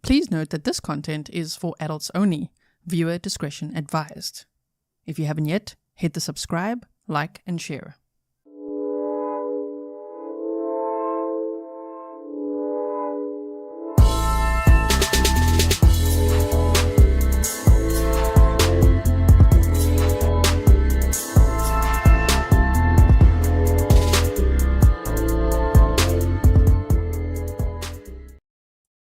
Please note that this content is for adults only. Viewer discretion advised. If you haven't yet, hit the subscribe, like, and share.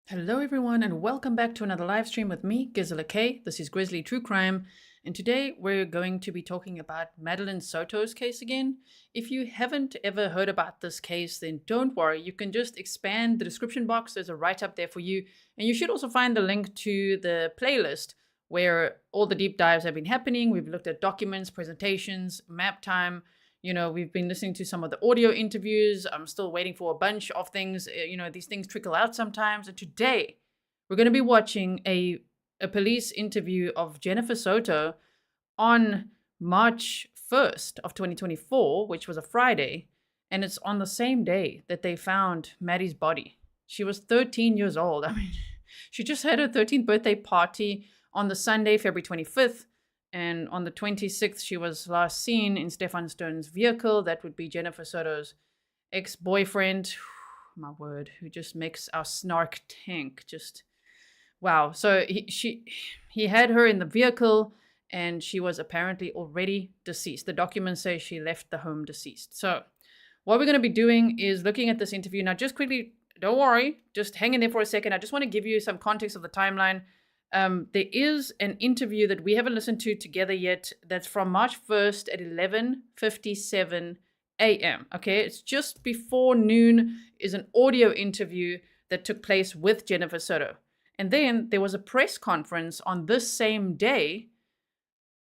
Hello everyone and welcome back to another live stream with me, Grizzly. This is Grizzly True Crime, and today we're going to be talking about Madeline Soto's case again. If you haven't ever heard about this case, then don't worry, you can just expand the description box. There's a write-up there for you, and you should also find the link to the playlist where all the deep dives have been happening. We've looked at documents, presentations, map time. You know, we've been listening to some of the audio interviews. I'm still waiting for a bunch of things. You know, these things trickle out sometimes. And today, we're going to be watching a police interview of Jennifer Soto on March 1st of 2024, which was a Friday. And it's on the same day that they found Maddie's body. She was 13 years old. I mean, she just had her 13th birthday party on the Sunday, February 25th. And on the 26th, she was last seen in Stephan Stone's vehicle. That would be Jennifer Soto's ex-boyfriend, my word, who just makes our snark tank. Just, wow. So he had her in the vehicle, and she was apparently already deceased. The documents say she left the home deceased. So what we're going to be doing is looking at this interview. Now, just quickly, don't worry, just hang in there for a second. I just want to give you some context of the timeline. There is an interview that we haven't listened to together yet that's from March 1st at 11:57 a.m. Okay, it's just before noon, is an audio interview that took place with Jennifer Soto. And then there was a press conference on this same day,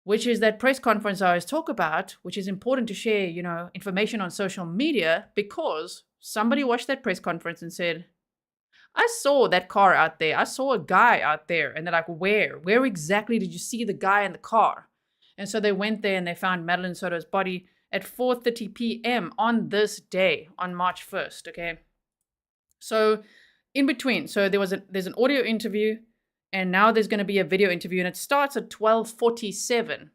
which is that press conference I always talk about, which is important to share, you know, information on social media, because somebody watched that press conference and said, I saw that car out there. I saw a guy out there. And they're like, where? Where exactly did you see the guy in the car? And so they went there and they found Madeline Soto's body at 4:30 p.m. on this day, on March 1st, okay? So in between, so there's an audio interview, and now there's going to be a video interview, and it starts at 12:47,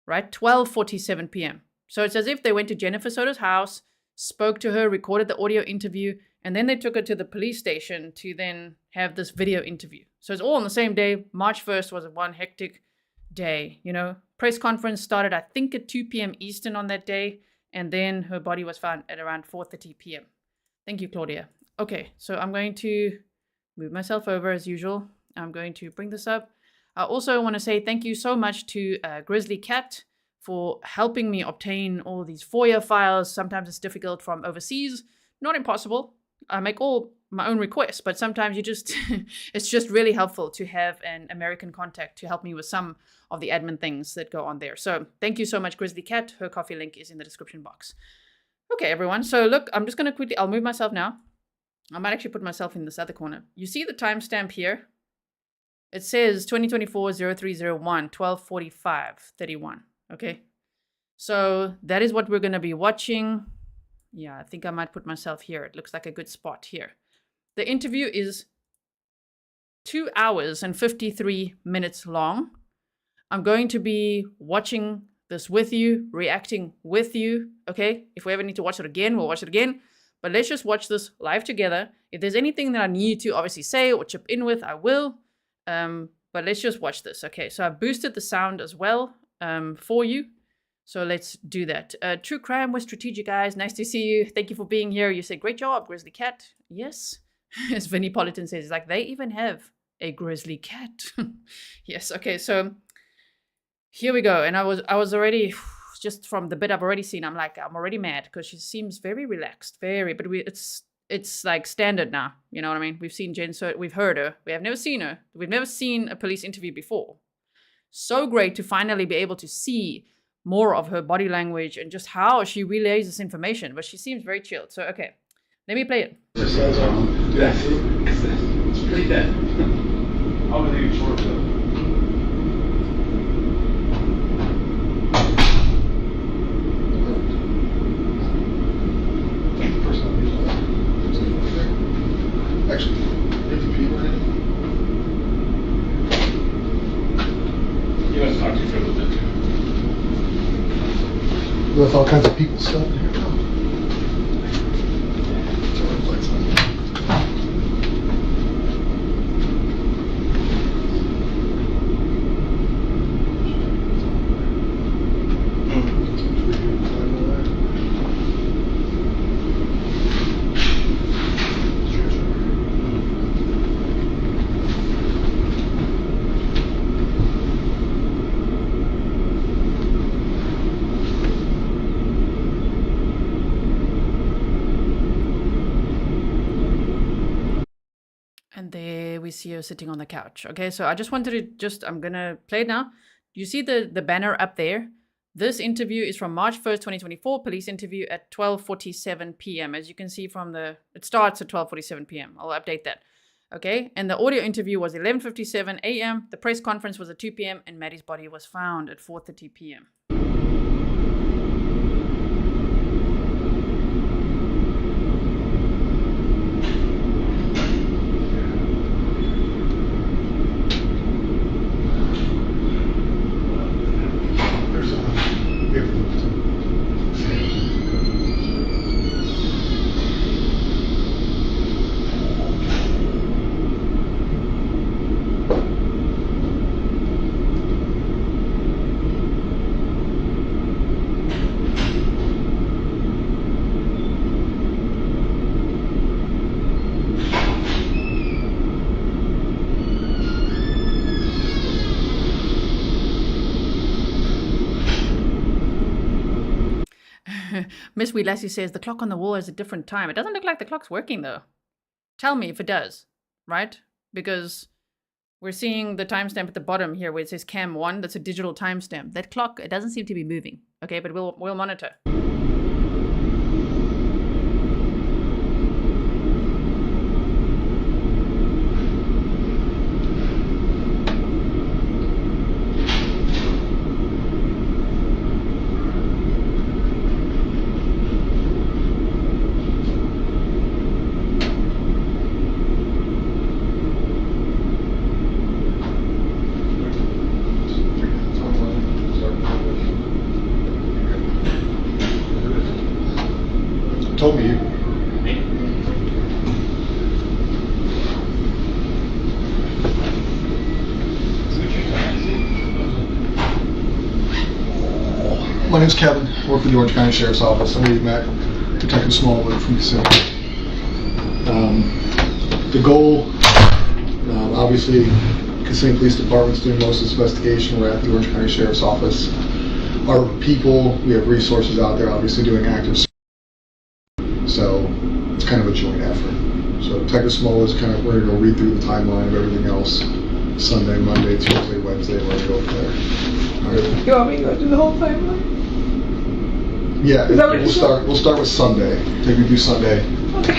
right? 12:47 p.m. So it's as if they went to Jennifer Soto's house, spoke to her, recorded the audio interview, and then they took her to the police station to then have this video interview. So it's all on the same day. March 1st was one hectic day, you know. Press conference started, I think, at 2 p.m. Eastern on that day. And then her body was found at around 4:30 p.m. Thank you, Claudia. Okay, so I'm going to move myself over as usual. I'm going to bring this up. I also want to say thank you so much to Grizzly for helping me obtain all these FOIA files. Sometimes it's difficult from overseas. Not impossible. I make all my own requests, but sometimes you just, it's just really helpful to have an American contact to help me with some of the admin things that go on there. So thank you so much, Grizzly Cat. Her coffee link is in the description box. Okay, everyone. So look, I'm just going to quickly, I'll move myself now. I might actually put myself in this other corner. You see the timestamp here? It says 2024-0301, 12:45:31. Okay. So that is what we're going to be watching. Yeah, I think I might put myself here. It looks like a good spot here. The interview is 2 hours and 53 minutes long. I'm going to be watching this with you, reacting with you, okay? If we ever need to watch it again, we'll watch it again. But let's just watch this live together. If there's anything that I need to obviously say or chip in with, I will. But let's just watch this, okay? So I've boosted the sound as well for you. So let's do that. True Crime with Strategic Eyes. Nice to see you. Thank you for being here. You say, great job, Grizzly Cat. Yes. As Vinnie Politan says, it's like, they even have a Grizzly Cat. Yes. Okay. So here we go. And I was already, just from the bit I've already seen, I'm like, I'm already mad because she seems very relaxed, but it's like standard now. You know what I mean? We've seen Jenn Soto, we've heard her. We have never seen her. We've never seen a police interview before. So great to finally be able to see more of her body language and just how she relays this information. But she seems very chilled. So, okay, let me play it. It's pretty dead. How are they short though? Actually, 50 people in it. with all kinds of people stuff in here. And there we see her sitting on the couch. Okay, so I just wanted to I'm gonna play it now. You see the banner up there? This interview is from March 1st, 2024, police interview at 12:47 p.m. As you can see from it starts at 12:47 p.m. I'll update that. Okay, and the audio interview was 11:57 a.m. The press conference was at 2 p.m. and Maddie's body was found at 4:30 p.m. Miss Wee Lassie says the clock on the wall has a different time. It doesn't look like the clock's working though. Tell me if it does, right? Because we're seeing the timestamp at the bottom here where it says cam 1. That's a digital timestamp. That clock, it doesn't seem to be moving. Okay, but we'll monitor. Told me you. My name's Kevin. I work for the Orange County Sheriff's Office. I'm lead Mac, Detective Smallwood from Pacific. The goal, obviously, Kissimmee Police Department's doing most of this investigation. We're at the Orange County Sheriff's Office. Our people, we have resources out there, obviously doing active. So it's kind of a joint effort. So Detective Smallwood's kind of, we're going to go read through the timeline of everything else. Sunday, Monday, Tuesday, Wednesday, we're going to go from there. All right. You want me to go through the whole timeline? Yeah, Is that what you we'll start with Sunday. Take me through Sunday. Okay.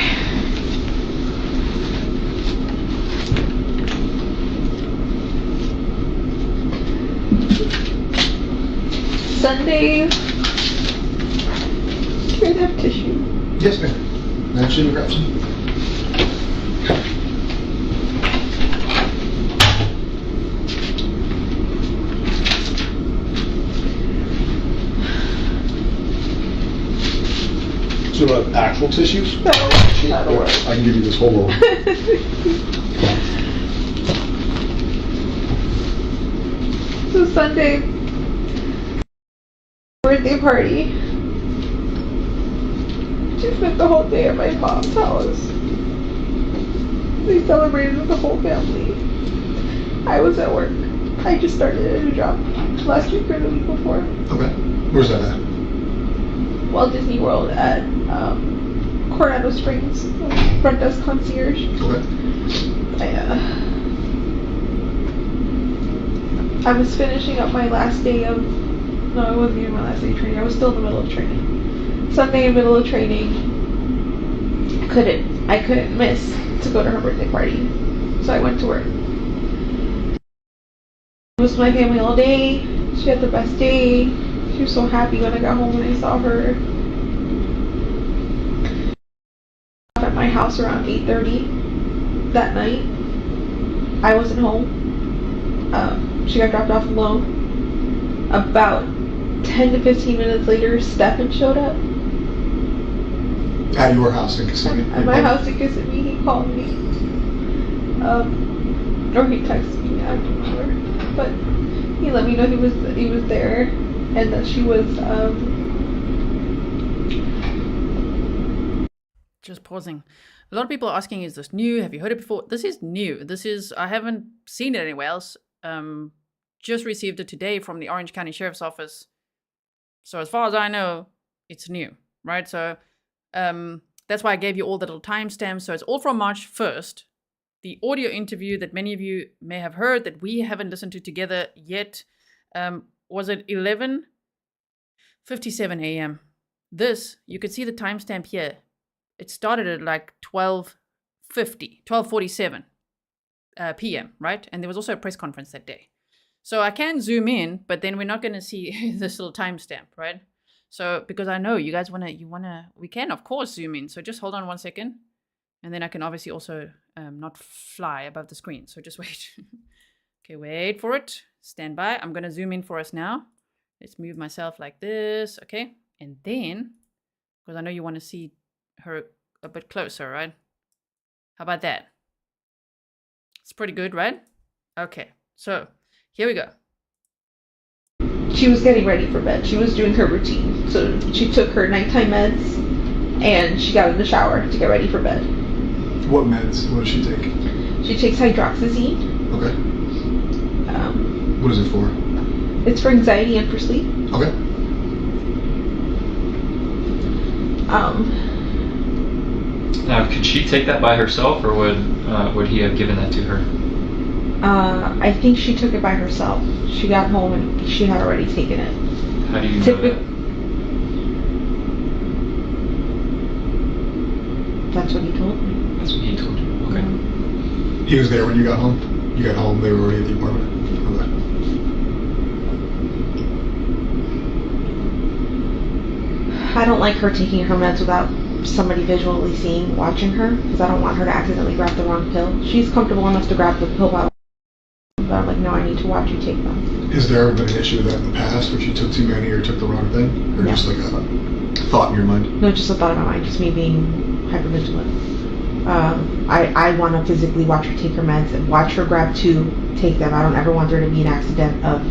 Sunday. Do you guys have tissue? Yes, ma'am. Actually, grab some. So actual tissues? That'll work. I can give you this whole roll. So Sunday, birthday party. She spent the whole day at my mom's house. They celebrated with the whole family. I was at work. I just started a new job last week or the week before. Okay. Where's that at? Walt Disney World at Coronado Springs, front desk concierge. Okay. I was finishing up my last day of, no, it wasn't even my last day of training. I was still in the middle of training. Sunday in the middle of training, I couldn't miss to go to her birthday party. So I went to work. I was with my family all day. She had the best day. She was so happy when I got home and I saw her. At my house around 8:30 that night. I wasn't home. She got dropped off alone. About 10 to 15 minutes later, Stephan showed up. At your house in Kissimmee? At my house in Kissimmee, he called me. Or he texted me, I don't remember. But he let me know he was there and that she was, Just pausing. A lot of people are asking, is this new? Have you heard it before? This is new. I haven't seen it anywhere else. Just received it today from the Orange County Sheriff's Office. So as far as I know, it's new, right? So that's why I gave you all the little timestamps. So it's all from March 1st. The audio interview that many of you may have heard that we haven't listened to together yet was at 11:57 a.m. This, you can see the timestamp here. It started at like 12:47 p.m., right? And there was also a press conference that day. So I can zoom in, but then we're not going to see this little timestamp, right? So because I know you guys we can of course zoom in. So just hold on 1 second. And then I can obviously also not fly above the screen. So just wait. Okay, wait for it. Stand by. I'm going to zoom in for us now. Let's move myself like this. Okay. And then, because I know you want to see her a bit closer, right? How about that? It's pretty good, right? Okay. So here we go. she was getting ready for bed. She was doing her routine. So she took her nighttime meds and she got in the shower to get ready for bed. What meds? What does she take? She takes hydroxyzine. Okay. What is it for? It's for anxiety and for sleep. Okay. Now, could she take that by herself, or would he have given that to her? I think she took it by herself. She got home and she had already taken it. How do you know that? That's what he told me. That's what he told you. Okay. He was there when you got home? You got home, they were already at the apartment? Okay. I don't like her taking her meds without somebody visually watching her, because I don't want her to accidentally grab the wrong pill. She's comfortable enough to grab the pill bottle, but I'm like, no, I need to watch you take them. Has there ever been an issue with that in the past, where she took too many or took the wrong thing? Or just like a thought in your mind? No, just a thought in my mind, just me being hypervigilant. I want to physically watch her take her meds and watch her grab two, take them. I don't ever want there to be an accident of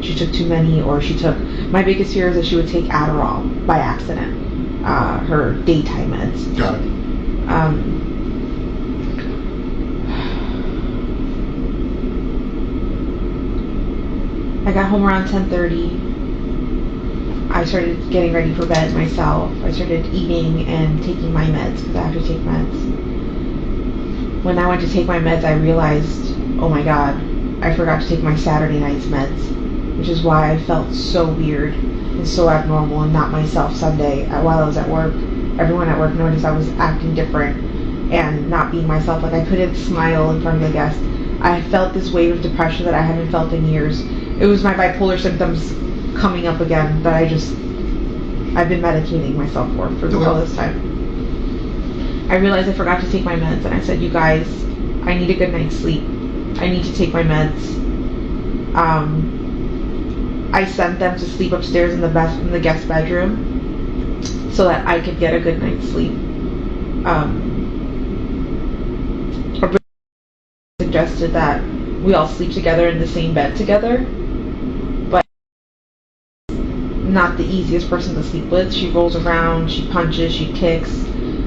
she took too many, or she took, my biggest fear is that she would take Adderall by accident, her daytime meds. Got it. I got home around 10:30. I started getting ready for bed myself. I started eating and taking my meds, because I have to take meds. When I went to take my meds, I realized, oh my god, I forgot to take my Saturday night's meds, which is why I felt so weird and so abnormal and not myself Sunday while I was at work. Everyone at work noticed I was acting different and not being myself. Like, I couldn't smile in front of the guests. I felt this wave of depression that I haven't felt in years. It was my bipolar symptoms coming up again that I've been medicating myself for all this time. I realized I forgot to take my meds, and I said, you guys, I need a good night's sleep. I need to take my meds. I sent them to sleep upstairs in the guest bedroom so that I could get a good night's sleep. Suggested that we all sleep together in the same bed together, but not the easiest person to sleep with. She rolls around, she punches, she kicks.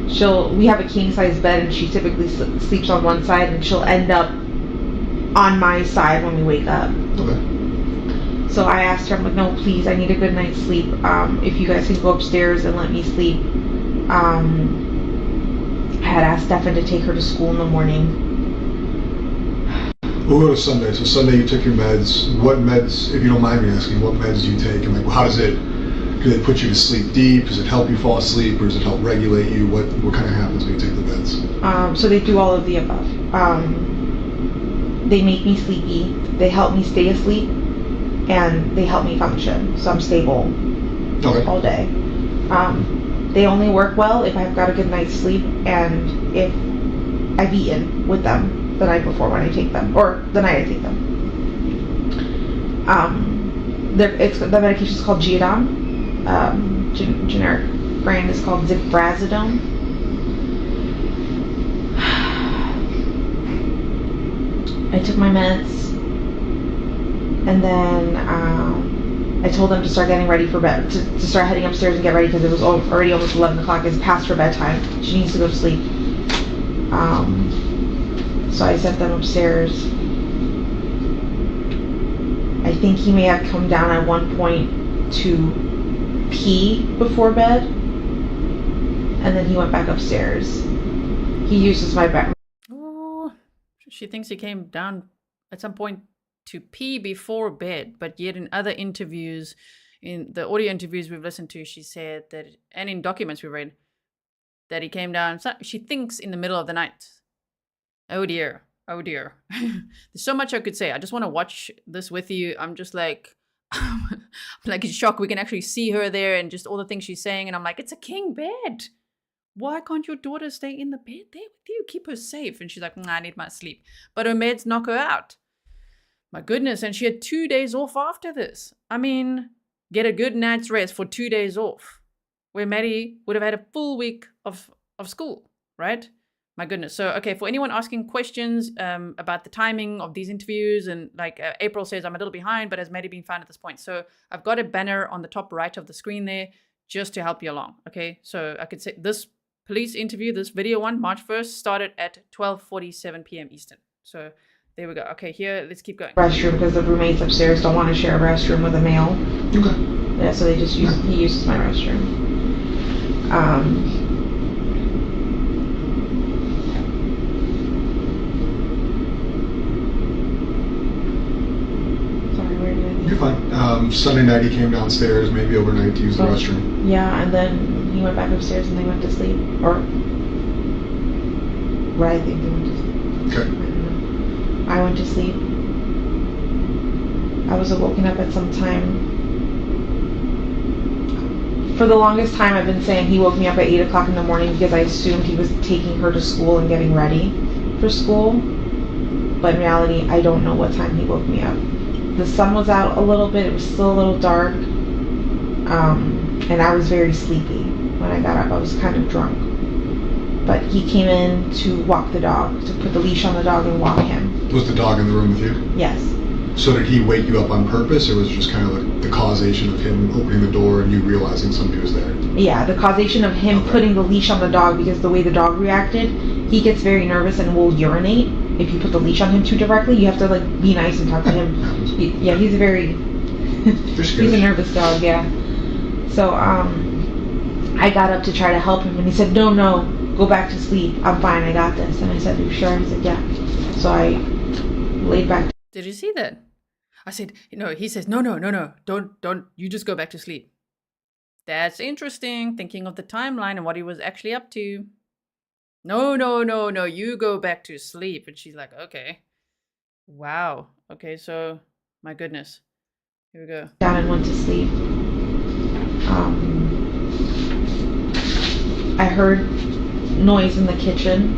We have a king size bed, and she typically sleeps on one side, and she'll end up on my side when we wake up. Okay. So I asked her, I'm like, no, please, I need a good night's sleep. If you guys can go upstairs and let me sleep. I had asked Stephan to take her to school in the morning. We'll go to Sunday. So Sunday you took your meds. What meds, if you don't mind me asking, what meds do you take? And like, how does it, do they put you to sleep deep? Does it help you fall asleep, or does it help regulate you? What kind of happens when you take the meds? So they do all of the above. They make me sleepy. They help me stay asleep. And they help me function, so I'm stable all day. They only work well if I've got a good night's sleep and if I've eaten with them the night before when I take them, or the night I take them. The medication is called Geodon. Generic brand is called Ziprazidone. I took my meds, and then I told them to start getting ready for bed, to start heading upstairs and get ready because it was already almost 11 o'clock. It's past her bedtime. She needs to go to sleep. So I sent them upstairs. I think he may have come down at one point to pee before bed, and then he went back upstairs. He uses my back. Oh, she thinks he came down at some point to pee before bed, but yet in other interviews, in the audio interviews we've listened to, she said that, and in documents we read, that he came down, she thinks, in the middle of the night. Oh dear. Oh dear. There's so much I could say. I just want to watch this with you. I'm just like, I'm like in shock. We can actually see her there and just all the things she's saying. And I'm like, it's a king bed. Why can't your daughter stay in the bed there with you? Keep her safe. And she's like, I need my sleep. But her meds knock her out. My goodness. And she had 2 days off after this. I mean, get a good night's rest for 2 days off, where Maddie would have had a full week of school, right? My goodness. So, okay, for anyone asking questions about the timing of these interviews, and like April says, I'm a little behind, but has Maddie been found at this point? So I've got a banner on the top right of the screen there just to help you along, okay? So I could say this police interview, this video one, March 1st, started at 12:47 p.m. Eastern. So there we go. Okay, here, let's keep going. Restroom, because the roommates upstairs don't want to share a restroom with a male. Okay. Yeah, so they just he uses my restroom. You're fine. Sunday night he came downstairs, maybe overnight, to use the restroom. Yeah, and then he went back upstairs and they went to sleep. Or, I think they went to sleep. Okay. I don't know. I went to sleep. I was woken up at some time. For the longest time I've been saying he woke me up at 8 o'clock in the morning because I assumed he was taking her to school and getting ready for school. But in reality, I don't know what time he woke me up. The sun was out a little bit, it was still a little dark, and I was very sleepy. When I got up, I was kind of drunk. But he came in to walk the dog, to put the leash on the dog and walk him. Was the dog in the room with you? Yes. So did he wake you up on purpose, or was it just kind of the causation of him opening the door and you realizing somebody was there? Yeah, the causation of him putting the leash on the dog, because the way the dog reacted, he gets very nervous and will urinate. If you put the leash on him too directly, you have to like be nice and talk to him. He's a very he's a nervous dog. Yeah. So I got up to try to help him, and he said, "No, go back to sleep. I'm fine. I got this." And I said, "Are you sure?" He said, "Yeah." So I laid back. Did you see that? I said, he says, no, don't, you just go back to sleep. That's interesting, thinking of the timeline and what he was actually up to. No, you go back to sleep. And she's like, okay. Wow. Okay, so, my goodness. Here we go. Down and went to sleep. I heard noise in the kitchen,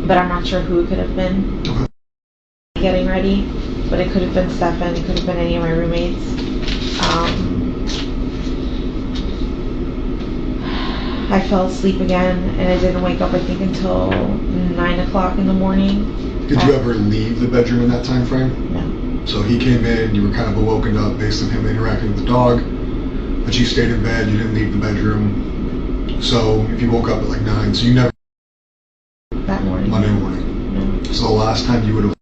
but I'm not sure who it could have been. Getting ready, but it could have been Stephan, it could have been any of my roommates. I fell asleep again, and I didn't wake up, I think, until 9 o'clock in the morning. Did you ever leave the bedroom in that time frame? No. So he came in, you were kind of awoken up based on him interacting with the dog, but you stayed in bed, you didn't leave the bedroom. So if you woke up at like 9, so you never... That morning. Monday morning. No. So the last time you would have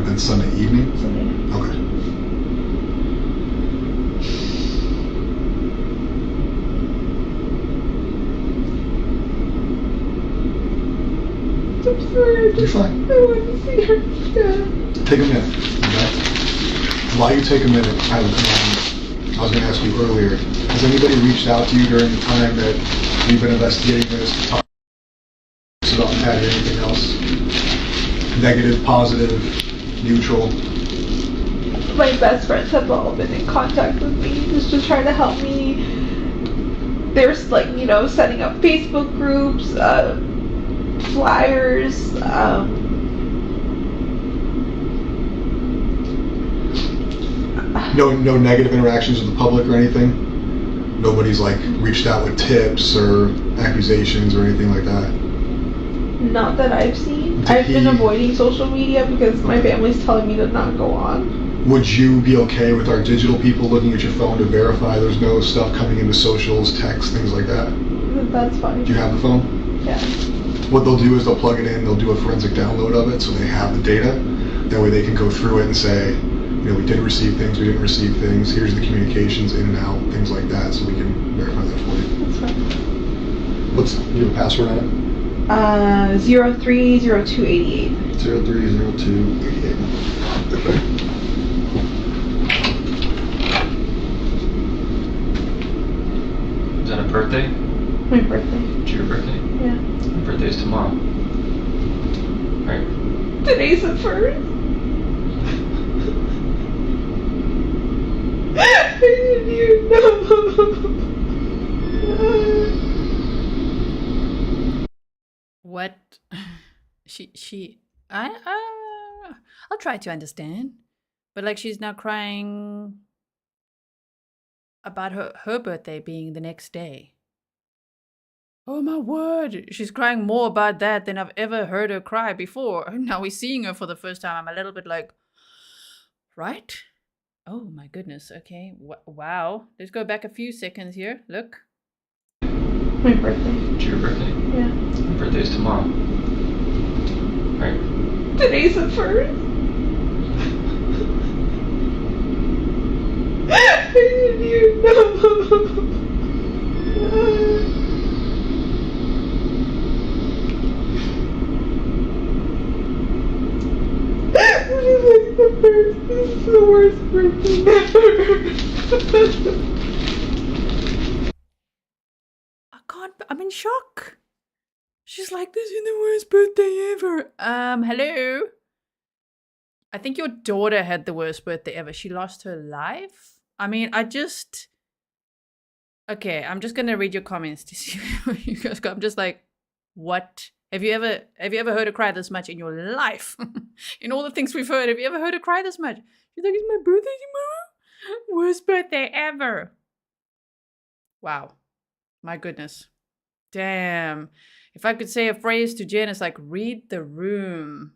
been Sunday evening? Sunday. Okay. I'm sorry. You're fine. I want to see her. Yeah. Take a minute. Okay? While you take a minute, I was going to ask you earlier, has anybody reached out to you during the time that you've been investigating this to talk about Patty or anything else? Negative, positive, neutral? My best friends have all been in contact with me just to try to help me. There's like, setting up Facebook groups, flyers, No negative interactions with the public or anything? Nobody's like reached out with tips or accusations or anything like that? Not that I've seen. Did I've been he- avoiding social media because my family's telling me to not go on. Would you be okay with our digital people looking at your phone to verify there's no stuff coming into socials, texts, things like that? That's fine. Do you have the phone? Yeah. What they'll do is they'll plug it in, they'll do a forensic download of it so they have the data. That way they can go through it and say, we did receive things, we didn't receive things, here's the communications in and out, things like that, so we can verify that for you. That's fine. You have a password on it? 030288. 030288. Okay. Is that a birthday? My birthday. It's your birthday? Yeah. My birthday's tomorrow. Right. Today's the 1st. I didn't even know. What? I'll try to understand. But like she's now crying about her birthday being the next day. Oh my word. She's crying more about that than I've ever heard her cry before. Now we're seeing her for the first time. I'm a little bit like, right? Oh my goodness. Okay. Wow. Let's go back a few seconds here. Look. My birthday. It's your birthday? Yeah. My birthday's tomorrow. Right. Today's the 1st. I didn't even know. This is like the first. This is the worst birthday ever. I'm in shock. She's like, this is the worst birthday ever. Hello? I think your daughter had the worst birthday ever. She lost her life? I mean, okay, I'm just gonna read your comments to see what you guys got. I'm just like, what? Have you ever heard her cry this much in your life? In all the things we've heard, have you ever heard her cry this much? She's like, it's my birthday tomorrow? Worst birthday ever. Wow. My goodness. Damn. If I could say a phrase to Jen, it's like, read the room.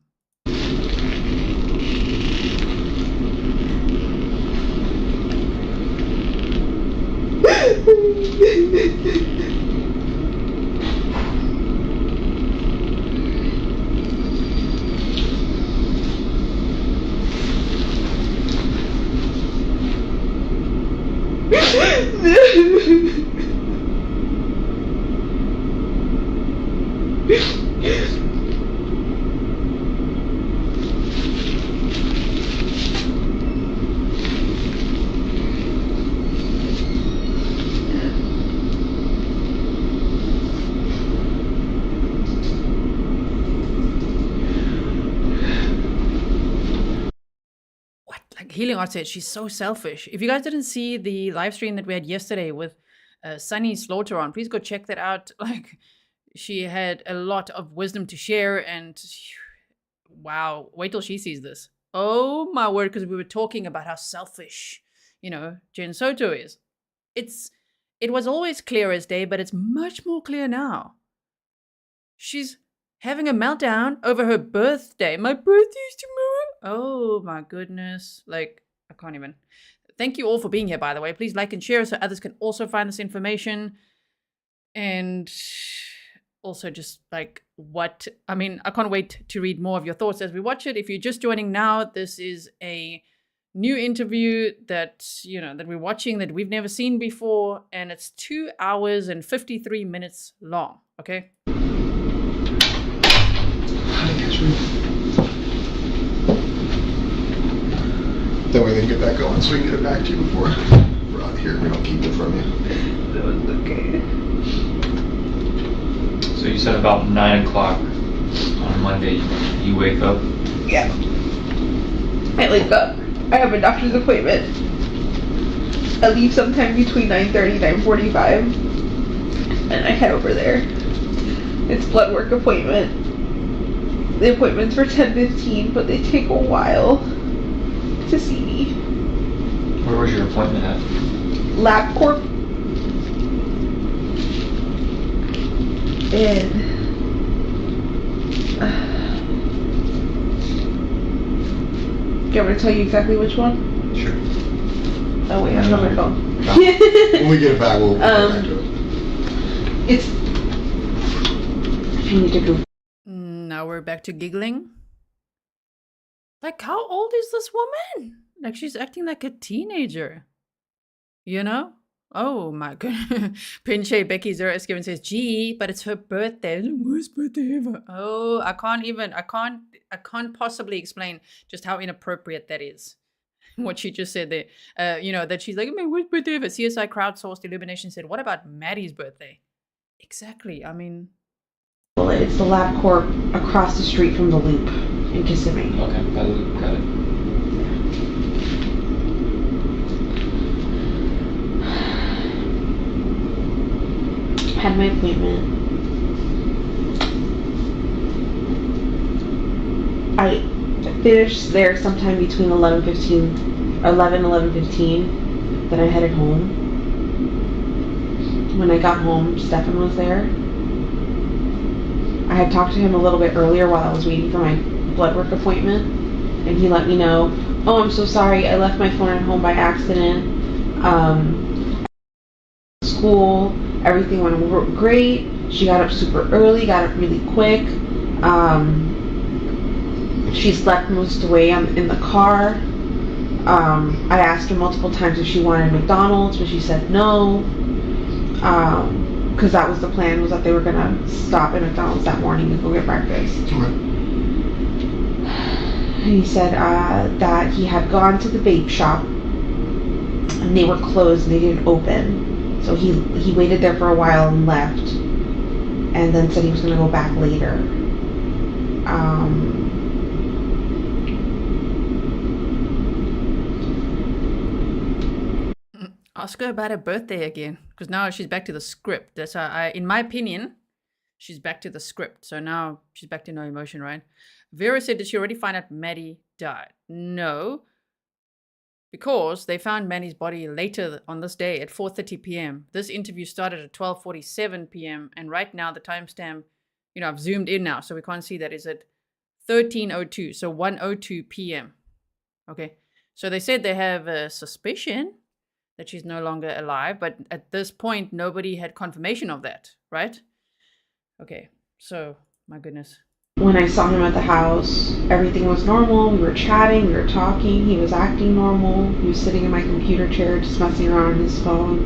Healing Art said she's so selfish. If you guys didn't see the live stream that we had yesterday with Sunny Slaughter on, please go check that out. Like, she had a lot of wisdom to share, and wow, wait till she sees this. Oh my word, because we were talking about how selfish, Jenn Soto is. It was always clear as day, but it's much more clear now. She's having a meltdown over her birthday. My birthday's tomorrow. Oh my goodness. Like, I can't even. Thank you all for being here, by the way. Please like and share so others can also find this information. And also just like I can't wait to read more of your thoughts as we watch it. If you're just joining now, this is a new interview that we're watching that we've never seen before. And it's 2 hours and 53 minutes long. Okay? That way they can get that going so we can get it back to you before we're out here. We don't keep it from you. That was okay. So you said about 9 o'clock on Monday you wake up? Yeah. I wake up. I have a doctor's appointment. I leave sometime between 9:30 and 9:45. And I head over there. It's blood work appointment. The appointment's for 10:15, but they take a while to see me. Where was your appointment at? LabCorp. And do you want me to tell you exactly which one? Sure. Oh wait, I have my phone. No. When we get it back, we'll get back to it. It's. If you need to go. Now we're back to giggling. Like, how old is this woman? Like, she's acting like a teenager. You know? Oh my god. Pinche Becky Zero Esquivan says, gee, but it's her birthday. It's the worst birthday ever. Oh, I can't possibly explain just how inappropriate that is. What she just said there. You know, that she's like, my worst birthday ever. CSI crowdsourced Illumination said, what about Maddie's birthday? Exactly. I mean, Well, it's the LabCorp across the street from the Loop in Kissimmee. Okay, by the loop, got it. Had my appointment. I finished there sometime between 11:15. Then I headed home. When I got home, Stephan was there. I had talked to him a little bit earlier while I was waiting for my blood work appointment, and he let me know, oh, I'm so sorry, I left my phone at home by accident. School, everything went great. She got up super early, got up really quick. She slept most of the way in the car. I asked her multiple times if she wanted McDonald's, but she said no. Because that was the plan, was that they were going to stop at McDonald's that morning and go get breakfast. Okay. He said that he had gone to the vape shop and they were closed and they didn't open. So he waited there for a while and left, and then said he was going to go back later. ask her about her birthday again, because now she's back to the script. That's how in my opinion, she's back to the script. So now she's back to no emotion, right? Vera said, did she already find out Maddie died? No, because they found Maddie's body later on this day at 4:30 p.m. This interview started at 12:47 p.m. And right now the timestamp, you know, I've zoomed in now, so we can't see that, is at 13:02, so 1:02 p.m. Okay, so they said they have a suspicion that she's no longer alive, but at this point, nobody had confirmation of that, right? Okay, so, my goodness. When I saw him at the house, everything was normal. We were chatting, we were talking, he was acting normal. He was sitting in my computer chair just messing around on his phone.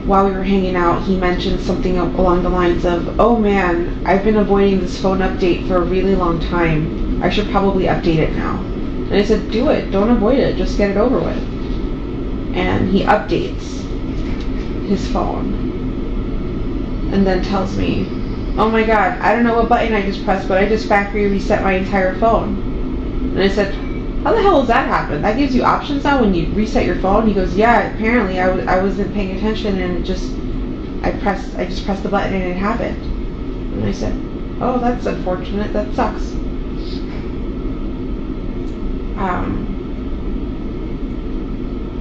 While we were hanging out, he mentioned something along the lines of, oh man, I've been avoiding this phone update for a really long time. I should probably update it now. And I said, do it, don't avoid it, just get it over with. And he updates his phone and then tells me, oh my god, I don't know what button I just pressed, but I just factory reset my entire phone. And I said, how the hell does that happen? That gives you options now when you reset your phone? He goes, yeah, apparently I wasn't paying attention and I just pressed the button and it happened. And I said, oh, that's unfortunate, that sucks.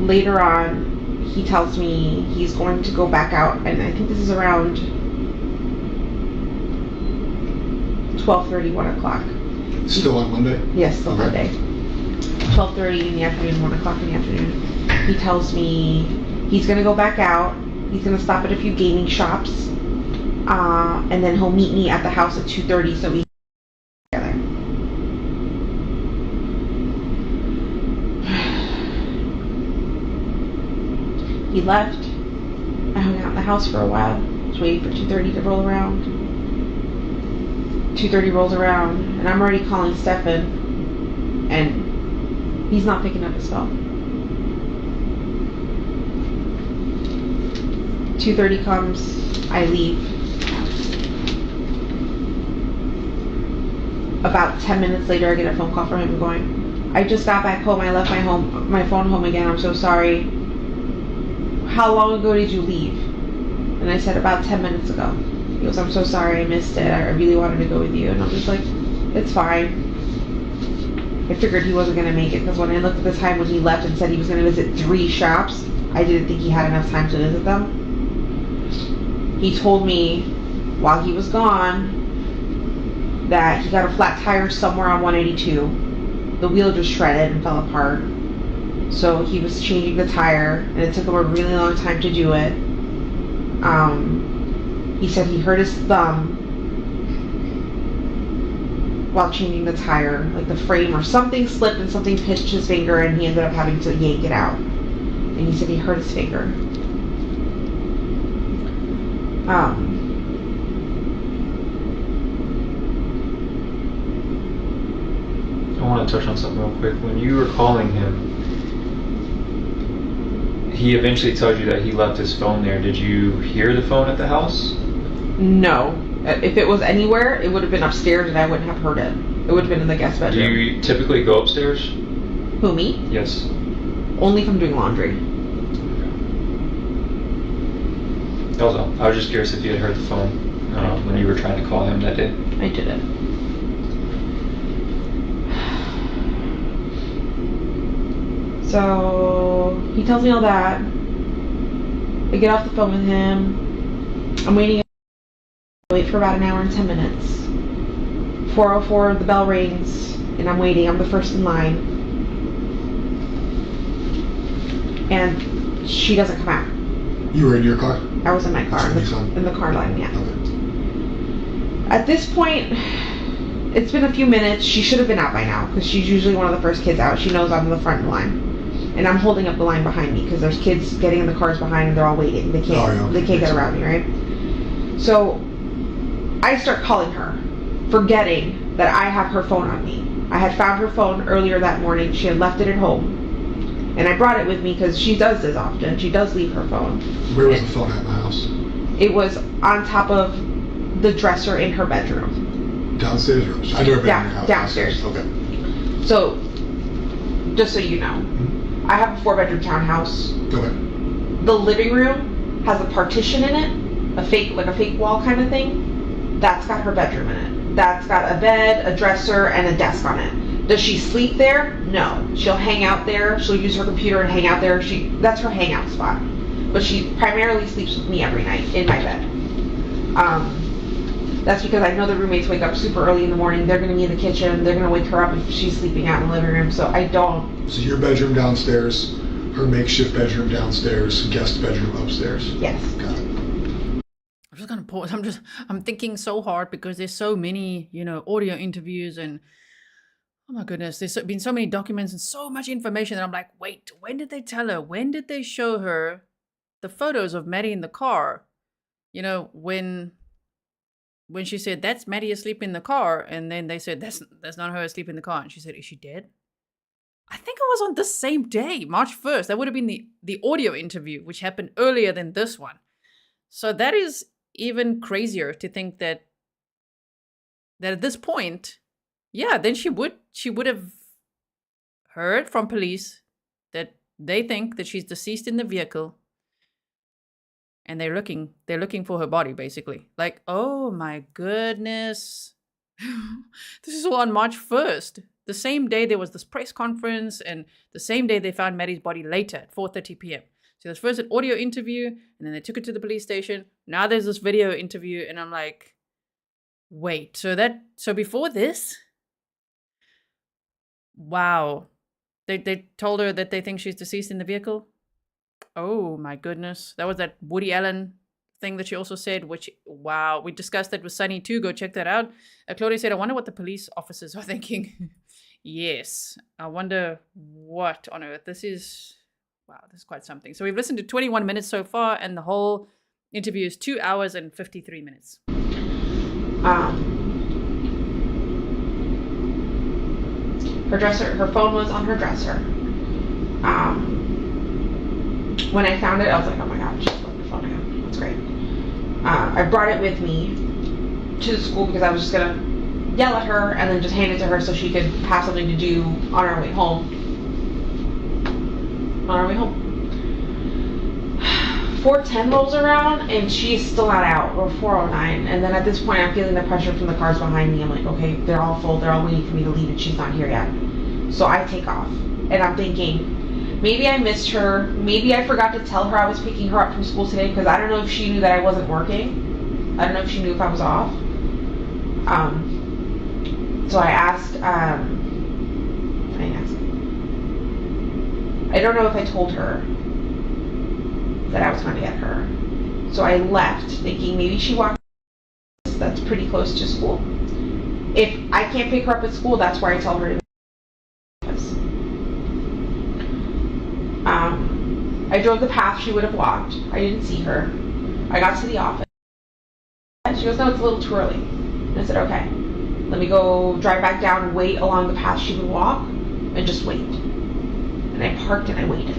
Later on, he tells me he's going to go back out, and I think this is around 12:30, 1 o'clock. Still on Monday? Yes, still Okay. Monday. 12:30 in the afternoon, 1 o'clock in the afternoon. He tells me he's going to go back out. He's going to stop at a few gaming shops, and then he'll meet me at the house at 2:30 so we can get together. He left. I hung out in the house for a while. Was waiting for 2:30 to roll around. 2:30 rolls around, and I'm already calling Stephan, and he's not picking up his phone. 2:30 comes, I leave. About 10 minutes later, I get a phone call from him going, I just got back home. I left my phone home again. I'm so sorry. How long ago did you leave? And I said, about 10 minutes ago. He goes, I'm so sorry, I missed it. I really wanted to go with you. And I'm just like, it's fine. I figured he wasn't going to make it because when I looked at the time when he left and said he was going to visit 3 shops, I didn't think he had enough time to visit them. He told me while he was gone that he got a flat tire somewhere on 182. The wheel just shredded and fell apart. So he was changing the tire, and it took him a really long time to do it. He said he hurt his thumb while changing the tire, like the frame or something slipped and something pinched his finger, and he ended up having to yank it out. And he said he hurt his finger. I want to touch on something real quick. When you were calling him, he eventually tells you that he left his phone there. Did you hear the phone at the house? No. If it was anywhere, it would have been upstairs and I wouldn't have heard it. It would have been in the guest Do bedroom. you typically go upstairs? Who, me? Yes. Only if I'm doing laundry. That was all. I was just curious if you had heard the phone when you were trying to call him that day. I didn't. So he tells me all that. I get off the phone with him. I'm waiting. I wait for about an hour and 10 minutes. 4:04, the bell rings, and I'm waiting. I'm the first in line. And she doesn't come out. You were in your car? I was in my car, That's what in the car line, yeah. Okay. At this point, it's been a few minutes. She should have been out by now because she's usually one of the first kids out. She knows I'm in the front line, and I'm holding up the line behind me because there's kids getting in the cars behind and they're all waiting. They can't get around me, right? So I start calling her, forgetting that I have her phone on me. I had found her phone earlier that morning. She had left it at home, and I brought it with me because she does this often. She does leave her phone. Where was the phone at in the house? It was on top of the dresser in her bedroom. Downstairs or I never been in your house. Downstairs. Okay. So, just so you know, I have a 4-bedroom townhouse. Okay. The living room has a partition in it, a fake wall kind of thing. That's got her bedroom in it. That's got a bed, a dresser, and a desk on it. Does she sleep there? No. She'll hang out there. She'll use her computer and hang out there. That's her hangout spot. But she primarily sleeps with me every night in my bed. That's because I know the roommates wake up super early in the morning. They're going to be in the kitchen. They're going to wake her up if she's sleeping out in the living room. So I don't. So your bedroom downstairs, her makeshift bedroom downstairs, guest bedroom upstairs. Yes. Got it. I'm just gonna pause. I'm thinking so hard because there's so many, audio interviews and oh my goodness, there's been so many documents and so much information that I'm like, wait, when did they tell her? When did they show her the photos of Maddie in the car? When she said, that's Maddie asleep in the car, and then they said, that's not her asleep in the car, and she said, is she dead? I think it was on the same day, March 1st. That would have been the audio interview, which happened earlier than this one. So that is even crazier to think that at this point, yeah, then she would have heard from police that they think that she's deceased in the vehicle, and they're looking for her body, basically. Like, oh my goodness. This is all on March 1st. The same day there was this press conference, and the same day they found Maddie's body later at 4:30 p.m. So there's first an audio interview, and then they took her to the police station. Now there's this video interview, and I'm like, wait, so before this? Wow. They told her that they think she's deceased in the vehicle? Oh my goodness. That was that Woody Allen thing that she also said, which, wow, we discussed that with Sunny too. Go check that out. Claudia said, I wonder what the police officers are thinking. Yes. I wonder what on earth. This is quite something. So we've listened to 21 minutes so far, and the whole interview is 2 hours and 53 minutes. Her phone was on her dresser. When I found it, I was like, oh my god, she's got her phone again. That's great. I brought it with me to the school because I was just going to yell at her and then just hand it to her so she could have something to do on our way home. 4:10 rolls around and she's still not out, or 4:09. And then at this point, I'm feeling the pressure from the cars behind me. I'm like, okay, they're all full. They're all waiting for me to leave and she's not here yet. So I take off. And I'm thinking, maybe I missed her. Maybe I forgot to tell her I was picking her up from school today, because I don't know if she knew that I wasn't working. I don't know if she knew if I was off. So I asked, I don't know if I told her that I was going to get her. So I left thinking maybe she walked, that's pretty close to school. If I can't pick her up at school, that's where I tell her to be. I drove the path she would have walked. I didn't see her. I got to the office. She goes, no, it's a little too early. And I said, okay, let me go drive back down and wait along the path she would walk and just wait. And I parked and I waited.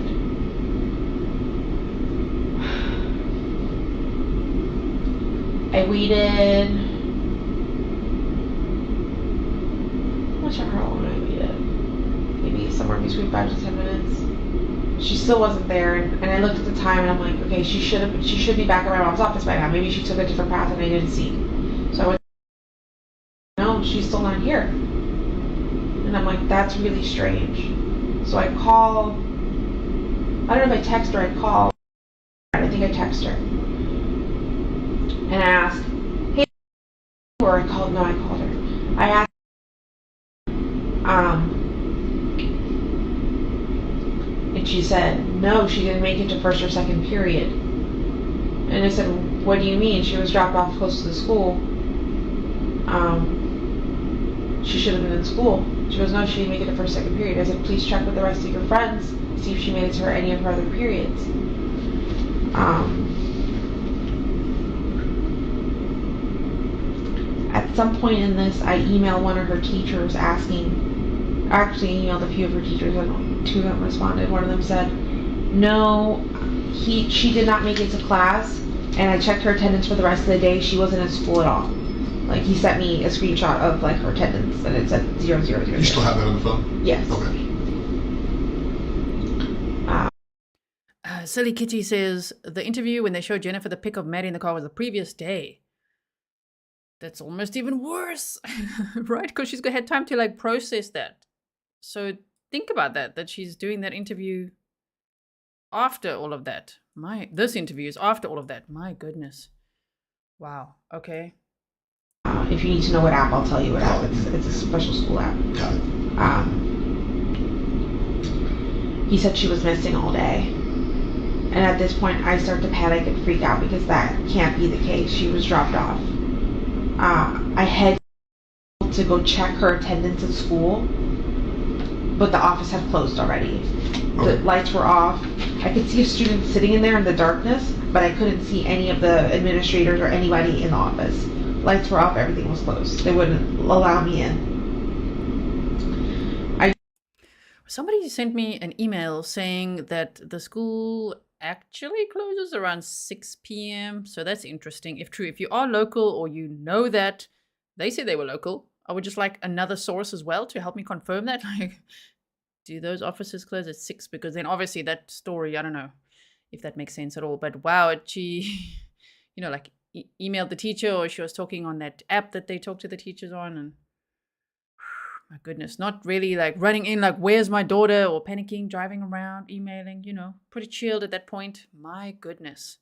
I waited, I'm not sure how long I waited. Maybe somewhere between 5 to 10 minutes. She still wasn't there, and I looked at the time and I'm like, okay, she should be back at my mom's office by now. Maybe she took a different path and I didn't see. So I went, no, she's still not here. And I'm like, that's really strange. So I call, I don't know if I text her, I call. I think I text her. And I asked, hey, or I called her. I asked, and she said, no, she didn't make it to first or second period. And I said, what do you mean? She was dropped off close to the school. She should have been in school. She goes, no, she didn't make it to first, second period. I said, please check with the rest of your friends, see if she made it to any of her other periods. At some point in this, I emailed one of her teachers asking, I actually emailed a few of her teachers and 2 of them responded. One of them said, no, she did not make it to class, and I checked her attendance for the rest of the day. She wasn't in school at all. Like, he sent me a screenshot of like her attendance and it said 0, 0, 0. You still have that on the phone? Yes. Okay. Silly Kitty says, the interview when they showed Jennifer the pic of Maddie in the car was the previous day. That's almost even worse, right? Because she's had time to like process that. So think about that she's doing that interview after all of that. This interview is after all of that. My goodness. Wow. Okay. If you need to know what app, I'll tell you what app. It's a special school app. Got it. He said she was missing all day. And at this point, I start to panic and freak out because that can't be the case. She was dropped off. I had to go check her attendance at school, but the office had closed already. The lights were off. I could see a student sitting in there in the darkness, but I couldn't see any of the administrators or anybody in the office. Lights were off, everything was closed. They wouldn't allow me in. Somebody sent me an email saying that the school actually closes around 6 p.m. So that's interesting. If true, if you are local or you know that they said they were local, I would just like another source as well to help me confirm that. Like, do those offices close at 6? Because then obviously that story, I don't know if that makes sense at all. But wow, she, like emailed the teacher, or she was talking on that app that they talk to the teachers on, and my goodness, not really like running in like, where's my daughter, or panicking, driving around, emailing, pretty chilled at that point. My goodness.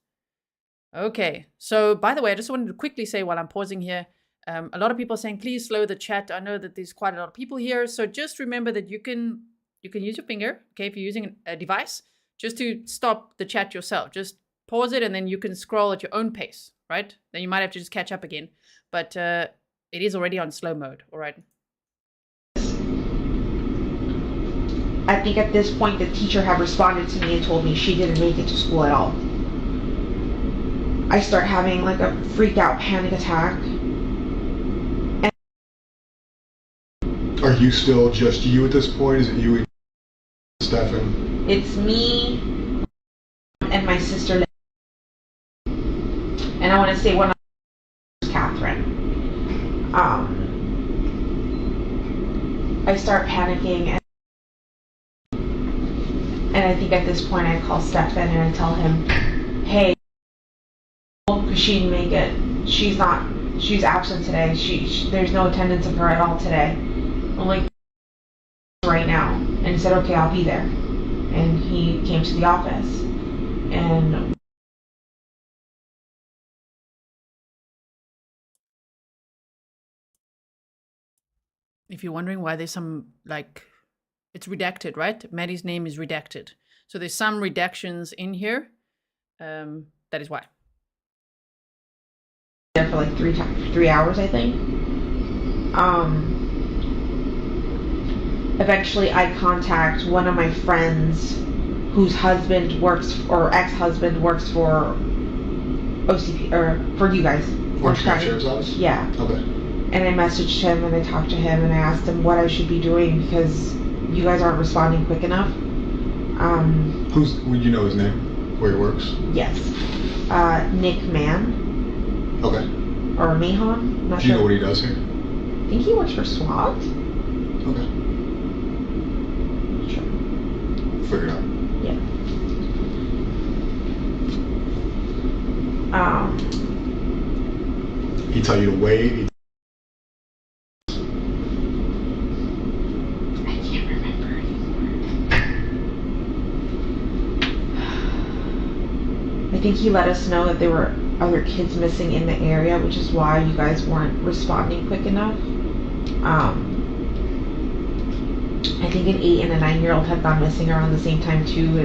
Okay, so by the way, I just wanted to quickly say while I'm pausing here, a lot of people are saying, please slow the chat. I know that there's quite a lot of people here. So just remember that you can use your finger, okay, if you're using a device, just to stop the chat yourself. Just pause it and then you can scroll at your own pace, right? Then you might have to just catch up again. But it is already on slow mode, all right? I think at this point the teacher had responded to me and told me she didn't make it to school at all. I start having like a freak out panic attack. Are you still just you at this point? Is it you and Stephan? It's me and my sister. And I want to say one of them is Catherine. I start panicking, and I think at this point I call Stephan and I tell him, hey, because she didn't make it. She's absent today. There's no attendance of her at all today. I'm like, right now. said, okay, I'll be there. And he came to the office. And If you're wondering why there's some, like, it's redacted, right? Maddie's name is redacted. So there's some redactions in here. That is why. there for like 3 hours, I think. Eventually I contact one of my friends whose husband works, or ex-husband works for OCP, or for you guys. Orange County Sheriff's Office? Yeah. Okay. And I messaged him and I talked to him and I asked him what I should be doing because you guys aren't responding quick enough. Would you know his name? Where he works? Yes. Nick Mann. Okay. Or Mahon. Not Do you sure. know what he does here? I think he works for SWAT. Okay. Sure. Figure it out. Yeah. He tell you to wait. I can't remember anymore. I think he let us know that there were other kids missing in the area, which is why you guys weren't responding quick enough. I think an 8 and a 9-year-old had gone missing around the same time too,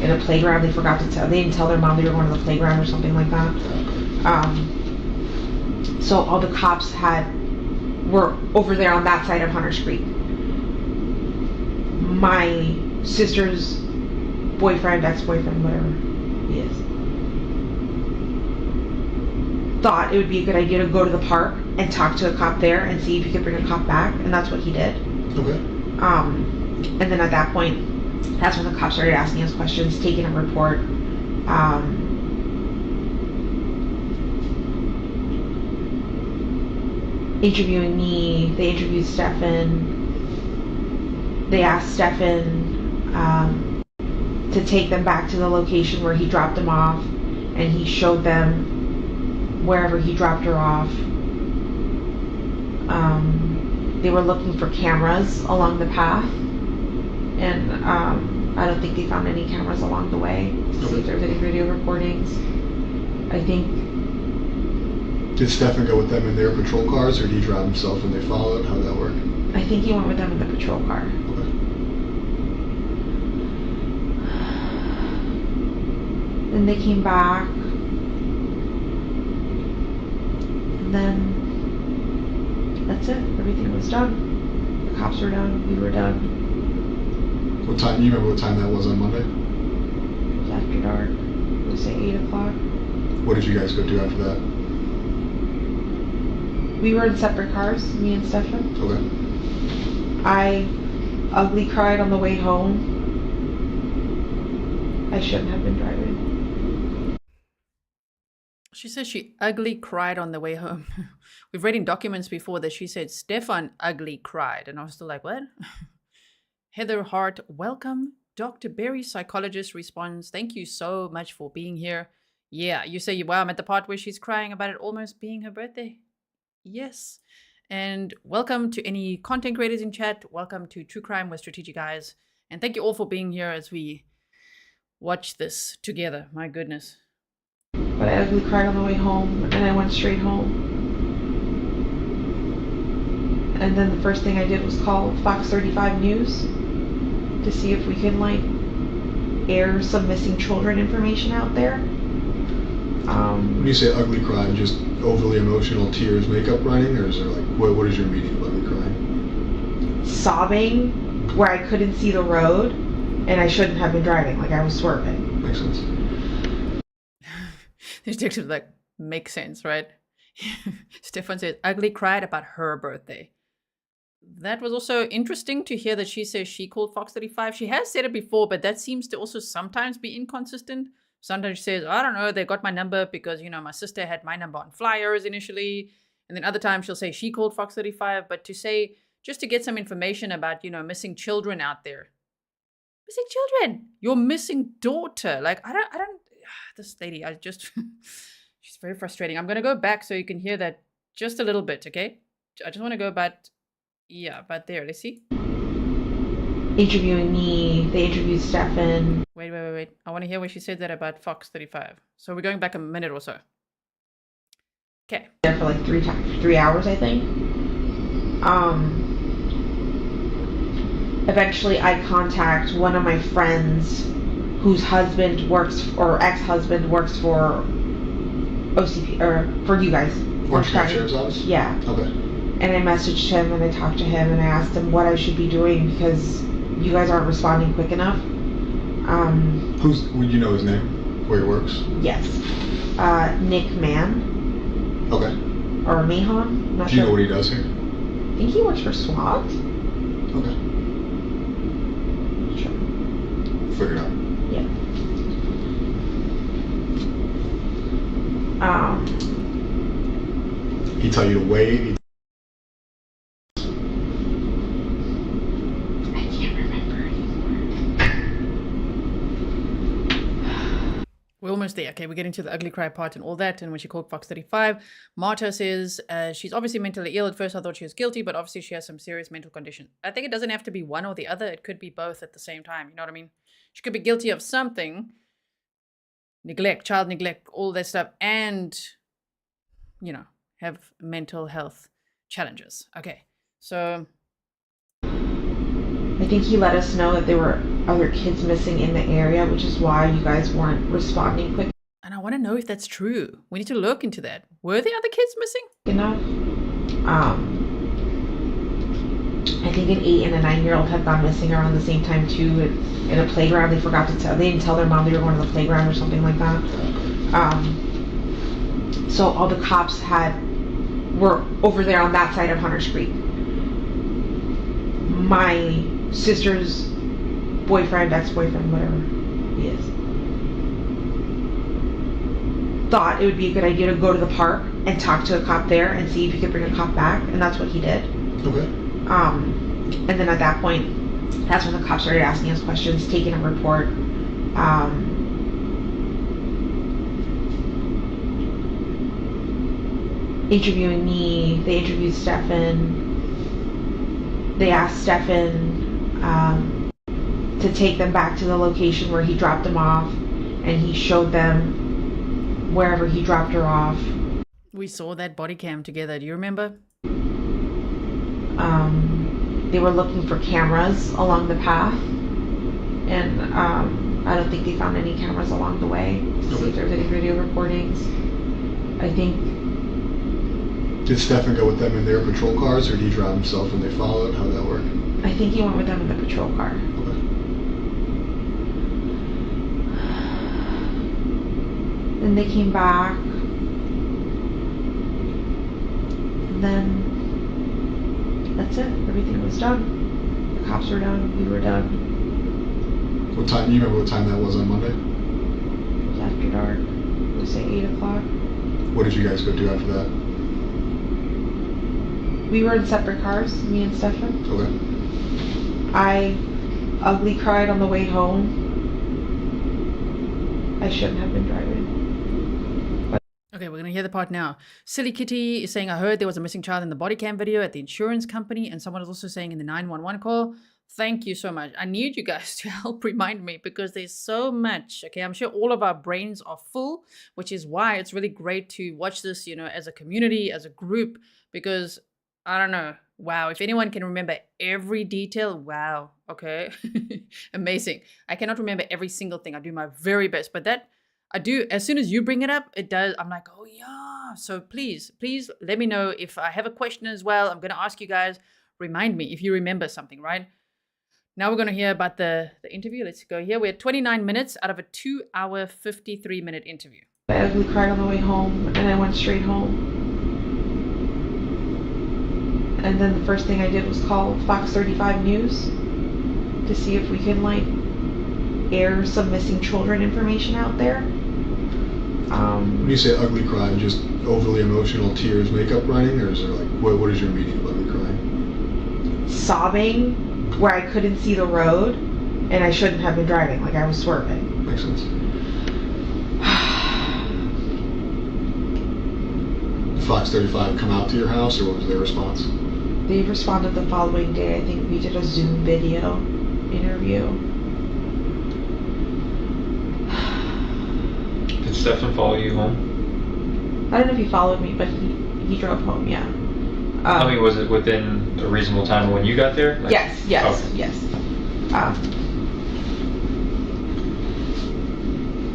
in a playground. They forgot to tell. They didn't tell their mom they were going to the playground or something like that. So all the cops were over there on that side of Hunters Creek. My sister's boyfriend, ex-boyfriend, whatever he is, thought it would be a good idea to go to the park and talk to a cop there and see if he could bring a cop back, and that's what he did. Okay. And then at that point, that's when the cops started asking us questions, taking a report. Interviewing me. They interviewed Stephan. They asked Stephan to take them back to the location where he dropped them off, and he showed them wherever he dropped her off. They were looking for cameras along the path, and I don't think they found any cameras along the way to see if there was any video recordings. I think. Did Stephan go with them in their patrol cars, or did he drive himself and they followed? How did that work? I think he went with them in the patrol car. Okay. Then they came back, and then that's it. Everything was done. The cops were done. We were done. What time? You remember what time that was on Monday? It was after dark. It was say 8 o'clock. What did you guys go do after that? We were in separate cars, me and Stephan. Okay. I ugly cried on the way home. I shouldn't have been driving. She says she ugly cried on the way home. We've read in documents before that she said Stephan ugly cried. And I was still like, what? Heather Hart, welcome. Dr. Berry, psychologist, responds, thank you so much for being here. Yeah, you say, wow, I'm at the part where she's crying about it almost being her birthday. Yes. And welcome to any content creators in chat. Welcome to True Crime with Strategic Eyes. And thank you all for being here as we watch this together. My goodness. But I ugly cried on the way home, and I went straight home. And then the first thing I did was call Fox 35 News to see if we can, like, air some missing children information out there. When you say ugly crying, just overly emotional tears, makeup running, or is there like, what is your meaning of ugly crying? Sobbing where I couldn't see the road, and I shouldn't have been driving, like I was swerving. Makes sense. This text is like, makes sense, right? Stephan says, ugly cried about her birthday. That was also interesting to hear that she says she called Fox 35. She has said it before, but that seems to also sometimes be inconsistent. Sometimes she says, I don't know, they got my number because, you know, my sister had my number on flyers initially. And then other times she'll say she called Fox 35. But to say, just to get some information about, you know, missing children out there. Missing children! Your missing daughter. Like, I don't, this lady, she's very frustrating. I'm going to go back so you can hear that just a little bit, okay? I just want to go about, yeah, about there. Let's see. interviewing me. They interviewed Stephan. Wait. I want to hear what she said that about Fox 35. So we're going back a minute or so. Okay. There for like 3 hours, I think. Eventually, I contact one of my friends whose husband works, or ex-husband works for OCP, or for you guys. Orange County Sheriff's Office? Yeah. Okay. And I messaged him and I talked to him and I asked him what I should be doing because you guys aren't responding quick enough. Would you know his name? Where he works? Yes. Nick Mann. Okay. Or Mahon. I'm not Do you sure. know what he does here? I think he works for SWAT. Okay. Sure. Figure it out. Yeah. He tell you to wait? I can't remember anymore. We're almost there. Okay, we're getting to the ugly cry part and all that. And when she called Fox 35, Marta says she's obviously mentally ill. At first I thought she was guilty, but obviously she has some serious mental condition. I think it doesn't have to be one or the other. It could be both at the same time. You know what I mean? She could be guilty of something, neglect, child neglect, all that stuff, and, you know, have mental health challenges. Okay, so I think he let us know that there were other kids missing in the area, which is why you guys weren't responding quick and I want to know if that's true. We need to look into that. Were there other kids missing? enough. I think an 8 and a 9-year-old had gone missing around the same time too. In a playground, they forgot to tell. They didn't tell their mom they were going to the playground or something like that. So all the cops were over there on that side of Hunters Creek. My sister's boyfriend, ex-boyfriend, whatever he is, thought it would be a good idea to go to the park and talk to a cop there and see if he could bring a cop back, and that's what he did. Okay. And then at that point, that's when the cops started asking us questions, taking a report. Interviewing me. They interviewed Stephan. They asked Stephan to take them back to the location where he dropped them off, and he showed them wherever he dropped her off. We saw that body cam together. Do you remember? They were looking for cameras along the path, and I don't think they found any cameras along the way to see if there was any video recordings. I think. Did Stephan go with them in their patrol cars, or did he drive himself and they followed? How did that work? I think he went with them in the patrol car. Okay. Then they came back, and then that's it. Everything was done. The cops were done. We were done. What time? You remember what time that was on Monday? It was after dark. It was say 8 o'clock. What did you guys go do after that? We were in separate cars, me and Stephan. Okay. I ugly cried on the way home. I shouldn't have been driving. Okay, we're going to hear the part now. Silly Kitty is saying, I heard there was a missing child in the body cam video at the insurance company, and someone is also saying in the 911 call. Thank you so much. I need you guys to help remind me because there's so much. Okay, I'm sure all of our brains are full, which is why it's really great to watch this, you know, as a community, as a group, because I don't know. Wow, if anyone can remember every detail, wow, okay. Amazing. I cannot remember every single thing. I do my very best, but that I do, as soon as you bring it up, it does. I'm like, oh yeah. So please let me know if I have a question as well. I'm going to ask you guys, remind me if you remember something, right? Now we're going to hear about the interview. Let's go here. We're at 29 minutes out of a 2-hour, 53-minute interview. I ugly cried on the way home, and I went straight home. And then the first thing I did was call Fox 35 News to see if we can, like, air some missing children information out there. When you say ugly crying, just overly emotional tears, makeup running, or is there like, what is your meaning of ugly crying? Sobbing where I couldn't see the road, and I shouldn't have been driving, like I was swerving. Makes sense. Did Fox 35 come out to your house, or what was their response? They responded the following day. I think we did a Zoom video. interview. Did Stephan follow you home? I don't know if he followed me, but he drove home, yeah. I mean, was it within a reasonable time when you got there? Like, Yes. okay. Yes.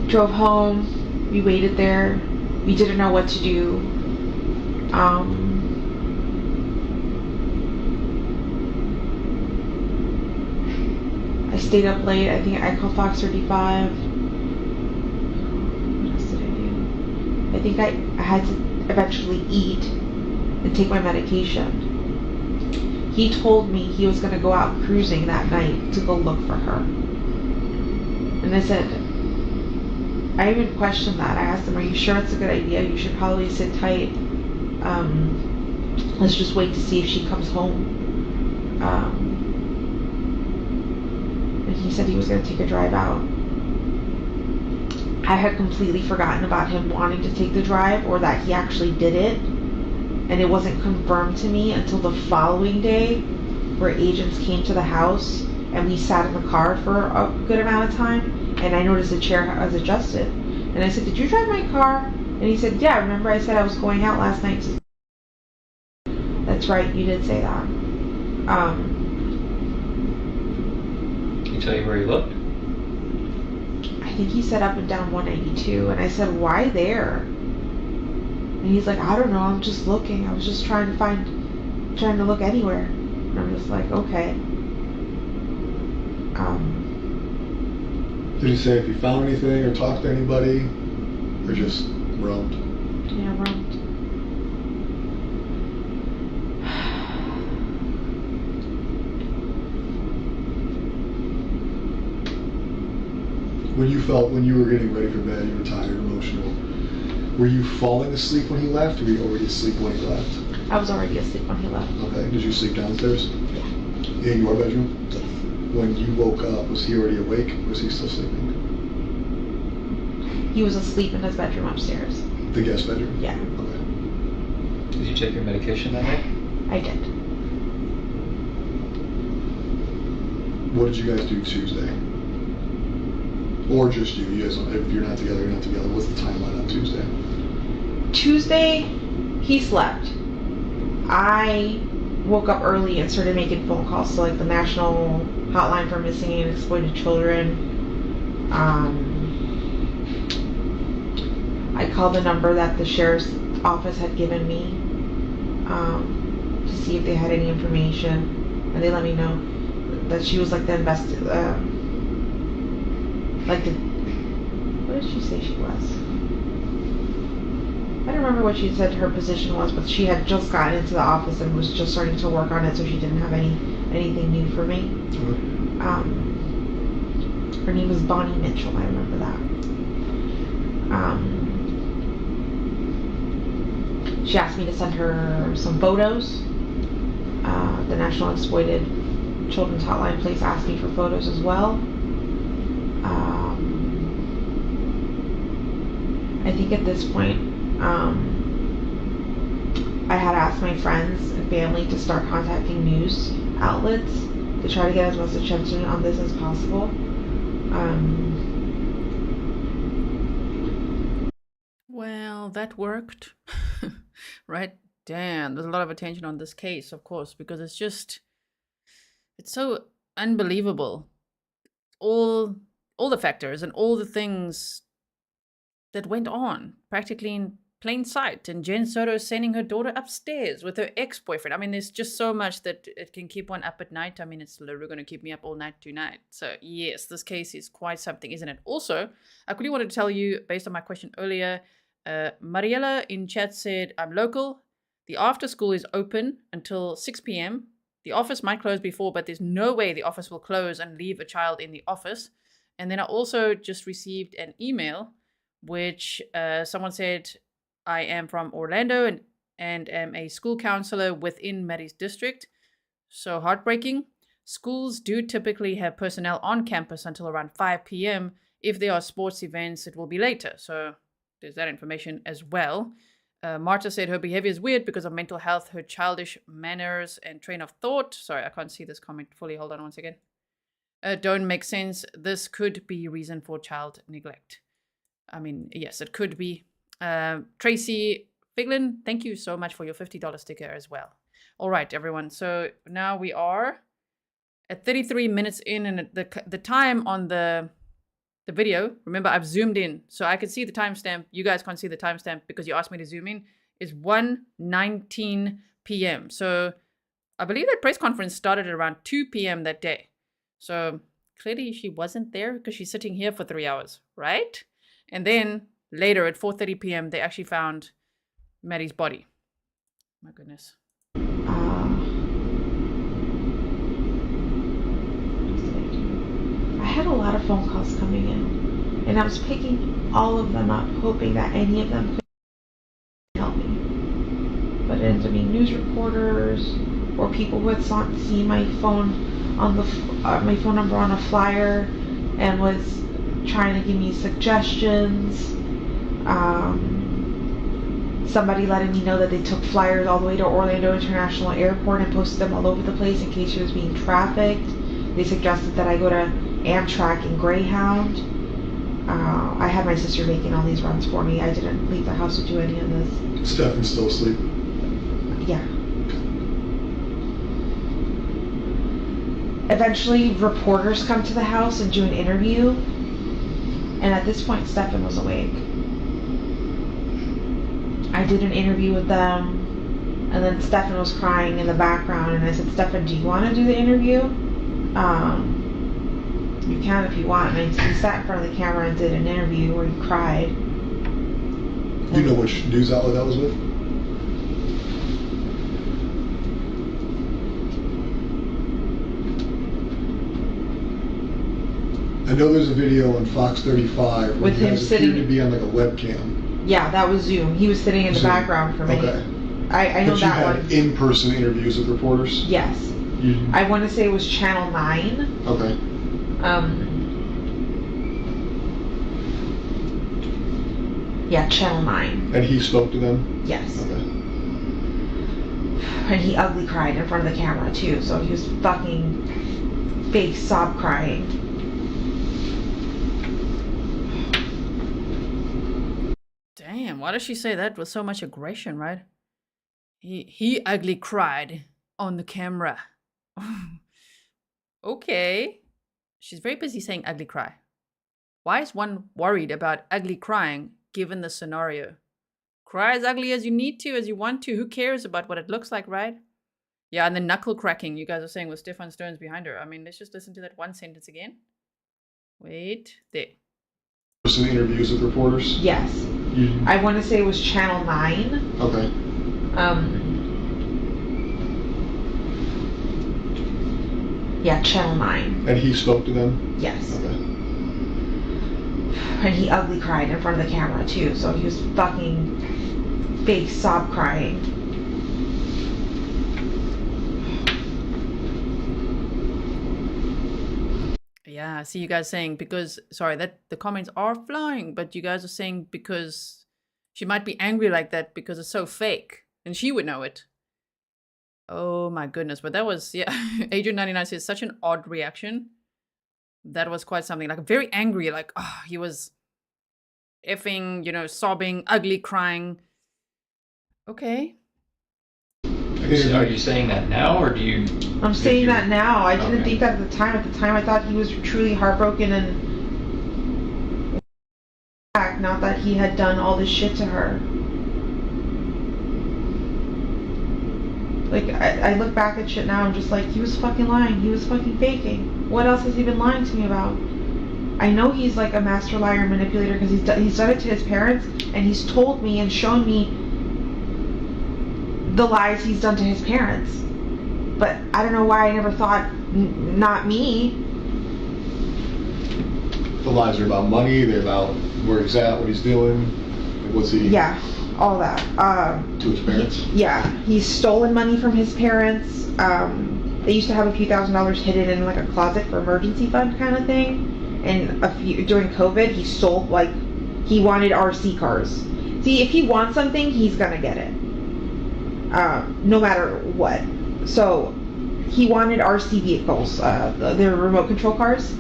Drove home. We waited there. We didn't know what to do. I stayed up late. I think I called Fox 35. What else did I do? I think I had to eventually eat and take my medication. He told me he was going to go out cruising that night to go look for her. And I said, I even questioned that. I asked him, are you sure it's a good idea? You should probably sit tight. Let's just wait to see if she comes home. And he said he was going to take a drive out. I had completely forgotten about him wanting to take the drive, or that he actually did it. And it wasn't confirmed to me until the following day, where agents came to the house and we sat in the car for a good amount of time, and I noticed the chair was adjusted. And I said, did you drive my car? And he said, yeah, remember I said I was going out last night to... That's right, you did say that. Did he tell you where he looked? I think he said up and down 192, and I said, why there? And he's like, I don't know, I'm just looking. I was just trying to look anywhere. And I'm just like, okay. Did he say if he found anything or talked to anybody, or just roamed? Yeah, roamed. When you were getting ready for bed, you were tired, emotional. Were you falling asleep when he left, or were you already asleep when he left? I was already asleep when he left. Okay. Did you sleep downstairs? Yeah. In your bedroom? When you woke up, was he already awake, or was he still sleeping? He was asleep in his bedroom upstairs. The guest bedroom? Yeah. Okay. Did you take your medication that night? I did. What did you guys do Tuesday? Or just you? You guys, if you're not together, you're not together. What's the timeline on Tuesday? Tuesday, he slept. I woke up early and started making phone calls to like the National Hotline for Missing and Exploited Children. I called the number that the sheriff's office had given me to see if they had any information, and they let me know that she was like the what did she say she was? I don't remember what she said her position was, but she had just gotten into the office and was just starting to work on it, so she didn't have anything new for me. Her name was Bonnie Mitchell, I remember that. She asked me to send her some photos. The National Exploited Children's Hotline place asked me for photos as well. I think at this point, I had asked my friends and family to start contacting news outlets to try to get as much attention on this as possible. Well, that worked. Right? Damn, there's a lot of attention on this case, of course, because it's so unbelievable. All the factors and all the things that went on practically in plain sight. And Jenn Soto is sending her daughter upstairs with her ex-boyfriend. I mean, there's just so much that it can keep one up at night. I mean, it's literally going to keep me up all night tonight. So yes, this case is quite something, isn't it? Also, I quickly wanted to tell you, based on my question earlier, Mariella in chat said, I'm local. The after school is open until 6 p.m. The office might close before, but there's no way the office will close and leave a child in the office. And then I also just received an email which someone said, I am from Orlando and am a school counselor within Maddie's district. So heartbreaking. Schools do typically have personnel on campus until around 5 p.m. If there are sports events, it will be later. So there's that information as well. Marta said her behavior is weird because of mental health, her childish manners and train of thought. Sorry, I can't see this comment fully. Hold on one second. don't make sense. This could be reason for child neglect. I mean, yes, it could be. Tracy Figlin, thank you so much for your $50 sticker as well. All right, everyone. So now we are at 33 minutes in, and the time on the video, remember I've zoomed in so I can see the timestamp. You guys can't see the timestamp because you asked me to zoom in, is 1:19 p.m. So I believe that press conference started at around 2 p.m. that day. So clearly she wasn't there because she's sitting here for 3 hours, right? And then later at 4:30 p.m. they actually found Maddie's body. My goodness. I had a lot of phone calls coming in, and I was picking all of them up, hoping that any of them could help me. But it ended up being news reporters or people who had seen my phone on the my phone number on a flyer and was trying to give me suggestions. Somebody letting me know that they took flyers all the way to Orlando International Airport and posted them all over the place in case she was being trafficked. They suggested that I go to Amtrak and Greyhound. I had my sister making all these runs for me. I didn't leave the house to do any of this. Stephan's still asleep. Yeah. Eventually, reporters come to the house and do an interview. And at this point, Stephan was awake. I did an interview with them, and then Stephan was crying in the background, and I said, Stephan, do you want to do the interview? You can if you want. And he sat in front of the camera and did an interview where he cried. Do you know which news outlet that was with? I know there's a video on Fox 35 where with him sitting to be on like a webcam. Yeah, that was Zoom. He was sitting in the background for me. Okay. I know that one. In-person interviews with reporters? Yes. Mm-hmm. I want to say it was Channel 9. Okay. Yeah, Channel 9. And he spoke to them? Yes. Okay. And he ugly cried in front of the camera too, so he was fucking fake sob crying. Damn, why does she say that with so much aggression, right? He ugly cried on the camera. Okay. She's very busy saying ugly cry. Why is one worried about ugly crying given the scenario? Cry as ugly as you need to, as you want to. Who cares about what it looks like, right? Yeah, and the knuckle cracking you guys are saying with Stephan Stone's behind her. I mean, let's just listen to that one sentence again. Wait, there. Some interviews with reporters? Yes. Mm-hmm. I want to say it was Channel 9. Okay. Yeah, Channel 9. And he spoke to them? Yes. Okay. And he ugly cried in front of the camera too, so he was fucking fake sob crying. Yeah, I see you guys saying because, sorry, that the comments are flying, but you guys are saying because she might be angry like that because it's so fake and she would know it. Oh my goodness. But that was, yeah, Adrian99 says such an odd reaction. That was quite something, like very angry, like, oh, he was effing, you know, sobbing, ugly crying. Okay. Are you saying that now, or do you... I'm saying that now. I didn't think that at the time. At the time, I thought he was truly heartbroken and... Not that he had done all this shit to her. Like, I look back at shit now, I'm just like, he was fucking lying. He was fucking faking. What else has he been lying to me about? I know he's like a master liar and manipulator because he's done it to his parents, and he's told me and shown me the lies he's done to his parents. But I don't know why I never thought, not me. The lies are about money, they're about where he's at, what he's doing, what's he... Yeah, all that. To his parents? He's stolen money from his parents. They used to have a few $1,000s hidden in like a closet for emergency fund kind of thing. And during COVID, he stole, like, he wanted RC cars. See, if he wants something, he's gonna get it. No matter what. So he wanted RC vehicles, the remote control cars,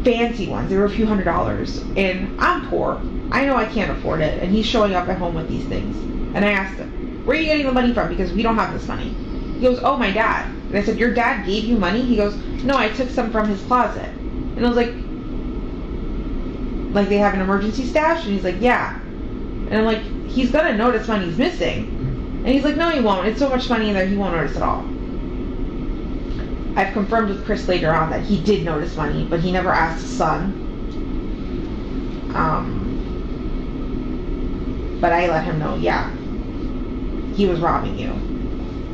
fancy ones. They were a few $100s, and I'm poor. I know I can't afford it, and he's showing up at home with these things. And I asked him, where are you getting the money from? Because we don't have this money. He goes, oh, my dad. And I said, your dad gave you money? He goes, no, I took some from his closet. And I was like they have an emergency stash? And he's like, yeah. And I'm like, he's gonna notice money's missing. And he's like, no, he won't. It's so much money in there, he won't notice at all. I've confirmed with Chris later on that he did notice money, but he never asked his son. But I let him know, yeah, he was robbing you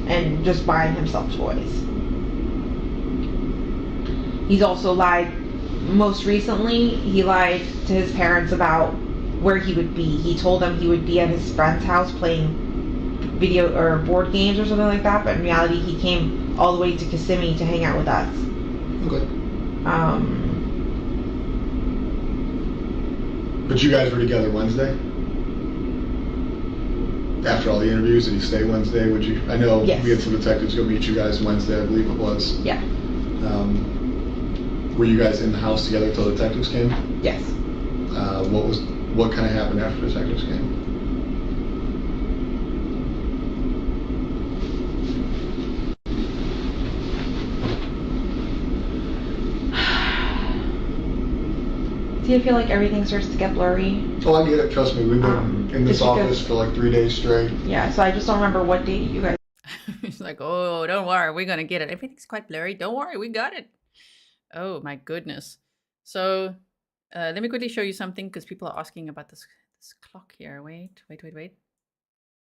and just buying himself toys. He's also lied. Most recently, he lied to his parents about where he would be. He told them he would be at his friend's house playing video or board games or something like that, but in reality he came all the way to Kissimmee to hang out with us. Okay. But you guys were together Wednesday? After all the interviews, did you stay Wednesday? Would you? I know yes. We had some detectives go meet you guys Wednesday, I believe it was. Yeah. Were you guys in the house together until detectives came? Yes. What kind of happened after detectives came? Do you feel like everything starts to get blurry? Oh, I get it. Trust me. We've been in this office for like 3 days straight. Yeah, so I just don't remember what date you guys... He's like, oh, don't worry, we're gonna get it. Everything's quite blurry. Don't worry, we got it. Oh my goodness. So let me quickly show you something because people are asking about this clock here. Wait.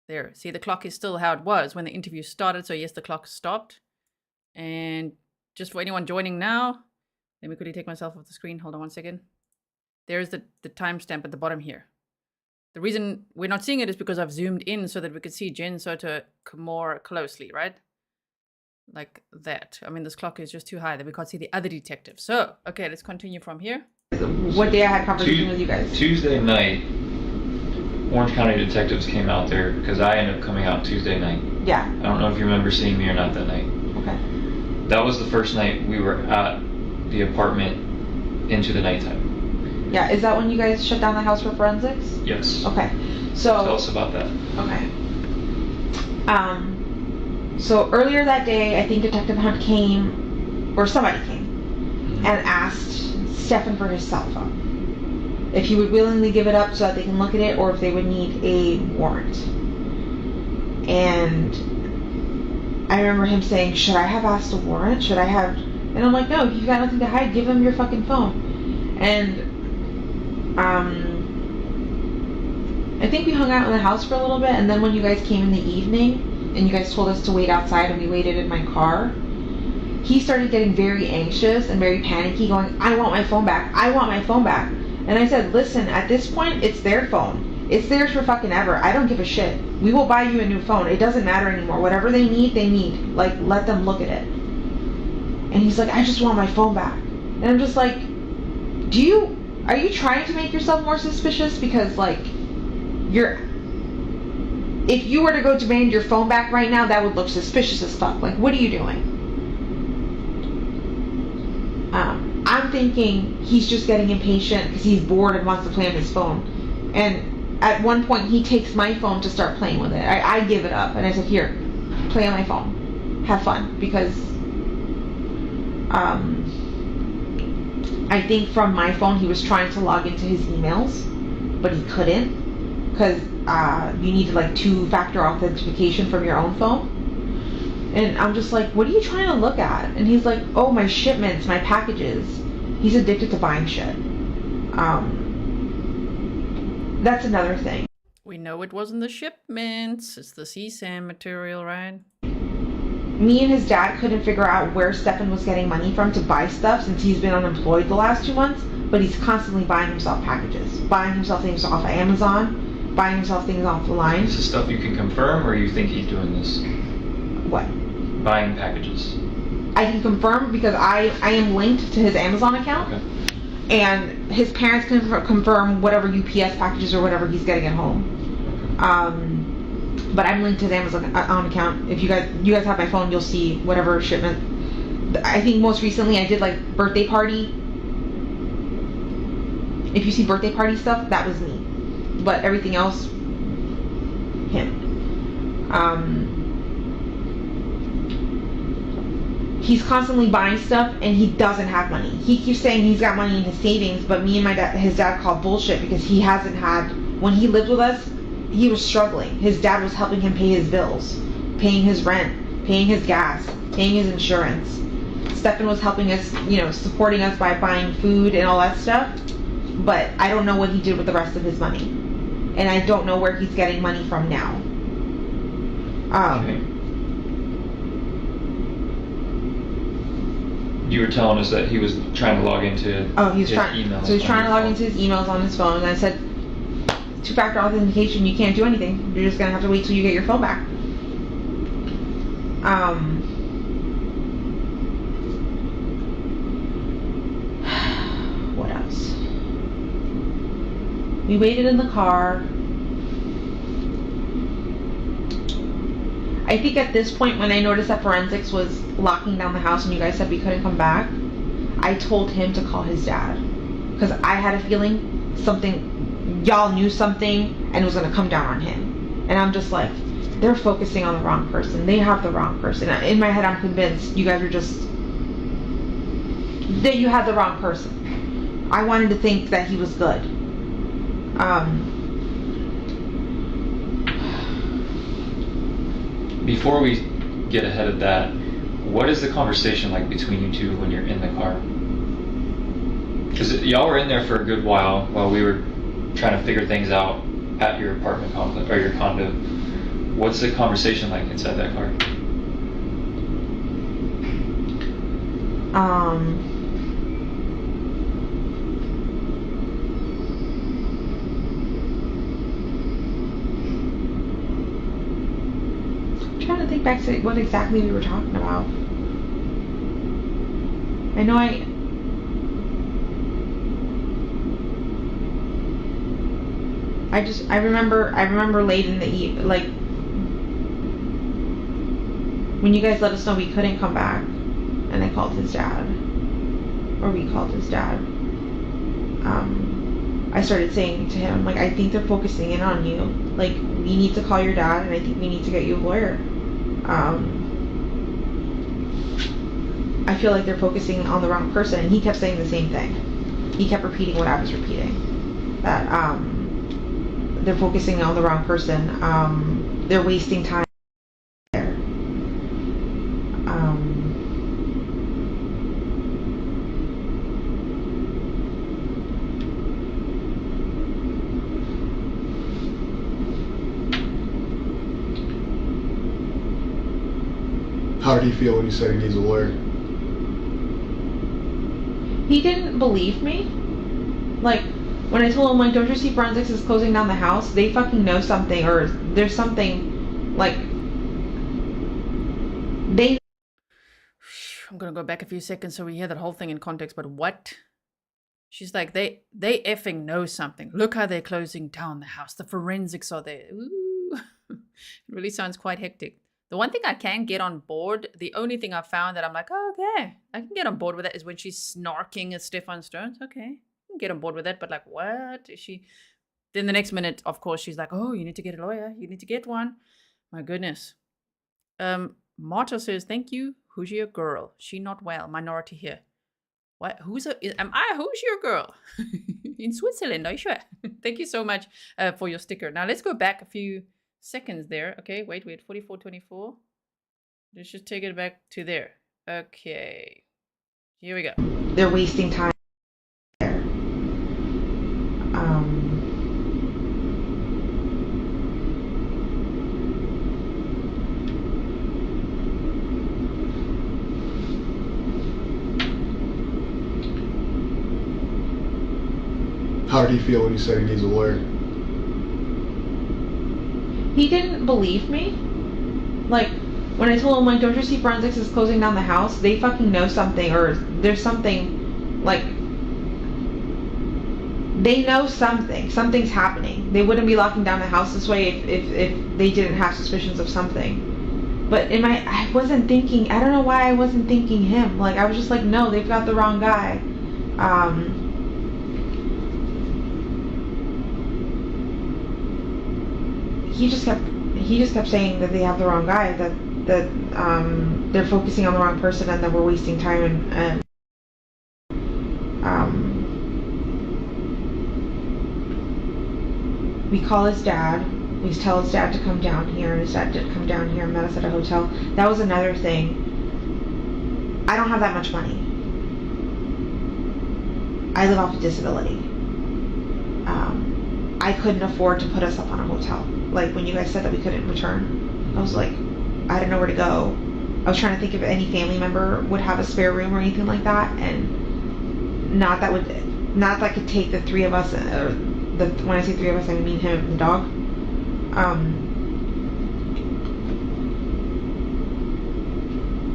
There. See, the clock is still how it was when the interview started. So yes, the clock stopped. And just for anyone joining now, let me quickly take myself off the screen. Hold on one second. There's the timestamp at the bottom here. The reason we're not seeing it is because I've zoomed in so that we could see Jenn Soto more closely, right? Like that. I mean, this clock is just too high that we can't see the other detective. So, okay, let's continue from here. What day I had conversation with you guys? Tuesday night, Orange County detectives came out there because I ended up coming out Tuesday night. Yeah. I don't know if you remember seeing me or not that night. Okay. That was the first night we were at the apartment into the nighttime. Yeah, is that when you guys shut down the house for forensics? Yes. Okay, so... Tell us about that. Okay. So earlier that day, I think Detective Hunt came, or somebody came, and asked Stephan for his cell phone. If he would willingly give it up so that they can look at it, or if they would need a warrant. And I remember him saying, should I have asked a warrant? Should I have... And I'm like, no, if you've got nothing to hide, give him your fucking phone. And I think we hung out in the house for a little bit, and then when you guys came in the evening and you guys told us to wait outside and we waited in my car, he started getting very anxious and very panicky, going, I want my phone back, I want my phone back. And I said, listen, at this point it's their phone, it's theirs for fucking ever. I don't give a shit. We will buy you a new phone. It doesn't matter anymore. Whatever they need, like, let them look at it. And he's like, I just want my phone back. And I'm just like, are you trying to make yourself more suspicious? Because, like, if you were to go demand your phone back right now, that would look suspicious as fuck. Like, what are you doing? I'm thinking he's just getting impatient because he's bored and wants to play on his phone. And at one point, he takes my phone to start playing with it. I give it up, and I said, here, play on my phone. Have fun. Because, I think from my phone, he was trying to log into his emails, but he couldn't, because you needed like 2-factor authentication from your own phone. And I'm just like, what are you trying to look at? And he's like, oh, my shipments, my packages. He's addicted to buying shit. That's another thing. We know it wasn't the shipments, it's the CSAM material, right? Me and his dad couldn't figure out where Stephan was getting money from to buy stuff since he's been unemployed the last 2 months, but he's constantly buying himself packages, buying himself things off of Amazon, buying himself things off the line. Is this stuff you can confirm, or you think he's doing this? What? Buying packages. I can confirm because I am linked to his Amazon account, okay. And his parents can confirm whatever UPS packages or whatever he's getting at home. But I'm linked to his Amazon account. If you guys have my phone, you'll see whatever shipment I think most recently I did like birthday party. If you see birthday party stuff, that was me. But everything else, him. He's constantly buying stuff and he doesn't have money. He keeps saying he's got money in his savings, but me and his dad called bullshit because he hasn't had, when he lived with us, he was struggling. His dad was helping him pay his bills, paying his rent, paying his gas, paying his insurance. Stephan was helping us, supporting us by buying food and all that stuff. But I don't know what he did with the rest of his money. And I don't know where he's getting money from now. Okay. You were telling us that he was trying to log into his emails. So he's trying to log into his emails on his phone. And I said, two-factor authentication, you can't do anything. You're just going to have to wait till you get your phone back. What else? We waited in the car. I think at this point when I noticed that forensics was locking down the house and you guys said we couldn't come back, I told him to call his dad. Because I had a feeling y'all knew something and it was going to come down on him. And I'm just like, they're focusing on the wrong person. They have the wrong person. In my head I'm convinced you guys are that you had the wrong person. I wanted to think that he was good. Before we get ahead of that, what is the conversation like between you two when you're in the car? Because y'all were in there for a good while we were trying to figure things out at your apartment complex or your condo. What's the conversation like inside that car? I'm trying to think back to what exactly we were talking about. I know I remember late in the evening, like when you guys let us know we couldn't come back, and I called his dad, or we called his dad. I started saying to him, like, I think they're focusing in on you. Like, we need to call your dad, and I think we need to get you a lawyer. I feel like they're focusing on the wrong person, and he kept saying the same thing. He kept repeating what I was repeating, that they're focusing on the wrong person. They're wasting time there. How did he feel when you said he needs a lawyer? He didn't believe me. Like, when I told him, like, don't you see forensics is closing down the house? They fucking know something, or there's something, like, they... I'm gonna go back a few seconds so we hear that whole thing in context, but what? She's like, they effing know something. Look how they're closing down the house. The forensics are there. Ooh. It really sounds quite hectic. The one thing I can get on board, the only thing I found that I'm like, oh, okay, I can get on board with that is when she's snarking at Stephan Stones. Okay, I can get on board with that. But like, what is she? Then the next minute, of course, she's like, oh, you need to get a lawyer. You need to get one. My goodness. Marta says, thank you. Who's your girl? She not well. Minority here. What? Who's your girl? In Switzerland, are you sure? Thank you so much for your sticker. Now let's go back a few seconds there. Okay, wait, 44:24. Let's just take it back to there. Okay, here we go. They're wasting time there. How did he feel when you said he needs a lawyer? He didn't believe me. Like, when I told him, like, don't you see forensics is closing down the house? They fucking know something, or there's something, like, they know something. Something's happening. They wouldn't be locking down the house this way if they didn't have suspicions of something. But I wasn't thinking, I don't know why I wasn't thinking him. Like, I was just like, no, they've got the wrong guy. He just kept saying that they have the wrong guy, that they're focusing on the wrong person, and that we're wasting time, and we call his dad. We tell his dad to come down here, and his dad did come down here and met us at a hotel. That was another thing. I don't have that much money. I live off of disability. I couldn't afford to put us up on a hotel. Like, when you guys said that we couldn't return, I was like, I didn't know where to go. I was trying to think if any family member would have a spare room or anything like that, and not that could take the three of us, or when I say three of us, I mean him and the dog.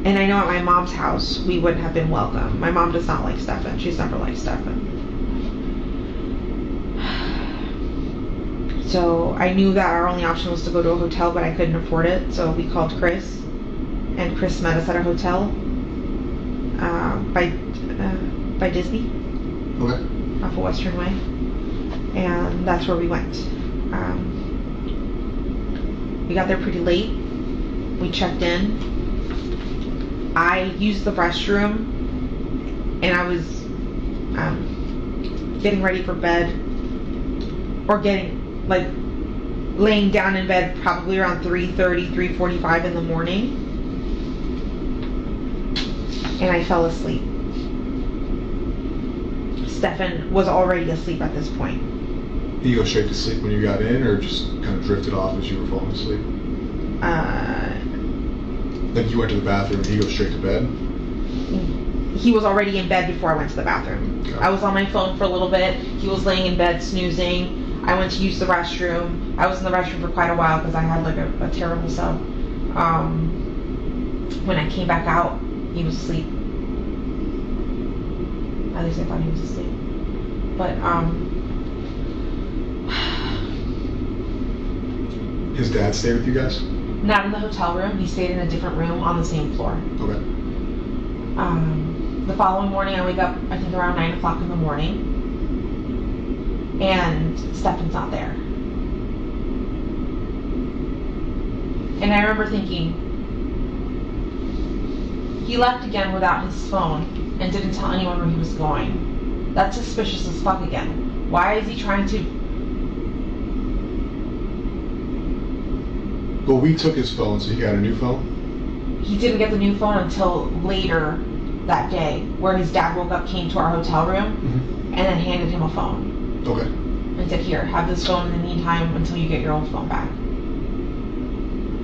And I know at my mom's house we wouldn't have been welcome. My mom does not like Stephan. She's never liked Stephan. So I knew that our only option was to go to a hotel, but I couldn't afford it. So we called Chris, and Chris met us at a hotel by Disney, Okay. off of Western Way, and that's where we went. We got there pretty late. We checked in. I used the restroom, and I was getting ready for bed, or laying down in bed probably around 3:30, 3:45 in the morning, and I fell asleep. Stephan was already asleep at this point. Did you go straight to sleep when you got in, or just kind of drifted off as you were falling asleep? Like, you went to the bathroom and he goes straight to bed? He was already in bed before I went to the bathroom. Okay. I was on my phone for a little bit. He was laying in bed snoozing. I went to use the restroom. I was in the restroom for quite a while because I had like a terrible sub. When I came back out, he was asleep. At least I thought he was asleep. But his dad stayed with you guys? not in the hotel room. He stayed in a different room on the same floor. Okay. The following morning, I wake up, I think around 9 o'clock in the morning, and Stephan's not there. And I remember thinking, he left again without his phone and didn't tell anyone where he was going. That's suspicious as fuck again. Why is he trying to... Well, we took his phone, so he got a new phone? He didn't get the new phone until later that day, where his dad woke up, came to our hotel room, and then handed him a phone. Okay. And said, here, have this phone in the meantime until you get your old phone back.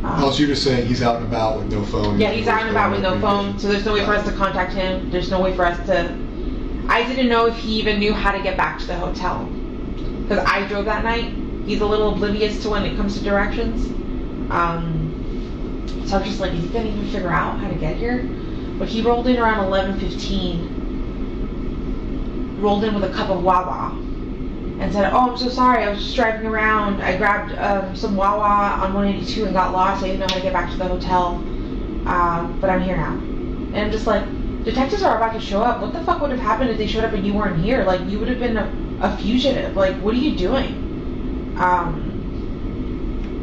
Oh, so you're just saying he's out and about with no phone? Yeah, he's out and about with no phone, so there's no way for us to contact him. There's no way for us to... I didn't know if he even knew how to get back to the hotel. Because I drove that night. He's a little oblivious to when it comes to directions. So I'm just like, is he gonna even figure out how to get here? But he rolled in around 11:15, rolled in with a cup of Wawa, and said, oh, I'm so sorry, I was just driving around. I grabbed some Wawa on 182 and got lost. I didn't know how to get back to the hotel, but I'm here now. And I'm just like, detectives are about to show up. What the fuck would have happened if they showed up and you weren't here? Like, you would have been a fugitive. Like, what are you doing?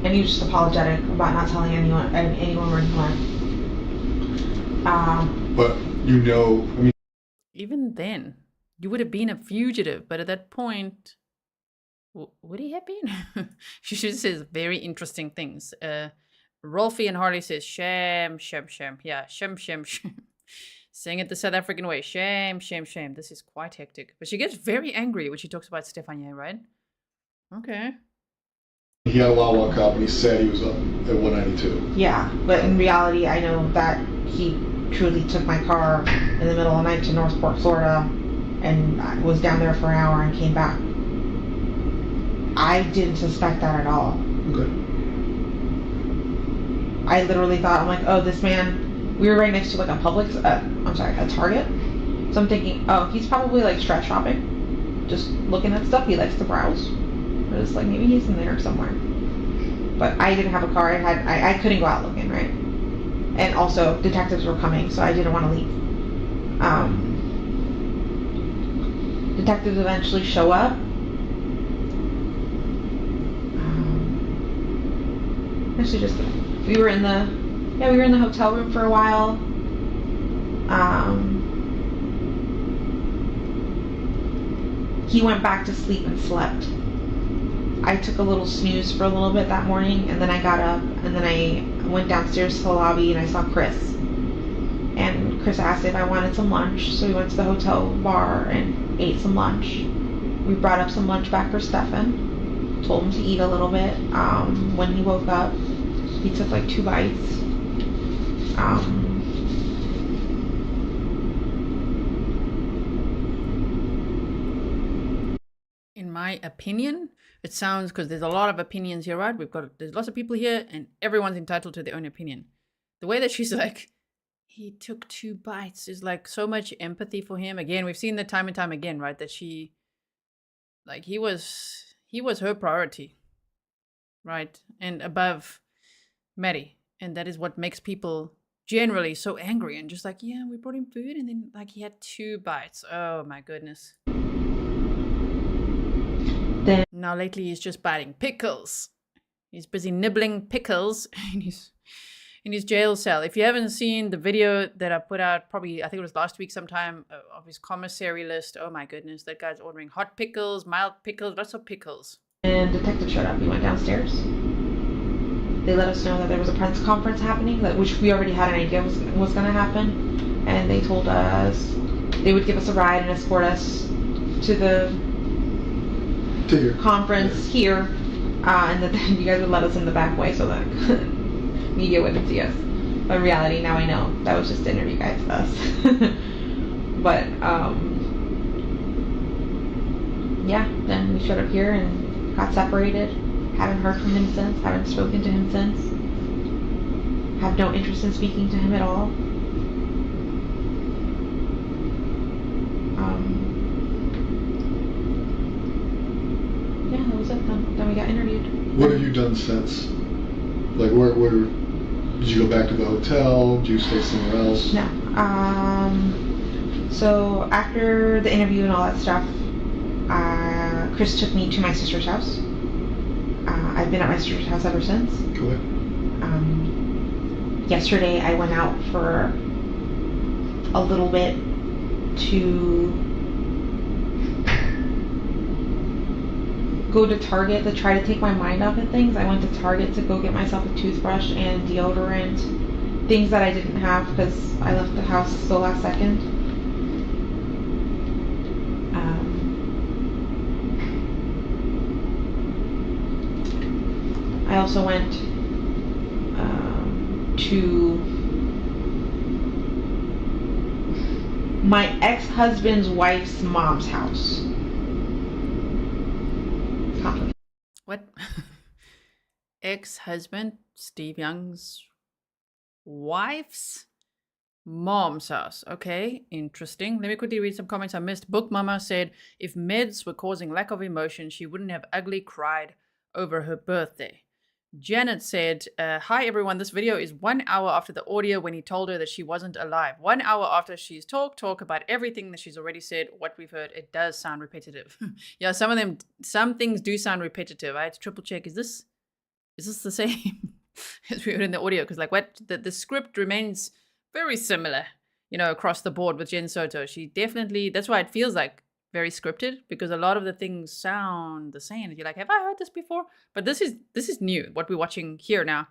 And he was just apologetic about not telling anyone where he went. But you know, I mean, Even then, you would have been a fugitive, but at that point, would he have been? She says very interesting things. Rolfie and Harley says, shame, shame, shame. Yeah, shame, shame, shame. Saying it the South African way. Shame, shame, shame. This is quite hectic. But she gets very angry when she talks about Stephan, right? Okay. he had a Wawa cup and he said he was up at 192. Yeah, but in reality, I know that he truly took my car in the middle of the night to Northport, Florida, and I was down there for an hour and came back. I didn't suspect that at all. Okay. I literally thought, I'm like, oh, this man, we were right next to like a Publix, a Target. So I'm thinking, oh, he's probably like stress shopping, just looking at stuff. He likes to browse. I was like, maybe he's in there somewhere. But I didn't have a car. I couldn't go out looking, right? and also detectives were coming, so I didn't want to leave. Detectives eventually show up. Actually, just kidding. We were in the hotel room for a while. He went back to sleep and slept. I took a little snooze for a little bit that morning, and then I got up, and then I went downstairs to the lobby, and I saw Chris. And Chris asked if I wanted some lunch, so we went to the hotel bar and ate some lunch. We brought up some lunch back for Stephan. Told him to eat a little bit. When he woke up, he took like 2 bites. In my opinion, it sounds, because there's a lot of opinions here, right? There's lots of people here, and everyone's entitled to their own opinion. The way that she's like, he took 2 bites is like so much empathy for him. Again, we've seen that time and time again, right? That she, like, he was her priority, right? And above Maddie. And that is what makes people generally so angry and just like, yeah, we brought him food, and then like he had 2 bites. Oh my goodness. Then now lately he's just biting pickles. He's busy nibbling pickles in his jail cell. If you haven't seen the video that I put out, probably, I think it was last week sometime, of his commissary list, oh my goodness, that guy's ordering hot pickles, mild pickles, lots of pickles. And detective showed up. He went downstairs. They let us know that there was a press conference happening, which we already had an idea was going to happen. And they told us they would give us a ride and escort us to the conference here, and that you guys would let us in the back way so that media wouldn't see us. But in reality, now I know that was just to interview guys with us. But yeah, then we showed up here and got separated. Haven't heard from him since. Haven't spoken to him since. Have no interest in speaking to him at all. Yeah, that was it. Then we got interviewed. What have you done since? Like, where did you go back to the hotel? Did you stay somewhere else? No. So after the interview and all that stuff, Chris took me to my sister's house. I've been at my sister's house ever since. Cool. Yesterday I went out for a little bit to go to Target to try to take my mind off of things. I went to Target to go get myself a toothbrush and deodorant, things that I didn't have because I left the house the last second. I also went to my ex-husband's wife's mom's house. What? Ex-husband Steve Young's wife's mom's house. Okay, interesting. Let me quickly read some comments I missed. Book Mama said, if meds were causing lack of emotion, she wouldn't have ugly cried over her birthday. Janet said, hi everyone, this video is 1 hour after the audio when he told her that she wasn't alive. 1 hour after she's talk about everything that she's already said, what we've heard. It does sound repetitive. Yeah, some things do sound repetitive. I had to triple check, is this the same as we heard in the audio? Because like the script remains very similar, across the board with Jenn Soto. She definitely, that's why it feels like very scripted, because a lot of the things sound the same. You're like, have I heard this before? But this is new, what we're watching here now.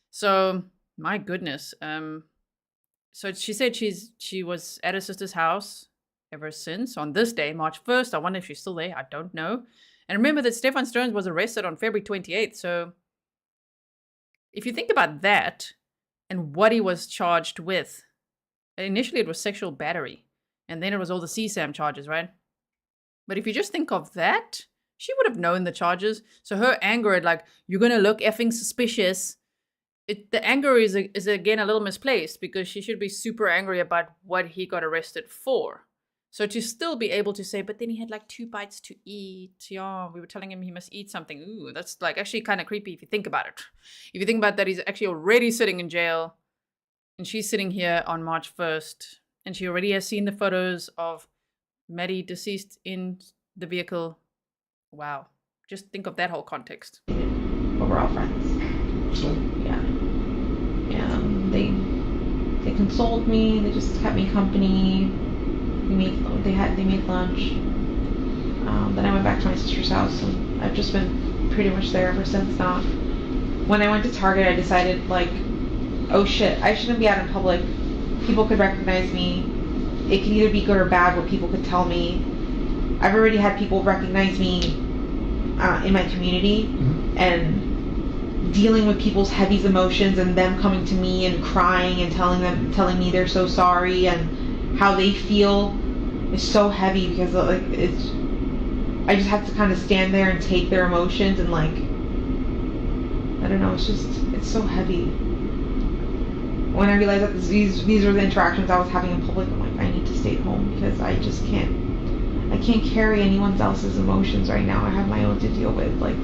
So my goodness. So she said she was at her sister's house ever since on this day, March 1st. I wonder if she's still there. I don't know. And remember that Stephan Stearns was arrested on February 28th. So if you think about that and what he was charged with, initially it was sexual battery, and then it was all the CSAM charges, right? But if you just think of that, she would have known the charges. So her anger at like, you're going to look effing suspicious. The anger is again a little misplaced, because she should be super angry about what he got arrested for. So to still be able to say, but then he had like 2 bites to eat. Yeah, we were telling him he must eat something. Ooh, that's like actually kind of creepy if you think about it. If you think about that, he's actually already sitting in jail And she's sitting here on March 1st, and she already has seen the photos of Maddie deceased in the vehicle. Wow. Just think of that whole context. But we're all friends. So, Yeah. And they consoled me. They just kept me company. They made lunch. Then I went back to my sister's house, and I've just been pretty much there ever since now. When I went to Target, I decided, like, oh shit, I shouldn't be out in public. People could recognize me. It could either be good or bad what people could tell me. I've already had people recognize me in my community, and dealing with people's heavy emotions and them coming to me and crying and telling me they're so sorry and how they feel is so heavy, because like I just have to kind of stand there and take their emotions, and like, I don't know, it's so heavy. When I realized that these were the interactions I was having in public, I'm like, I need to stay at home, because I just can't carry anyone else's emotions right now. I have my own to deal with, like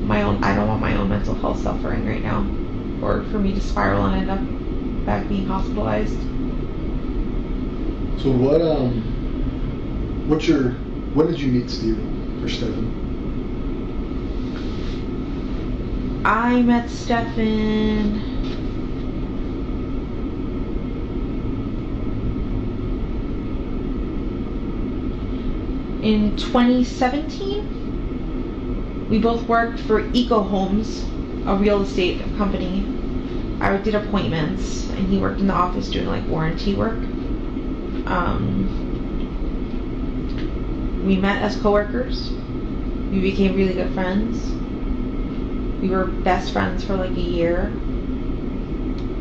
my own. I don't want my own mental health suffering right now, or for me to spiral and end up back being hospitalized. So when did you meet Stephen or Stephan? I met Stephan in 2017. We both worked for Eco Homes, a real estate company. I did appointments, and he worked in the office doing like warranty work. We met as coworkers. We became really good friends. We were best friends for like a year.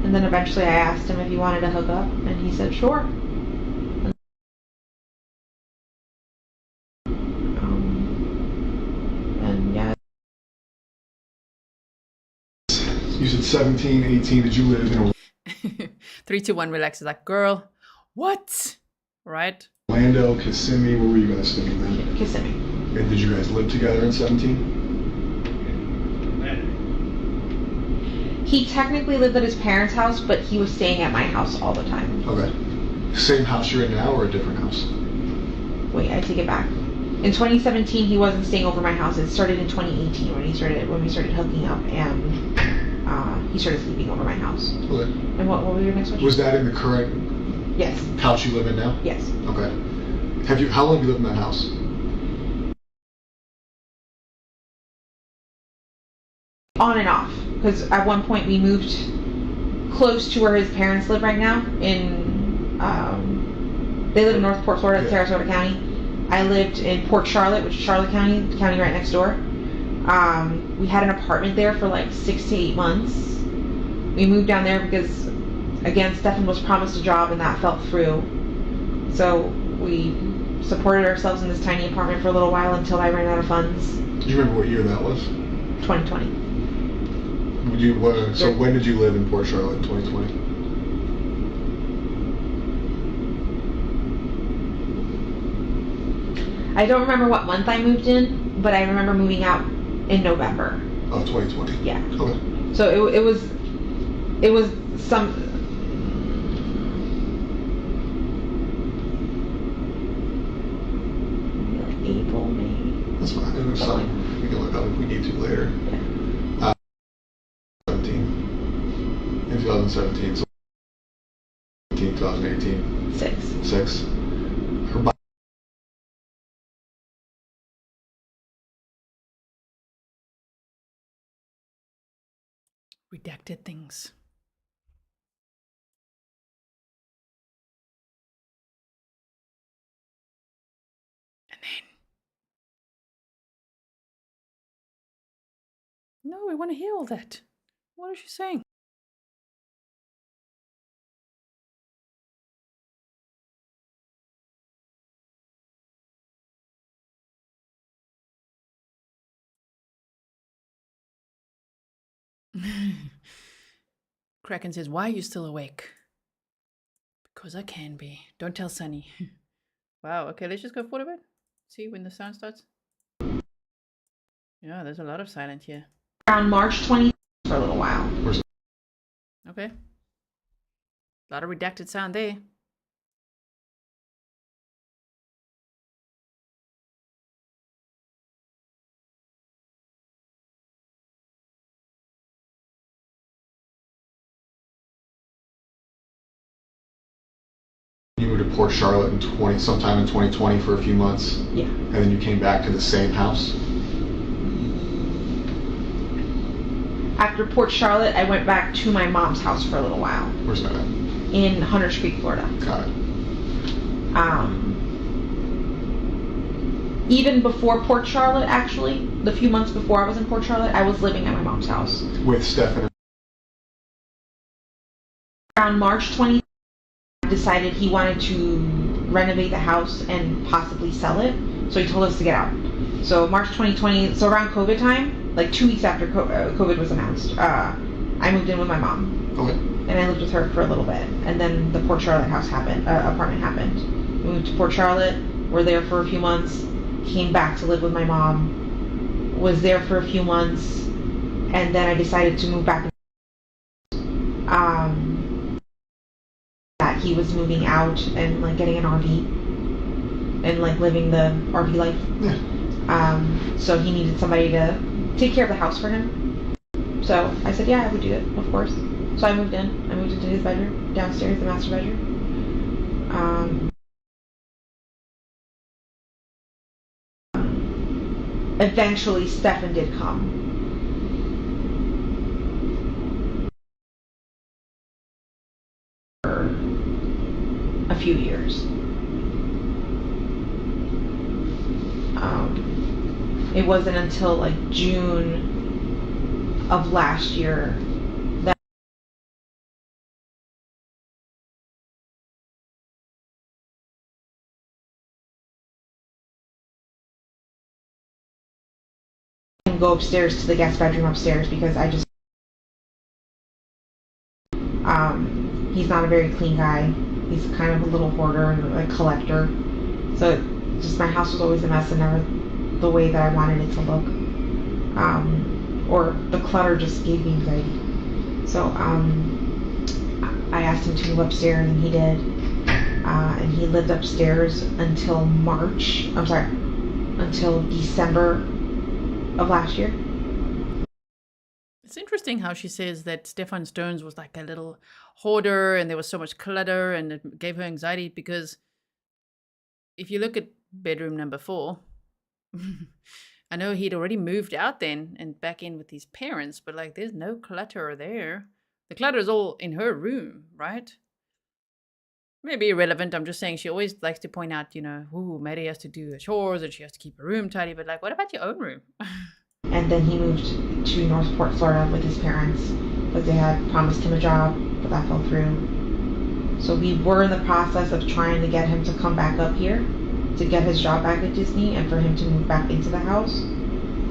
And then eventually I asked him if he wanted to hook up, and he said sure. And yeah. You said 17, 18. Did you live in 3, 2, 1, relax. Is like, girl, what? Right? Orlando, Kissimmee? Where were you guys living then? Kissimmee. And did you guys live together in 17? He technically lived at his parents' house, but he was staying at my house all the time. Okay. Same house you're in now, or a different house? Wait, I take it back. In 2017, he wasn't staying over my house. It started in 2018 when we started hooking up, and he started sleeping over my house. Okay. And what was your next question? Was that in the current Yes. house you live in now? Yes. Okay. How long have you lived in that house? On and off, because at one point we moved close to where his parents live right now. They live in North Port Florida, Yeah. Sarasota County. I lived in Port Charlotte, which is Charlotte County, the county right next door. We had an apartment there for like 6 to 8 months. We moved down there because, again, Stephan was promised a job and that fell through. So we supported ourselves in this tiny apartment for a little while until I ran out of funds. Do you remember what year that was? 2020. So when did you live in Port Charlotte in 2020? I don't remember what month I moved in, but I remember moving out in November. Oh, 2020. Yeah. Okay. So it was some. Like April, May. That's fine. And there's some we can look up if we need to later. Yeah. 17. In 2017. So 2018. 6. Her body. Redacted things. And then. No, we want to hear all that. What is she saying? Kraken says, why are you still awake? Because I can be. Don't tell Sunny. Wow, okay, let's just go forward a bit. See when the sound starts. Yeah, there's a lot of silence here. Around March 20th for a little while. Okay. A lot of redacted sound there. You moved to Port Charlotte sometime in 2020 for a few months. Yeah. And then you came back to the same house. After Port Charlotte, I went back to my mom's house for a little while. Where's that at? In Hunters Creek, Florida. Got it. Even before Port Charlotte, actually, the few months before I was in Port Charlotte, I was living at my mom's house. With Stephan. Around March 20, decided he wanted to renovate the house and possibly sell it, so he told us to get out. So March 2020, so around COVID time, like 2 weeks after COVID was announced, I moved in with my mom. Okay. And I lived with her for a little bit, and then the Port Charlotte apartment happened. We moved to Port Charlotte, were there for a few months, came back to live with my mom, was there for a few months, and then I decided to move back. That he was moving out and like getting an RV and like living the RV life. Yeah. So he needed somebody to take care of the house for him. So I said, yeah, I would do it, of course. So I moved in. I moved into his bedroom, downstairs, the master bedroom. Eventually, Stephan did come. For a few years. It wasn't until like June of last year that I go upstairs to the guest bedroom upstairs because I just he's not a very clean guy. He's kind of a little hoarder and a collector. So just my house was always a mess and never the way that I wanted it to look. Or the clutter just gave me anxiety. So I asked him to move upstairs and he did. And he lived upstairs until until December of last year. It's interesting how she says that Stephan Stones was like a little hoarder and there was so much clutter and it gave her anxiety, because if you look at bedroom number 4, I know he'd already moved out then and back in with his parents, but like there's no clutter there. The clutter is all in her room, right? Maybe irrelevant. I'm just saying she always likes to point out, ooh, Maddie has to do her chores and she has to keep her room tidy, but like, what about your own room? And then he moved to Northport, Florida with his parents, but they had promised him a job, but that fell through. So we were in the process of trying to get him to come back up here to get his job back at Disney and for him to move back into the house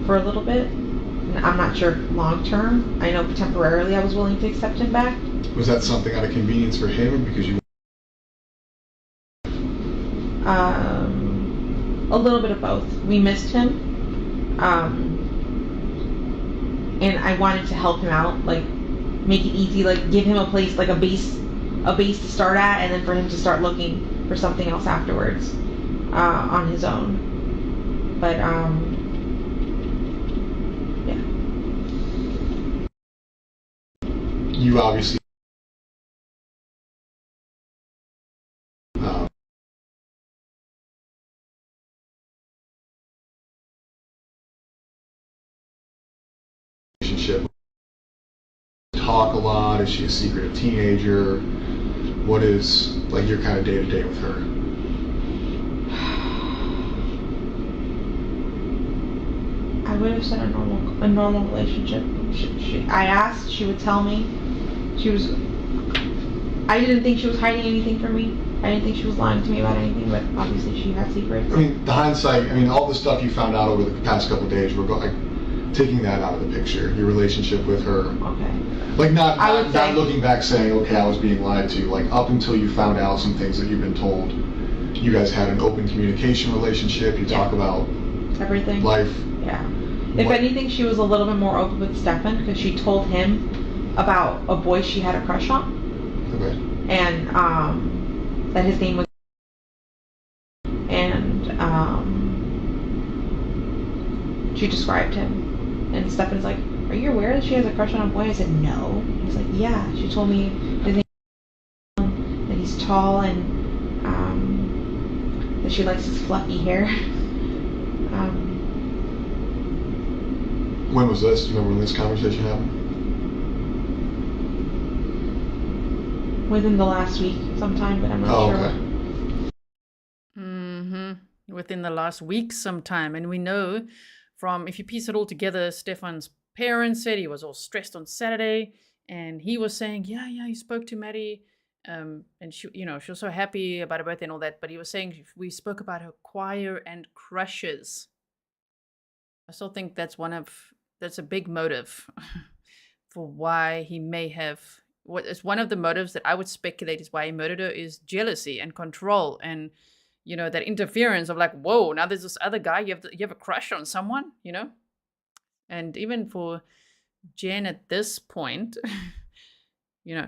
for a little bit. And I'm not sure long term. I know temporarily I was willing to accept him back. Was that something out of convenience for him or because you? A little bit of both. We missed him. And I wanted to help him out, like make it easy, like give him a place, like a base to start at, and then for him to start looking for something else afterwards on his own. But yeah. You obviously relationship. Talk a lot? Is she a secretive teenager? What is like your kind of day to day with her? I would have said a normal relationship. I asked, she would tell me. I didn't think she was hiding anything from me. I didn't think she was lying to me about anything, but obviously she had secrets. I mean, the hindsight, all the stuff you found out over the past couple of days, taking that out of the picture, your relationship with her. Okay. Like not looking back saying, okay, I was being lied to. Like up until you found out some things that you've been told, you guys had an open communication relationship. You talk about everything. Life. Yeah. If anything, she was a little bit more open with Stephan because she told him about a boy she had a crush on. Okay. and that his name was, and she described him, and Stephan's like, "Are you aware that she has a crush on a boy?" I said, "No." He's like, "Yeah, she told me his name, that he's tall, and that she likes his fluffy hair." When was this? Do you remember when this conversation happened? Within the last week sometime, but I'm not sure. Okay. Within the last week sometime. And we know from, if you piece it all together, Stephan's parents said he was all stressed on Saturday, and he was saying, yeah, he spoke to Maddie, and she was so happy about her birthday and all that, but he was saying we spoke about her choir and crushes. I still think that's a big motive for why he may have, what is one of the motives that I would speculate is why he murdered her, is jealousy and control, and that interference of like, whoa, now there's this other guy, you have a crush on someone, and even for Jenn at this point,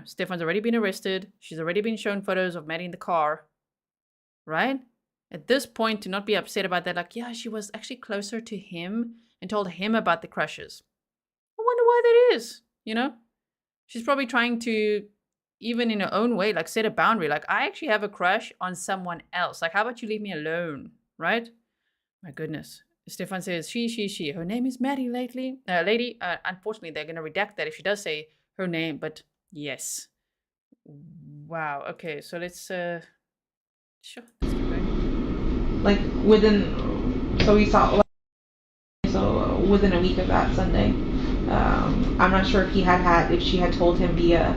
Stephan's already been arrested, she's already been shown photos of Maddie in the car, right? At this point, to not be upset about that, like, yeah, she was actually closer to him and told him about the crushes. I wonder why that is, She's probably trying to, even in her own way, like set a boundary. Like, I actually have a crush on someone else. Like, how about you leave me alone, right? My goodness. Stephan says, she. Her name is Maddie lady. Unfortunately, they're going to redact that if she does say her name, but yes. Wow. Okay, so let's keep going. Like, within a week of that Sunday. I'm not sure if if she had told him via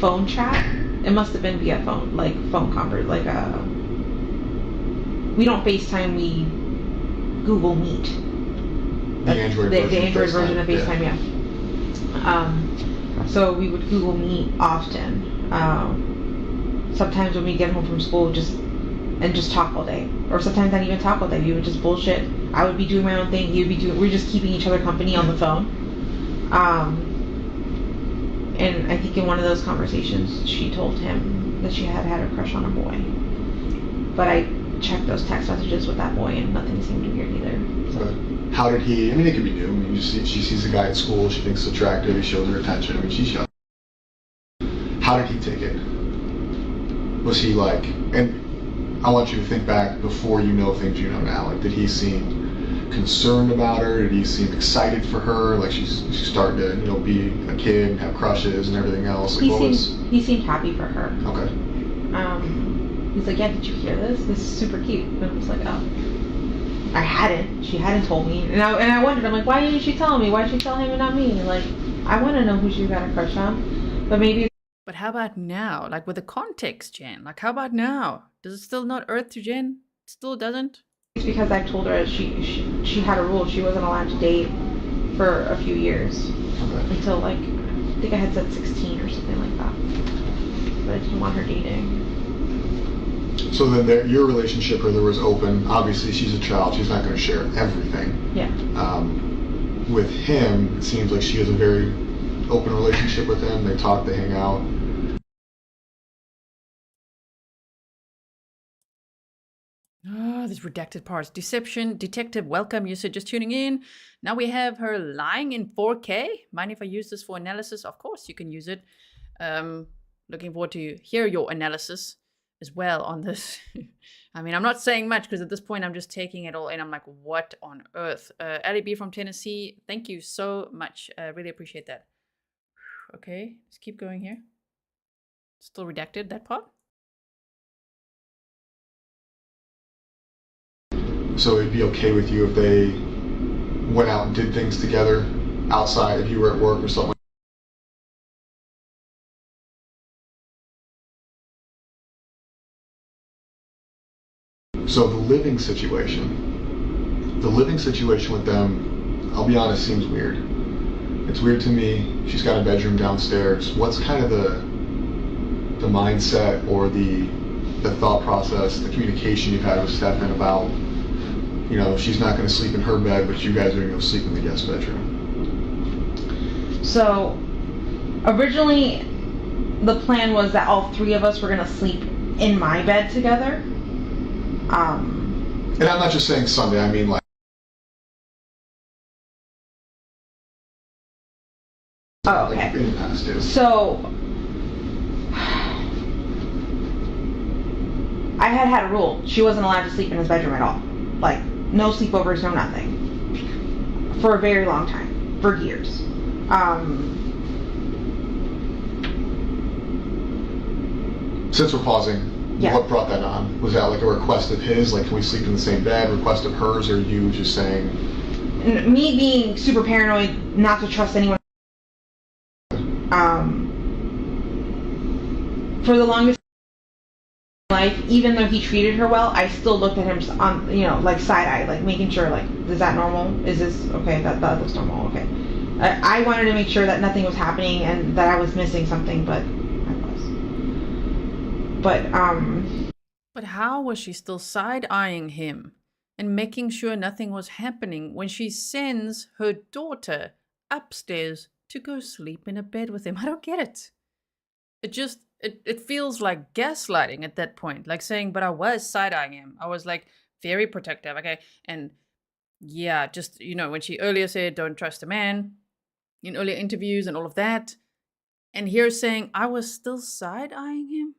phone chat. It must have been via phone, like phone convert, like we don't FaceTime, we Google Meet. The Android version of FaceTime, yeah. So we would Google Meet often. Sometimes when we get home from school, just talk all day, or sometimes not even talk all day. We would just bullshit. I would be doing my own thing. He would be doing. We're just keeping each other company on the phone. And I think in one of those conversations, she told him that she had a crush on a boy. But I checked those text messages with that boy, and nothing seemed weird either. So. How did he? I mean, it could be new. I mean, she sees a guy at school. She thinks it's attractive. He shows her attention. I mean, she's young. How did he take it? Was he like? And I want you to think back before you know things you know now. Like, did he seem concerned about her? Did he seem excited for her? Like she's starting to be a kid and have crushes and everything else. Like, he seemed happy for her. Okay. He's like, yeah, did you hear this? This is super cute. And I was like, oh. I hadn't. She hadn't told me. And I wondered, I'm like, why didn't she tell me? Why did she tell him and not me? Like, I want to know who she got a crush on. But how about now? Like, with the context, Jenn? Like, how about now? Does it still not earth to Jenn? It still doesn't? It's because I told her she had a rule. She wasn't allowed to date for a few years. Okay. Until, like, I think I had said 16 or something like that. But I didn't want her dating. So then your relationship with her was open. Obviously, she's a child. She's not going to share everything. Yeah. With him, it seems like she has a very open relationship with him. They talk, they hang out. Oh, these redacted parts. Deception, detective, welcome. You said just tuning in. Now we have her lying in 4K. Mind if I use this for analysis? Of course, you can use it. Looking forward to hear your analysis as well on this. I mean, I'm not saying much because at this point I'm just taking it all in. I'm like, what on earth? Ali B from Tennessee, thank you so much. Really appreciate that. Okay, let's keep going here. Still redacted, that part. So it'd be okay with you if they went out and did things together outside, if you were at work or something? So the living situation with them, I'll be honest, seems weird. It's weird to me. She's got a bedroom downstairs. What's kind of the mindset or the thought process, the communication you've had with Stephan about, she's not going to sleep in her bed, but you guys are going to go sleep in the guest bedroom? So, originally, the plan was that all three of us were gonna sleep in my bed together. And I'm not just saying Sunday, I mean like. Oh, okay. Like in the past, too. So I had a rule. She wasn't allowed to sleep in his bedroom at all. Like, no sleepovers, no nothing. For a very long time. For years. Since we're pausing, Yeah. what brought that on? Was that like a request of his, like can we sleep in the same bed, request of hers, or you just saying? Me being super paranoid, not to trust anyone. For the longest life, even though he treated her well, I still looked at him on, you know, like side eye, like making sure, like, is that normal? Is this okay? That looks normal. Okay. I wanted to make sure that nothing was happening and that I was missing something, but I was. But how was she still side-eyeing him and making sure nothing was happening when she sends her daughter upstairs to go sleep in a bed with him? I don't get it. It feels like gaslighting at that point. Like saying, but I was side-eyeing him. I was like very protective, okay? And yeah, just, you know, when she earlier said, don't trust a man in earlier interviews and all of that. And here saying, I was still side-eyeing him?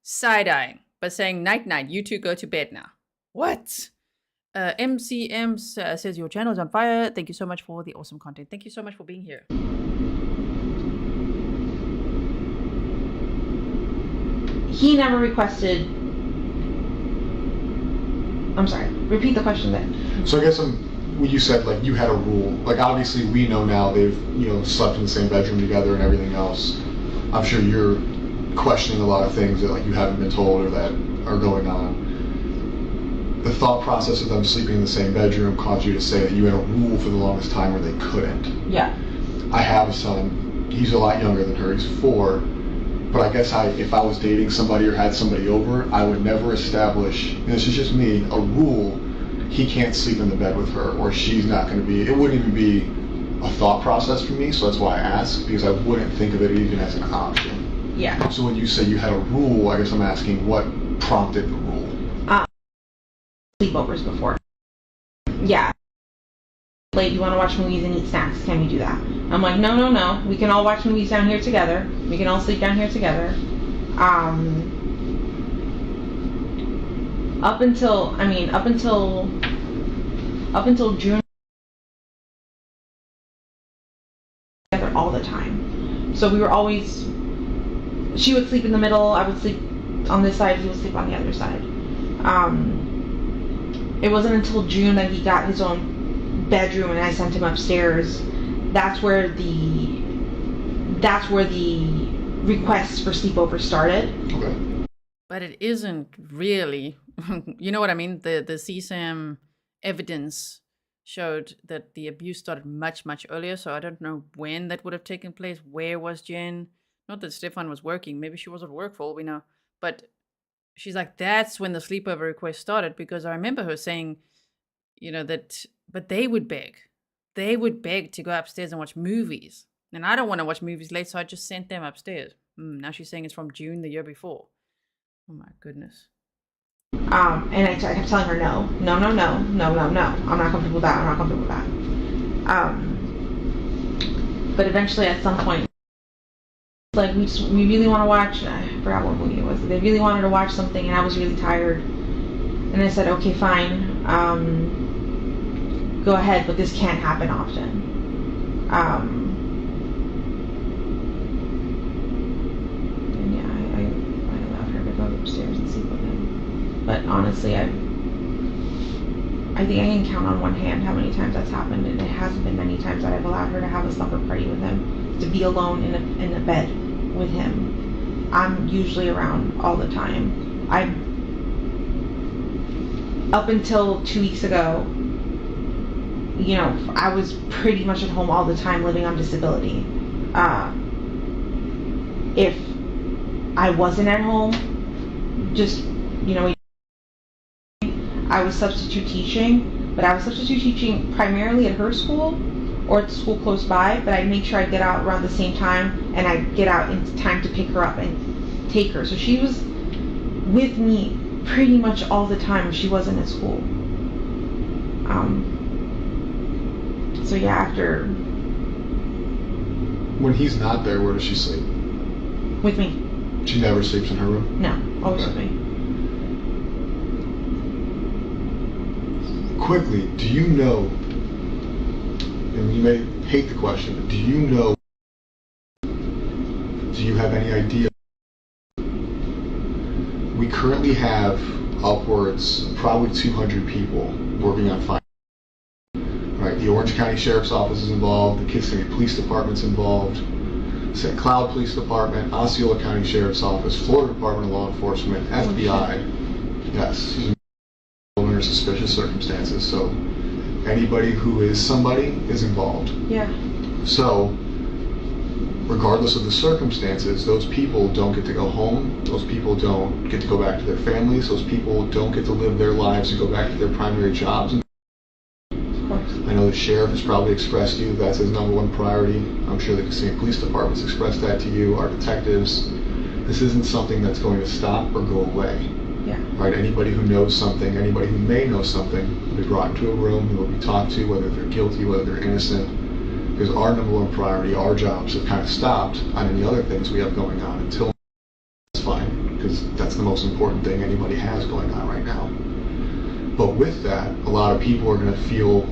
Side-eyeing, but saying, night-night, you two go to bed now. What? MCM says, your channel is on fire. Thank you so much for the awesome content. Thank you so much for being here. He never requested. I'm sorry. Repeat the question then. So I guess when you said like you had a rule, like obviously we know now they've, you know, slept in the same bedroom together and everything else. I'm sure you're questioning a lot of things that like you haven't been told or that are going on. The thought process of them sleeping in the same bedroom caused you to say that you had a rule for the longest time where they couldn't. Yeah. I have a son. He's a lot younger than her. He's 4. But I guess if I was dating somebody or had somebody over, I would never establish, and this is just me, a rule. He can't sleep in the bed with her, or she's not going to be. It wouldn't even be a thought process for me. So that's why I asked, because I wouldn't think of it even as an option. Yeah. So when you say you had a rule, I guess I'm asking what prompted the rule. Sleepovers before. Yeah. Late, you want to watch movies and eat snacks? Can we do that? I'm like, no. We can all watch movies down here together. We can all sleep down here together. Up until June, together all the time. So we were always. She would sleep in the middle. I would sleep on this side. He would sleep on the other side. It wasn't until June that he got his own bedroom and I sent him upstairs. That's where the requests for sleepover started. Okay. But it isn't really, you know what I mean? The CSAM evidence showed that the abuse started much, much earlier. So I don't know when that would have taken place. Where was Jenn? Not that Stephan was working. Maybe she was at work for all we know. But she's like, that's when the sleepover request started, because I remember her saying, you know, that, but they would beg. They would beg to go upstairs and watch movies. And I don't want to watch movies late, so I just sent them upstairs. Now she's saying it's from June the year before. Oh my goodness. And I kept telling her, no. I'm not comfortable with that. But eventually at some point, like we really want to watch, I forgot what movie it was. They really wanted to watch something and I was really tired. And I said, okay, fine. Go ahead, but this can't happen often. And yeah, I allowed her to go upstairs and sleep with him. But honestly, I think I can count on one hand how many times that's happened, and it hasn't been many times that I've allowed her to have a supper party with him, to be alone in a bed with him. I'm usually around all the time. Up until 2 weeks ago, you know, I was pretty much at home all the time living on disability. If I wasn't at home, just, you know, I was substitute teaching, but I was substitute teaching primarily at her school, or at the school close by, but I make sure I get out around the same time, and I get out in time to pick her up and take her. So she was with me pretty much all the time if she wasn't at school. So yeah, after... When he's not there, where does she sleep? With me. She never sleeps in her room? No, always Okay. with me. Quickly, do you know, and you may hate the question, but do you have any idea? We currently have upwards, probably 200 people working on finding. Right, the Orange County Sheriff's Office is involved, the Kissimmee Police Department's involved, St. Cloud Police Department, Osceola County Sheriff's Office, Florida Department of Law Enforcement, FBI. Yes, under suspicious circumstances. So anybody who is somebody is involved. Yeah. So regardless of the circumstances, those people don't get to go home. Those people don't get to go back to their families. Those people don't get to live their lives and go back to their primary jobs. I know the sheriff has probably expressed to you that's his #1 priority. I'm sure the Kissimmee Police Department's expressed that to you, our detectives. This isn't something that's going to stop or go away. Yeah. Right? Anybody who knows something, anybody who may know something, will be brought into a room, who will be talked to, whether they're guilty, whether they're innocent. Because our #1 priority, our jobs have kind of stopped on any other things we have going on until it's fine, because that's the most important thing anybody has going on right now. But with that, a lot of people are going to feel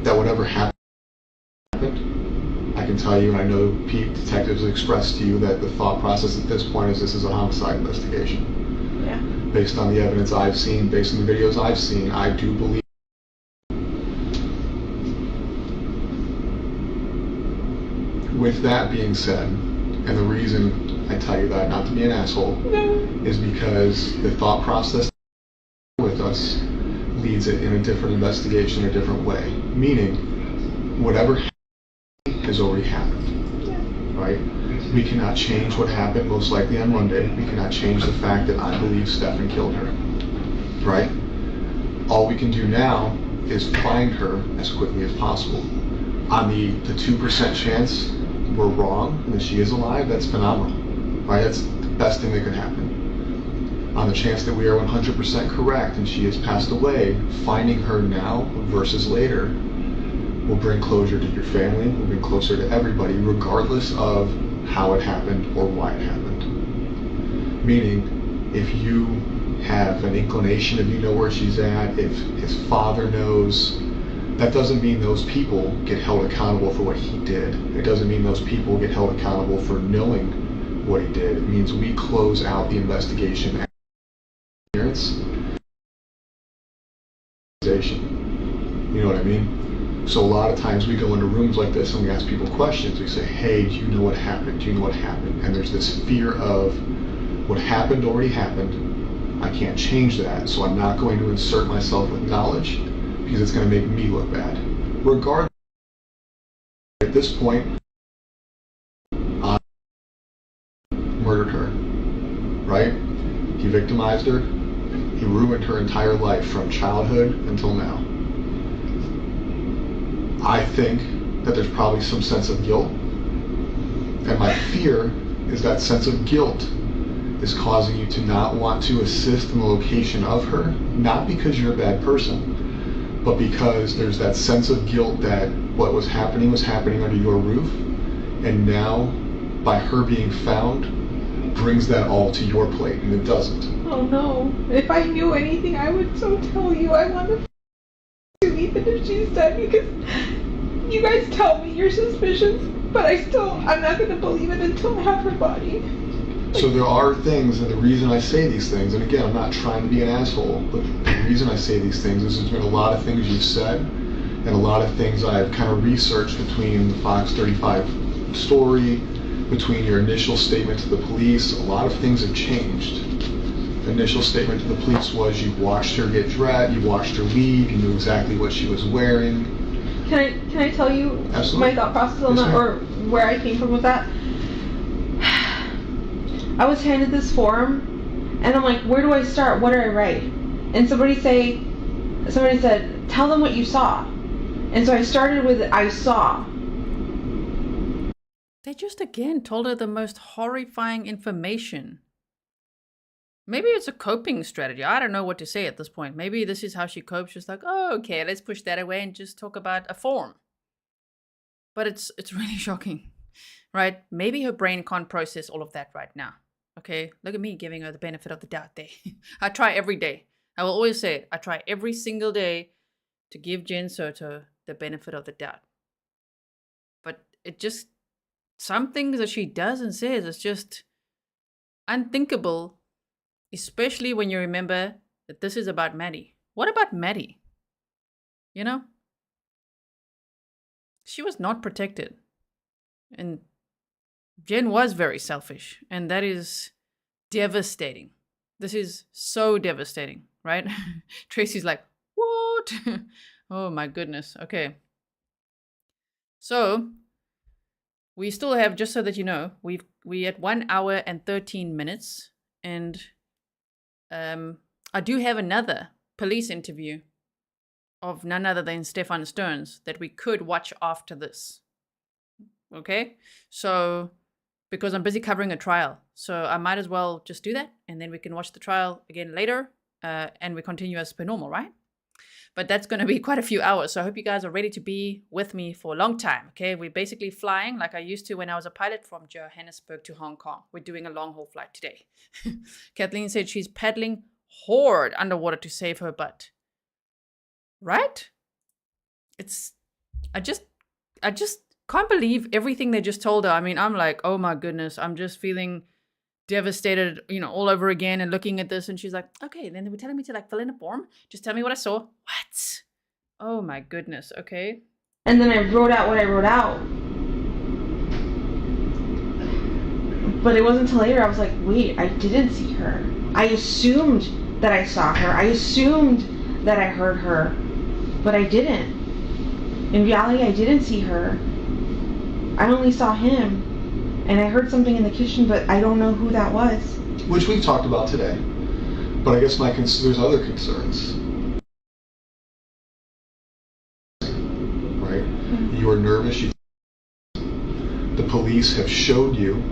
that whatever happened, I can tell you, and I know detectives have expressed to you that the thought process at this point is this is a homicide investigation. Yeah. Based on the evidence I've seen, based on the videos I've seen, I do believe. With that being said, and the reason I tell you that, not to be an asshole, is because the thought process with us leads it in a different investigation, a different way. Meaning, whatever has already happened, right? We cannot change what happened most likely on Monday. We cannot change the fact that I believe Stephan killed her, right? All we can do now is find her as quickly as possible. On the 2% chance we're wrong and that she is alive, that's phenomenal, right? That's the best thing that could happen. On the chance that we are 100% correct and she has passed away, finding her now versus later will bring closure to your family, will bring closer to everybody, regardless of how it happened or why it happened. Meaning, if you have an inclination, if you know where she's at, if his father knows, that doesn't mean those people get held accountable for what he did. It doesn't mean those people get held accountable for knowing what he did. It means we close out the investigation. You know what I mean? So a lot of times we go into rooms like this and we ask people questions. We say, hey, do you know what happened? Do you know what happened? And there's this fear of what happened already happened. I can't change that, so I'm not going to insert myself with knowledge because it's going to make me look bad. Regardless, at this point, I murdered her, right? He victimized her. He ruined her entire life from childhood until now. I think that there's probably some sense of guilt. And my fear is that sense of guilt is causing you to not want to assist in the location of her, not because you're a bad person, but because there's that sense of guilt that what was happening under your roof, and now, by her being found, brings that all to your plate, and it doesn't. Oh no. If I knew anything, I would so tell you. I want to even if she's dead, because you guys tell me your suspicions, but I'm not going to believe it until I have her body. So there are things, and the reason I say these things, and again, I'm not trying to be an asshole, but the reason I say these things is there's been a lot of things you've said, and a lot of things I've kind of researched between the Fox 35 story, between your initial statement to the police. A lot of things have changed. The initial statement to the police was you watched her get dressed, you watched her leave, you knew exactly what she was wearing. Can I tell you Absolutely. my thought process on that, or where I came from with that? I was handed this form, and I'm like, where do I start? What do I write? And somebody said, tell them what you saw. And And so I started with I saw. They just again told her the most horrifying information. Maybe it's a coping strategy. I don't know what to say at this point. Maybe this is how she copes. She's like, oh, okay, let's push that away and just talk about a form. But it's really shocking, right? Maybe her brain can't process all of that right now. Okay, look at me giving her the benefit of the doubt there. I try every day. I will always say it. I try every single day to give Jenn Soto the benefit of the doubt. But it just, some things that she does and says is just unthinkable, especially when you remember that this is about Maddie. What about Maddie? You know? She was not protected. And Jenn was very selfish. And that is devastating. This is so devastating, right? Tracy's like, what? Oh my goodness. Okay. So we still have, just so that you know, we at 1 hour and 13 minutes. And I do have another police interview of none other than Stephan Stearns that we could watch after this. Okay? So, because I'm busy covering a trial. So I might as well just do that. And then we can watch the trial again later. And we continue as per normal, right? But that's going to be quite a few hours. So I hope you guys are ready to be with me for a long time. Okay? We're basically flying like I used to when I was a pilot from Johannesburg to Hong Kong. We're doing a long haul flight today. Kathleen said she's paddling hard underwater to save her butt. Right? I just can't believe everything they just told her. I mean, I'm like, oh my goodness, I'm just feeling devastated, you know, all over again and looking at this. And she's like, okay, then they were telling me to like fill in a form. Just tell me what I saw. What? Oh my goodness. Okay. And then I wrote out what I wrote out. But it wasn't until later I was like, wait, I didn't see her. I assumed that I saw her. I assumed that I heard her. But I didn't. In reality, I didn't see her. I only saw him. And I heard something in the kitchen, but I don't know who that was. Which we've talked about today. But I guess there's other concerns. Right? Mm-hmm. You are nervous. The police have showed you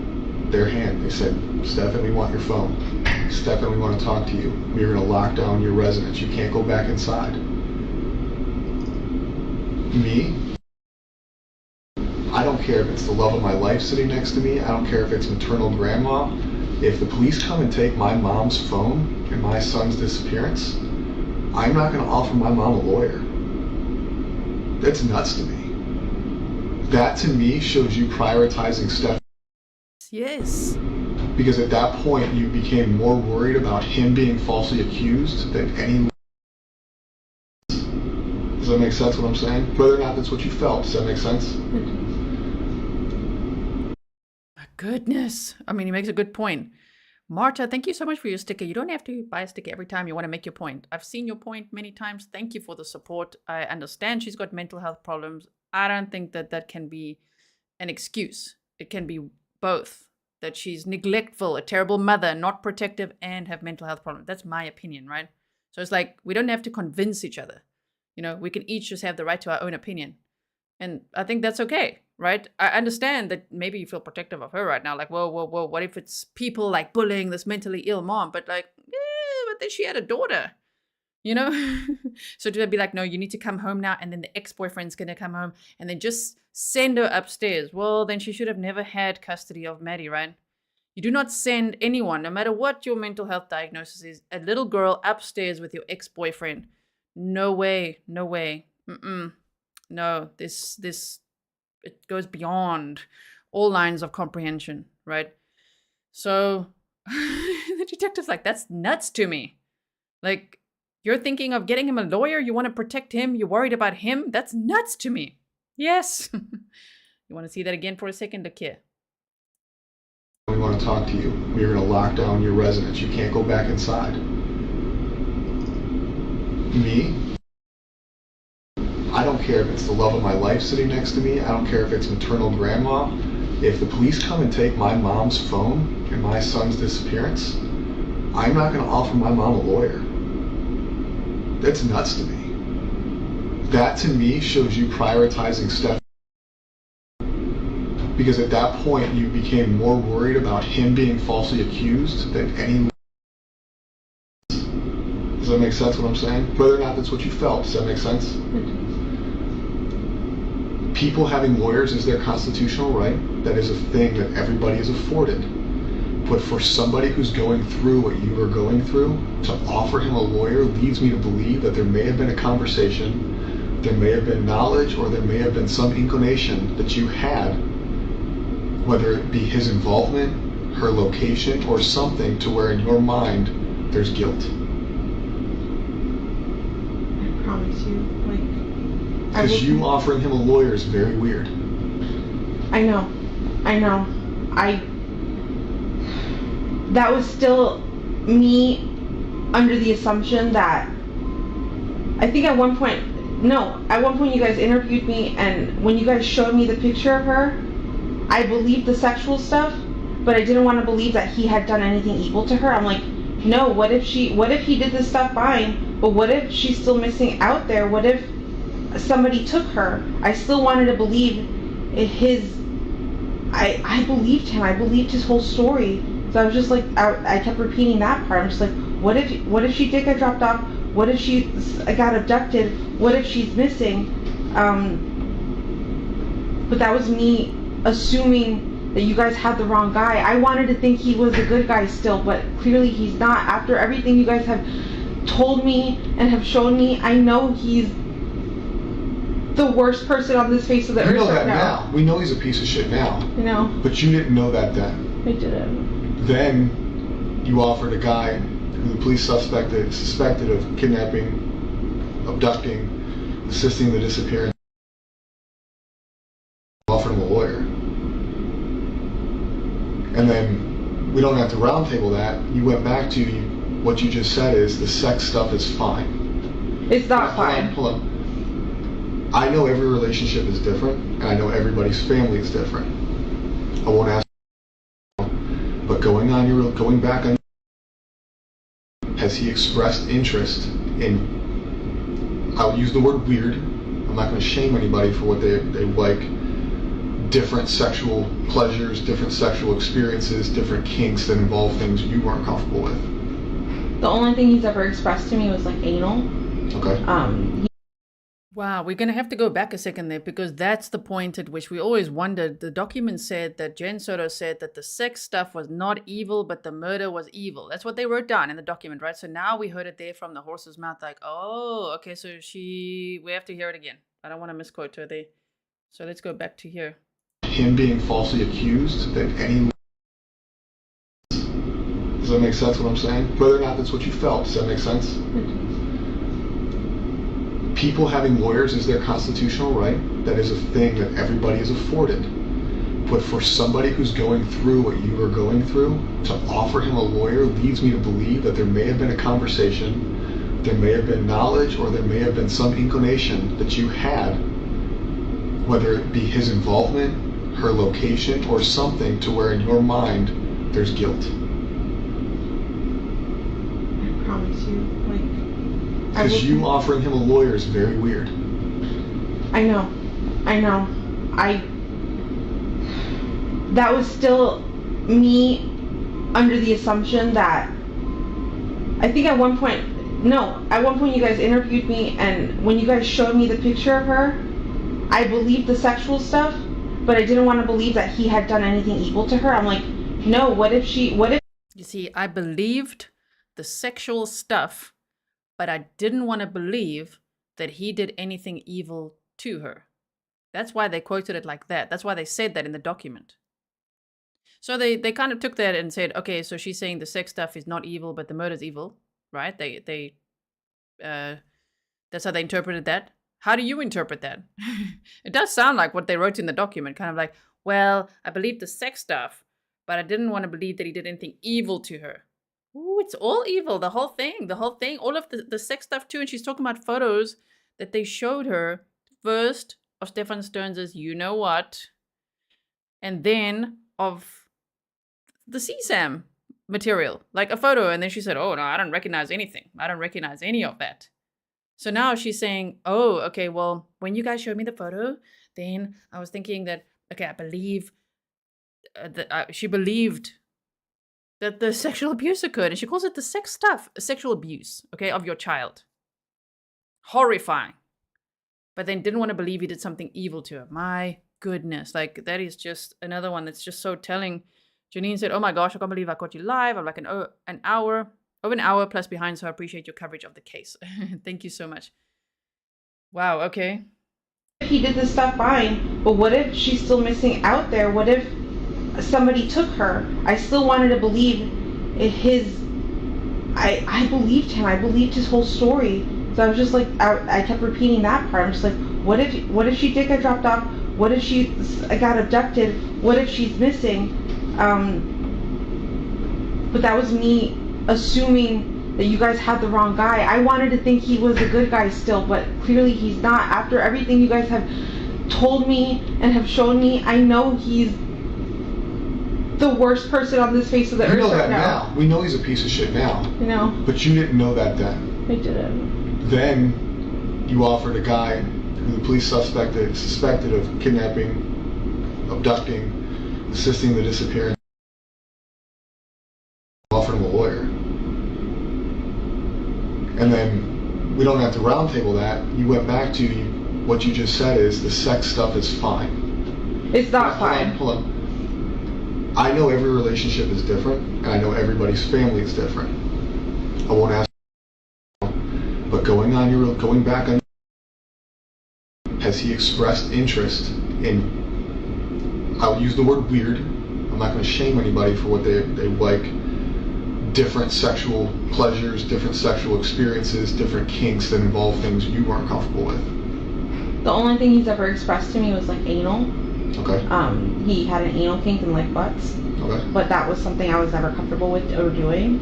their hand. They said, Stephan, we want your phone. Stephan, we want to talk to you. We're going to lock down your residence. You can't go back inside. Me, I don't care if it's the love of my life sitting next to me. I don't care if it's maternal grandma. If the police come and take my mom's phone and my son's disappearance, I'm not going to offer my mom a lawyer. That's nuts to me. That to me shows you prioritizing Stephan. Yes. Because at that point you became more worried about him being falsely accused than any. Does that make sense what I'm saying? Whether or not that's what you felt, does that make sense? My goodness. I mean, he makes a good point. Marta, thank you so much for your sticker. You don't have to buy a sticker every time you want to make your point. I've seen your point many times. Thank you for the support. I understand she's got mental health problems. I don't think that that can be an excuse. It can be both. That she's neglectful, a terrible mother, not protective, and have mental health problems. That's my opinion, right? So it's like, we don't have to convince each other. You know, we can each just have the right to our own opinion. And I think that's okay, right? I understand that maybe you feel protective of her right now. Like, whoa, what if it's people like bullying this mentally ill mom? But like, yeah, but then she had a daughter, you know? So to be like, no, you need to come home now. And then the ex-boyfriend's going to come home and then just send her upstairs. Well, then she should have never had custody of Maddie, right? You do not send anyone, no matter what your mental health diagnosis is, a little girl upstairs with your ex-boyfriend. No way, no way. No, this, it goes beyond all lines of comprehension, right? So the detective's like, that's nuts to me. Like, you're thinking of getting him a lawyer? You want to protect him? You're worried about him? That's nuts to me. Yes. You want to see that again for a second? Look here. We want to talk to you. We're going to lock down your residence. You can't go back inside. Me, I don't care if it's the love of my life sitting next to me. I don't care if it's maternal grandma. If the police come and take my mom's phone and my son's disappearance, I'm not going to offer my mom a lawyer. That's nuts to me. That to me shows you prioritizing Stephan, because at that point you became more worried about him being falsely accused than any. Does that make sense what I'm saying? Whether or not that's what you felt, does that make sense? People having lawyers is their constitutional right. That is a thing that everybody is afforded. But for somebody who's going through what you are going through, to offer him a lawyer leads me to believe that there may have been a conversation, there may have been knowledge, or there may have been some inclination that you had, whether it be his involvement, her location, or something to where in your mind there's guilt. I promise you, Because you offering him a lawyer is very weird. I know. That was still me under the assumption that, I think at one point you guys interviewed me, and when you guys showed me the picture of her, I believed the sexual stuff, but I didn't want to believe that he had done anything evil to her. I'm like, no, what if he did this stuff fine, but what if she's still missing out there? What if somebody took her? I still wanted to believe I believed him. I believed his whole story. So I was just like, I kept repeating that part. I'm just like, what if she did get dropped off? What if she got abducted? What if she's missing? But that was me assuming that you guys had the wrong guy. I wanted to think he was a good guy still, but clearly he's not. After everything you guys have told me and have shown me, I know he's the worst person on this face of the earth. We know right that now. We know he's a piece of shit now. You know? But you didn't know that then. I didn't. Then you offered a guy who the police suspected of kidnapping, abducting, assisting the disappearance, offered him a lawyer. And then we don't have to roundtable that. You went back to what you just said is the sex stuff is fine. It's not fine. Hold on. I know every relationship is different, and I know everybody's family is different. I won't ask, but going back on, has he expressed interest in, I'll use the word weird, I'm not going to shame anybody for what they like, different sexual pleasures, different sexual experiences, different kinks that involve things you weren't comfortable with? The only thing he's ever expressed to me was like anal. Okay. Wow, we're going to have to go back a second there, because that's the point at which we always wondered. The document said that Jenn Soto said that the sex stuff was not evil, but the murder was evil. That's what they wrote down in the document, right? So now we heard it there from the horse's mouth, like, oh, okay, so we have to hear it again. I don't want to misquote her there. So let's go back to here. Him being falsely accused than any. Does that make sense what I'm saying? Whether or not that's what you felt, does that make sense? People having lawyers is their constitutional right. That is a thing that everybody is afforded. But for somebody who's going through what you are going through, to offer him a lawyer leads me to believe that there may have been a conversation, there may have been knowledge, or there may have been some inclination that you had, whether it be his involvement, her location, or something to where in your mind there's guilt. I promise you, Because you offering him a lawyer is very weird. I know. That was still me under the assumption that, I think at one point you guys interviewed me, and when you guys showed me the picture of her, I believed the sexual stuff, but I didn't want to believe that he had done anything evil to her. I'm like, no, what if... You see, I believed the sexual stuff, but I didn't want to believe that he did anything evil to her. That's why they quoted it like that. That's why they said that in the document. So they kind of took that and said, okay, so she's saying the sex stuff is not evil, but the murder's evil, right? That's how they interpreted that. How do you interpret that? It does sound like what they wrote in the document, kind of like, well, I believe the sex stuff, but I didn't want to believe that he did anything evil to her. Ooh, it's all evil, the whole thing, all of the sex stuff too. And she's talking about photos that they showed her first of Stephan Stearns' you know what, and then of the CSAM material, like a photo. And then she said, oh no, I don't recognize anything. I don't recognize any of that. So now she's saying, oh, okay, well, when you guys showed me the photo, then I was thinking that, okay, I believe that she believed that the sexual abuse occurred. And she calls it the sex stuff, sexual abuse, okay, of your child. Horrifying. But then didn't want to believe he did something evil to her. My goodness. Like, that is just another one that's just so telling. Janine said, oh my gosh, I can't believe I caught you live. I'm like over an hour plus behind, so I appreciate your coverage of the case. Thank you so much. Wow, okay. If he did this stuff, fine. But what if she's still missing out there? What if somebody took her? I still wanted to believe I believed him. I believed his whole story. So I was just like, I kept repeating that part. I'm just like, what if she did get dropped off? What if she got abducted? What if she's missing? But that was me assuming that you guys had the wrong guy. I wanted to think he was a good guy still, but clearly he's not. After everything you guys have told me and have shown me, I know he's the worst person on this face of the earth. We know right that now. We know he's a piece of shit now. You know? But you didn't know that then. I didn't. Then you offered a guy who the police suspected of kidnapping, abducting, assisting the disappearance. Offered him a lawyer. And then we don't have to roundtable that. You went back to what you just said is the sex stuff is fine. It's not fine. Hold on. I know every relationship is different, and I know everybody's family is different. I won't ask, but going back on, has he expressed interest in, I'll use the word weird, I'm not going to shame anybody for what they like, different sexual pleasures, different sexual experiences, different kinks that involve things you weren't comfortable with? The only thing he's ever expressed to me was like anal. Okay. He had an anal kink and like butts. Okay. But that was something I was never comfortable with or doing,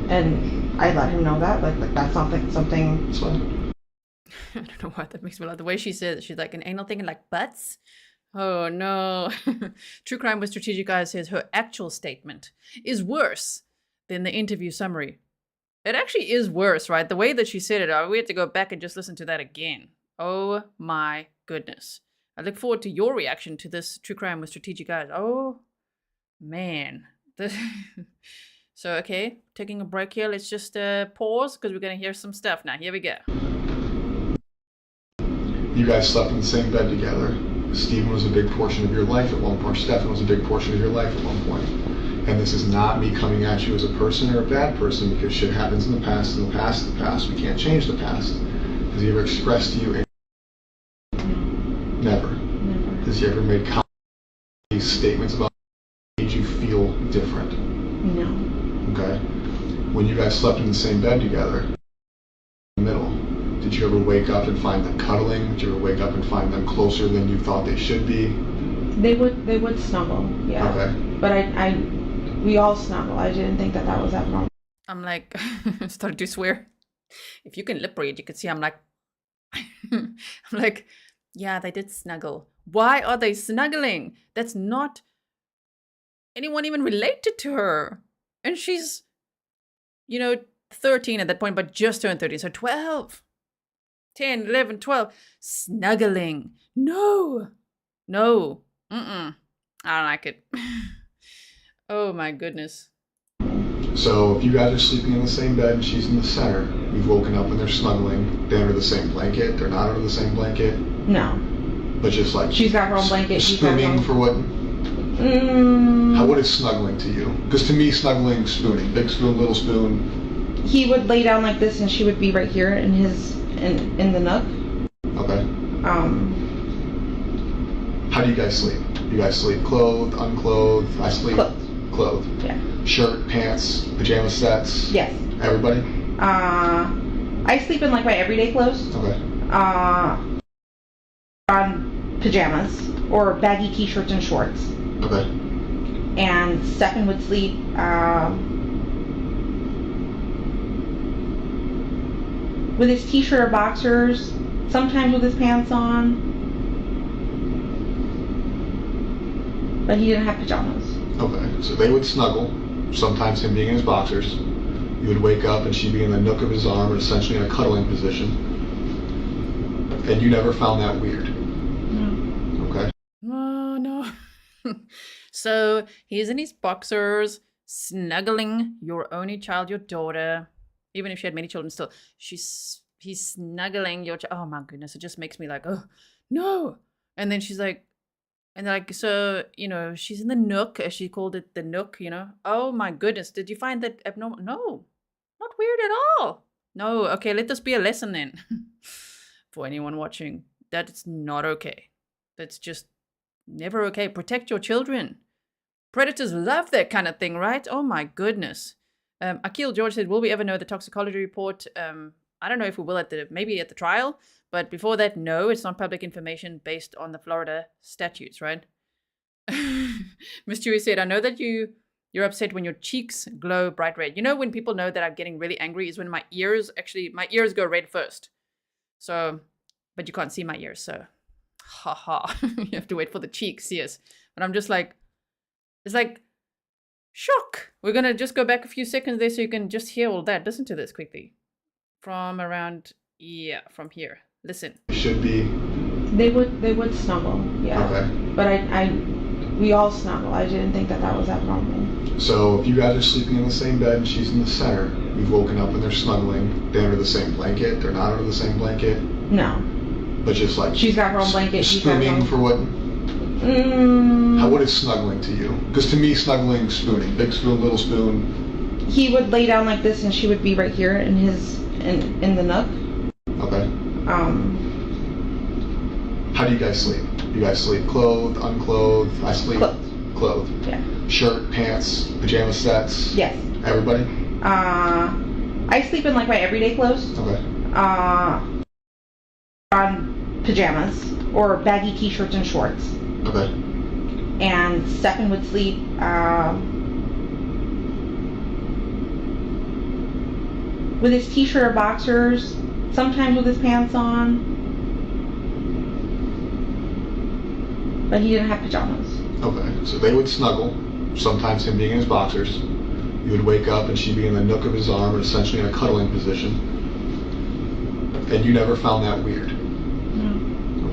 and I let him know that like that's not like something. That's fine. I don't know why that makes me laugh. The way she said it, she's like an anal thing and like butts. Oh no. True Crime with Strategic Eyes says her actual statement is worse than the interview summary. It actually is worse, right? The way that she said it, we had to go back and just listen to that again. Oh my goodness. I look forward to your reaction to this True Crime with Strategic Eyes. Oh, man. So, okay, taking a break here. Let's just pause because we're going to hear some stuff now. Here we go. You guys slept in the same bed together. Stephen was a big portion of your life at one point. Stephan was a big portion of your life at one point. And this is not me coming at you as a person or a bad person, because shit happens in the past, in the past, in the past. We can't change the past. Has he ever expressed to you any? Never. Has he ever made statements about made you feel different? No. Okay. When you guys slept in the same bed together, in the middle, did you ever wake up and find them cuddling? Did you ever wake up and find them closer than you thought they should be? They would snuggle, yeah. Okay. But we all snuggle. I didn't think that was abnormal. I'm like, started to swear. If you can lip read, you could see I'm like, I'm like, yeah, they did snuggle. Why are they snuggling? That's not anyone even related to her. And she's, 13 at that point, but just turned 13. So 12, 10, 11, 12. Snuggling. No. I don't like it. Oh my goodness. So if you guys are sleeping in the same bed and she's in the center, you've woken up and they're snuggling, they're under the same blanket, they're not under the same blanket? No. But just like she's got her own blanket. Spooning for what? What is snuggling to you? Because to me, snuggling, spooning, big spoon, little spoon. He would lay down like this, and she would be right here in the nook. Okay. How do you guys sleep? You guys sleep clothed, unclothed? I sleep clothed. Yeah. Shirt, pants, pajama sets. Yes. Everybody. I sleep in like my everyday clothes. Okay. On pajamas or baggy t-shirts and shorts. Okay. And Stephan would sleep with his t-shirt or boxers, sometimes with his pants on, but he didn't have pajamas. Okay, so they would snuggle, sometimes him being in his boxers. You would wake up and she'd be in the nook of his arm, essentially in a cuddling position. And you never found that weird? No. Okay. Oh, no. So he's in his boxers, snuggling your only child, your daughter. Even if she had many children, still, he's snuggling your child. Oh, my goodness. It just makes me like, oh, no. And then she's like, and they're like, so, she's in the nook, as she called it, the nook, Oh, my goodness. Did you find that abnormal? No, not weird at all. No. Okay, let this be a lesson then for anyone watching. That it's not okay. That's just never okay. Protect your children. Predators love that kind of thing, right? Oh, my goodness. Akil George said, will we ever know the toxicology report? I don't know if we will maybe at the trial. But before that, no, it's not public information based on the Florida statutes, right? Miss Chewy said, I know that you're upset when your cheeks glow bright red. When people know that I'm getting really angry is when my ears go red first. So, but you can't see my ears, so haha. You have to wait for the cheeks, yes. But I'm just like, it's like shock. We're going to just go back a few seconds there so you can just hear all that. Listen to this quickly. From here. Listen. Should be. They would snuggle, yeah. Okay. But we all snuggle. I didn't think that was abnormal. So if you guys are sleeping in the same bed and she's in the center, you've woken up and they're snuggling, they're under the same blanket, they're not under the same blanket? No. But just like... She's got her own blanket. Spooning for what? What is snuggling to you? Because to me, snuggling, spooning. Big spoon, little spoon. He would lay down like this and she would be right here in the nook. Okay. How do you guys sleep? You guys sleep clothed, unclothed? I sleep clothed. Yeah. Shirt, pants, pajama sets? Yes. Everybody? I sleep in like my everyday clothes. Okay. On pajamas or baggy t-shirts and shorts. Okay. And Stephan would sleep with his t-shirt or boxers, sometimes with his pants on. But he didn't have pajamas. Okay, so they would snuggle, sometimes him being in his boxers. You would wake up and she'd be in the nook of his arm, essentially in a cuddling position. And you never found that weird? No.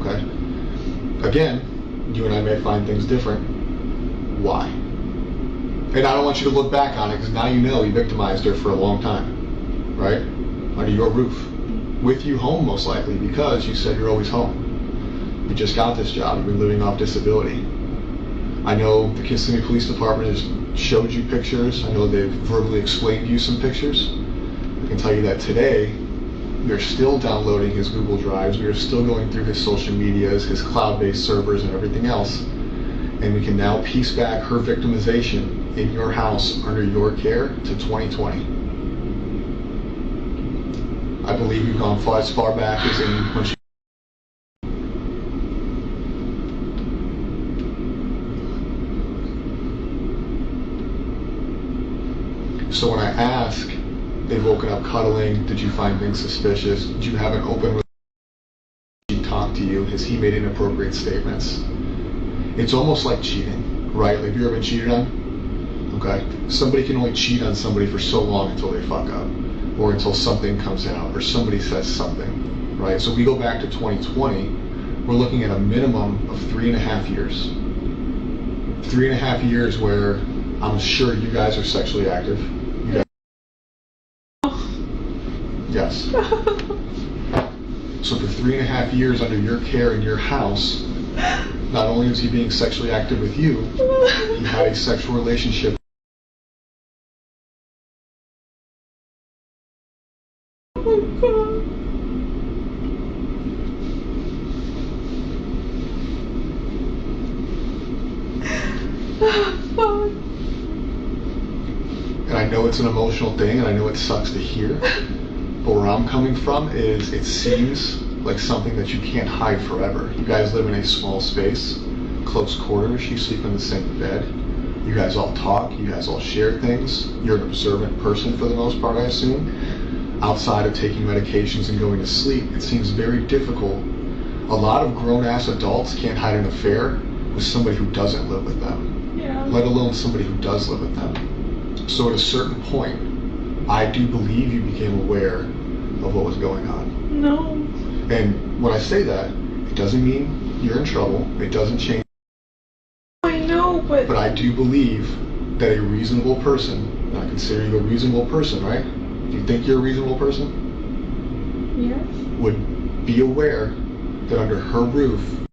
Okay. Again, you and I may find things different. Why? And I don't want you to look back on it, because now you know you victimized her for a long time, right? Under your roof. With you home, most likely, because you said you're always home. You just got this job, you've been living off disability. I know the Kissimmee Police Department has showed you pictures. I know they've verbally explained to you some pictures. I can tell you that today, we are still downloading his Google Drives. We are still going through his social medias, his cloud-based servers, and everything else. And we can now piece back her victimization in your house under your care to 2020. I believe we've gone as far back as in when she... So when I ask, they've woken up cuddling, did you find things suspicious? Did you have an open relationship? Did he talk to you? Has he made inappropriate statements? It's almost like cheating, right? Like, have you ever been cheated on? Okay. Somebody can only cheat on somebody for so long until they fuck up, or until something comes out, or somebody says something, right? So we go back to 2020, we're looking at a minimum of 3.5 years. 3.5 years where I'm sure you guys are sexually active. You guys... Yes. So for 3.5 years under your care in your house, not only was he being sexually active with you, he had a sexual relationship. Oh my God. And I know it's an emotional thing, and I know it sucks to hear, but where I'm coming from is it seems like something that you can't hide forever. You guys live in a small space, close quarters, you sleep in the same bed, you guys all talk, you guys all share things, you're an observant person for the most part, I assume. Outside of taking medications and going to sleep, it seems very difficult. A lot of grown-ass adults can't hide an affair with somebody who doesn't live with them, let alone somebody who does live with them. So at a certain point, I do believe you became aware of what was going on. No. And when I say that, it doesn't mean you're in trouble. It doesn't change. I know, but I do believe that a reasonable person, and I consider you a reasonable person, right? Do you think you're a reasonable person? yes. Would be aware that under her roof,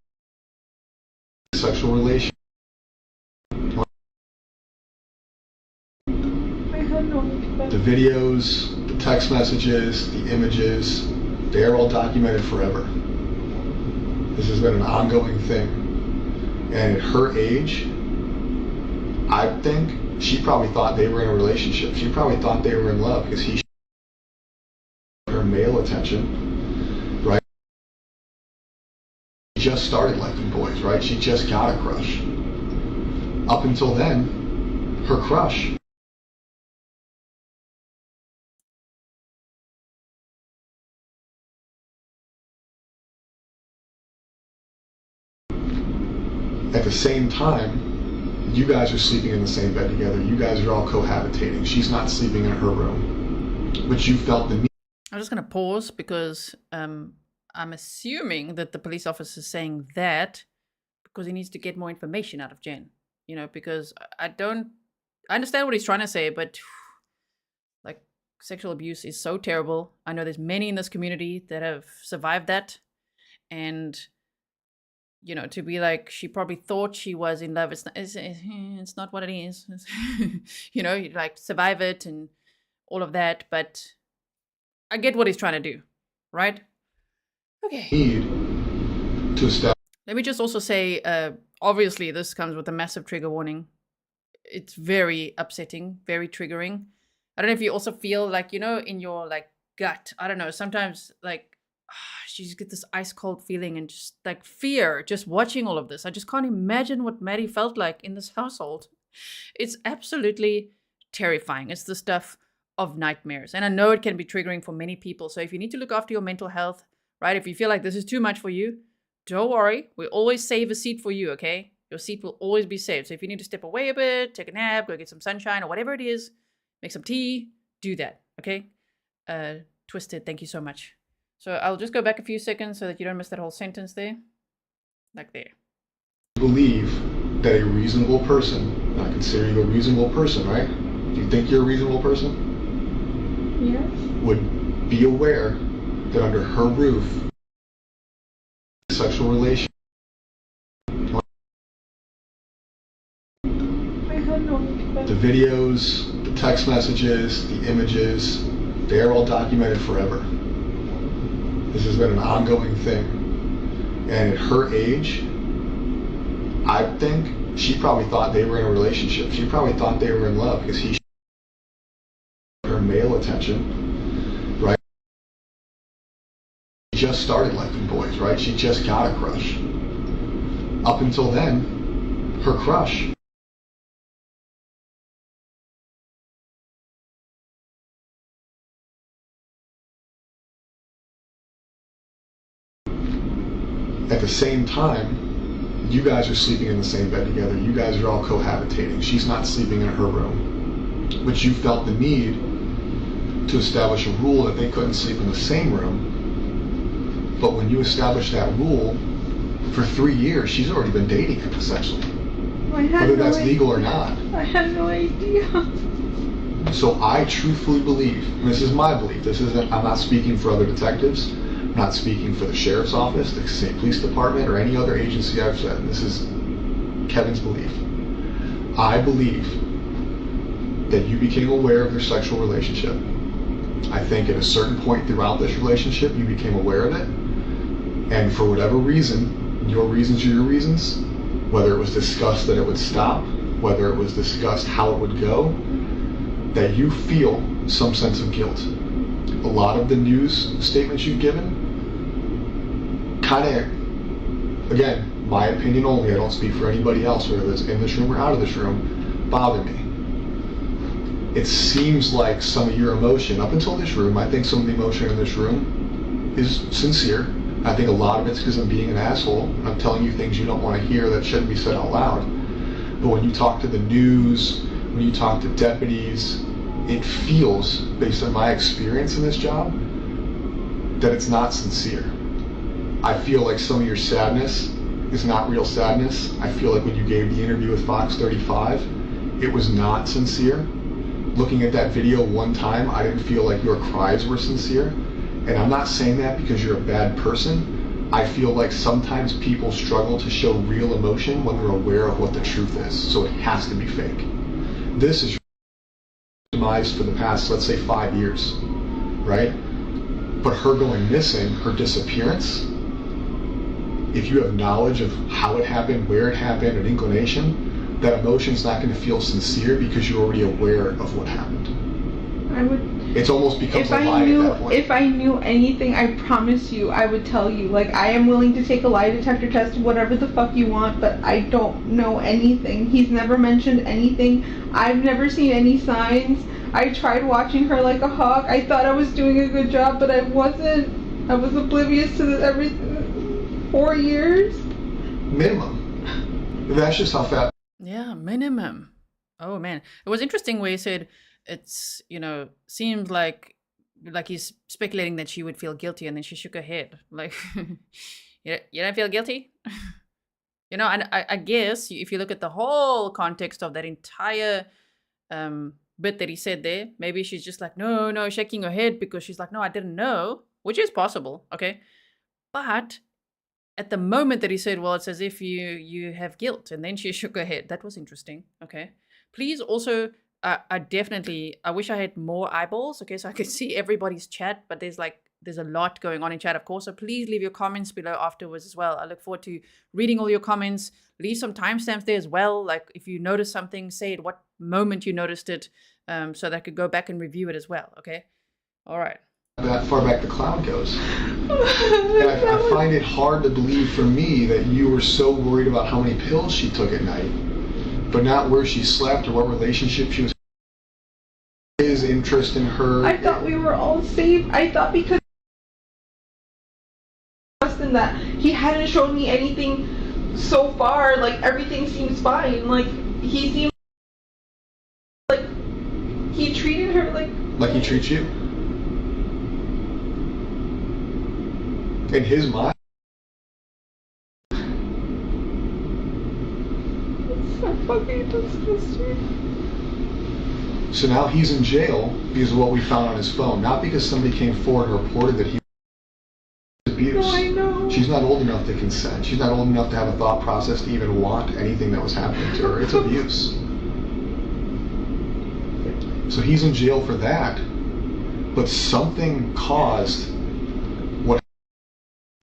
sexual relation. I had no idea. The videos, the text messages, the images, they are all documented forever. This has been an ongoing thing. And at her age, I think she probably thought they were in a relationship. She probably thought they were in love because he her male attention, right? She just started liking boys, right? She just got a crush. Up until then, her crush at the same time, you guys are sleeping in the same bed together. You guys are all cohabitating. She's not sleeping in her room. But you felt the need. I'm just going to pause because I'm assuming that the police officer is saying that because he needs to get more information out of Jenn. You know, because I understand what he's trying to say, but like sexual abuse is so terrible. I know there's many in this community that have survived that. And you know, to be like, she probably thought she was in love. It's not what it is. You know, you like survive it and all of that. But I get what he's trying to do, right? Okay. Need to establish. Let me just also say, obviously, this comes with a massive trigger warning. It's very upsetting, very triggering. I don't know if you also feel like, you know, in your like gut, I don't know, sometimes like, you just get this ice cold feeling and just like fear just watching all of this. I just can't imagine what Maddie felt like in this household. It's absolutely terrifying. It's the stuff of nightmares. And I know it can be triggering for many people. So if you need to look after your mental health, right? If you feel like this is too much for you, don't worry. We always save a seat for you, okay? Your seat will always be saved. So if you need to step away a bit, take a nap, go get some sunshine or whatever it is, make some tea, do that, okay? Twisted, thank you so much. So I'll just go back a few seconds so that you don't miss that whole sentence there. Like there. Believe that a reasonable person, and I consider you a reasonable person, right? Do you think you're a reasonable person? Yes. Would be aware that under her roof, sexual relation. I had no idea. The videos, the text messages, the images, they are all documented forever. This has been an ongoing thing. And at her age, I think she probably thought they were in a relationship. She probably thought they were in love because he her male attention, right? She just started liking boys, right? She just got a crush. Up until then, her crush at the same time, you guys are sleeping in the same bed together. You guys are all cohabitating. She's not sleeping in her room. But you felt the need to establish a rule that they couldn't sleep in the same room. But when you established that rule, for 3 years, she's already been dating him, essentially. Whether that's legal or not. I had no idea. So I truthfully believe, and this is my belief, this isn't, I'm not speaking for other detectives, I'm not speaking for the sheriff's office, the state police department, or any other agency I've said. This is Kevin's belief. I believe that you became aware of their sexual relationship. I think at a certain point throughout this relationship, you became aware of it. And for whatever reason, your reasons are your reasons, whether it was discussed that it would stop, whether it was discussed how it would go, that you feel some sense of guilt. A lot of the news statements you've given kind of, again, my opinion only, I don't speak for anybody else, whether it's in this room or out of this room, bother me. It seems like some of your emotion, up until this room, I think some of the emotion in this room is sincere. I think a lot of it's because I'm being an asshole. I'm telling you things you don't want to hear that shouldn't be said out loud. But when you talk to the news, when you talk to deputies, it feels, based on my experience in this job, that it's not sincere. I feel like some of your sadness is not real sadness. I feel like when you gave the interview with Fox 35, it was not sincere. Looking at that video one time, I didn't feel like your cries were sincere. And I'm not saying that because you're a bad person. I feel like sometimes people struggle to show real emotion when they're aware of what the truth is. So it has to be fake. This is your demise for the past, let's say, 5 years, right? But her going missing, her disappearance, if you have knowledge of how it happened, where it happened, an inclination, that emotion's not going to feel sincere because you're already aware of what happened. I would. It's almost becomes a lie at that point. If I knew anything, I promise you, I would tell you. Like, I am willing to take a lie detector test, whatever the fuck you want, but I don't know anything. He's never mentioned anything. I've never seen any signs. I tried watching her like a hawk. I thought I was doing a good job, but I wasn't. I was oblivious to everything. 4 years? Minimum. That's just how fast. Yeah, minimum. Oh man, it was interesting where he said it's, you know, seemed like he's speculating that she would feel guilty, and then she shook her head like, you don't feel guilty. You know, and I guess if you look at the whole context of that entire bit that he said there, maybe she's just like, no, shaking her head because she's like, no, I didn't know, which is possible, okay, but at the moment that he said, well, it's as if you have guilt, and then she shook her head. That was interesting. Okay. Please also, I wish I had more eyeballs, okay, so I could see everybody's chat, but there's a lot going on in chat, of course. So please leave your comments below afterwards as well. I look forward to reading all your comments. Leave some timestamps there as well. Like if you notice something, say at what moment you noticed it, so that I could go back and review it as well. Okay. All right. That far back the cloud goes. And I find it hard to believe for me that you were so worried about how many pills she took at night, but not where she slept or what relationship she was. His interest in her. I thought we were all safe. I thought because in that he hadn't shown me anything so far, like everything seems fine. Like he seemed like he treated her like he treats you. In his mind. It's so fucking disgusting. So now he's in jail because of what we found on his phone, not because somebody came forward and reported that he was abused. No, I know. She's not old enough to consent. She's not old enough to have a thought process to even want anything that was happening to her. It's abuse. So he's in jail for that, but something caused what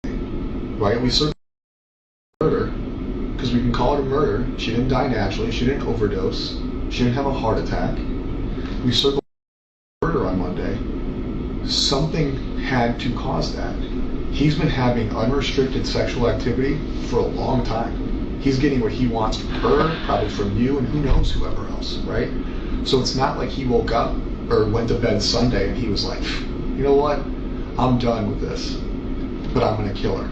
happened, right? We searched murder, because we can call it a murder. She didn't die naturally. She didn't overdose. She didn't have a heart attack. We circled murder on Monday. Something had to cause that. He's been having unrestricted sexual activity for a long time. He's getting what he wants from her, probably from you, and who knows whoever else, right? So it's not like he woke up or went to bed Sunday and he was like, you know what? I'm done with this, but I'm gonna kill her.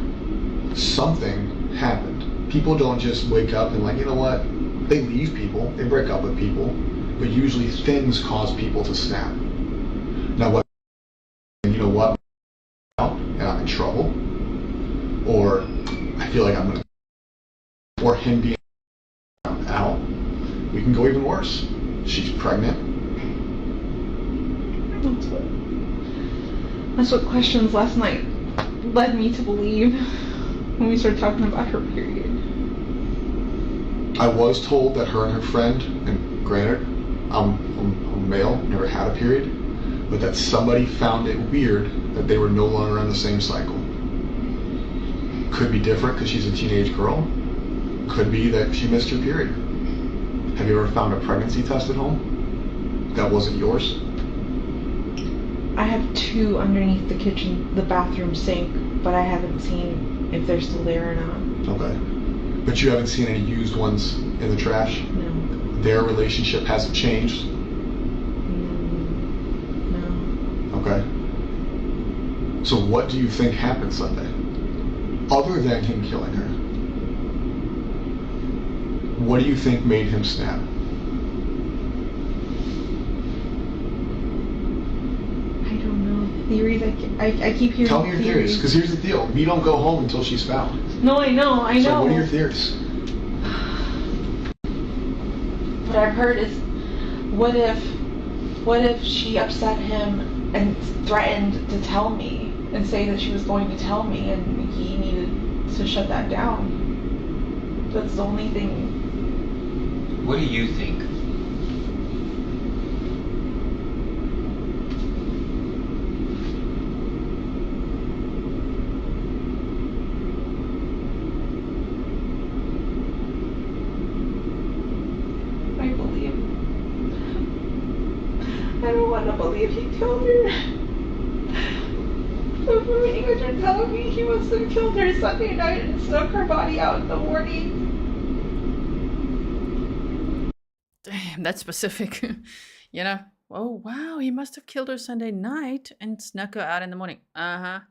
Something happened. People don't just wake up and like, you know what? They leave people, they break up with people, but usually things cause people to snap. Now what, you know what, and I'm in trouble, or I feel like I'm gonna, or him being out, we can go even worse. She's pregnant. That's what questions last night led me to believe when we started talking about her period. I was told that her and her friend, and granted, I'm male, never had a period, but that somebody found it weird that they were no longer on the same cycle. Could be different because she's a teenage girl. Could be that she missed her period. Have you ever found a pregnancy test at home that wasn't yours? I have 2 underneath the bathroom sink, but I haven't seen if they're still there or not. Okay. But you haven't seen any used ones in the trash? No. Their relationship hasn't changed? No. Okay. So what do you think happened Sunday? Other than him killing her? What do you think made him snap? I don't know. theories. I keep hearing Tell me your theories, because here's the deal. We don't go home until she's found. No, I know. So what are your theories? What I've heard is, what if she upset him and threatened to tell me and say that she was going to tell me, and he needed to shut that down. That's the only thing. What do you think? I don't want to believe he killed her. But from what you guys are telling me, he must have killed her Sunday night and snuck her body out in the morning. Damn, that's specific. You know? Oh, wow, he must have killed her Sunday night and snuck her out in the morning. Uh-huh.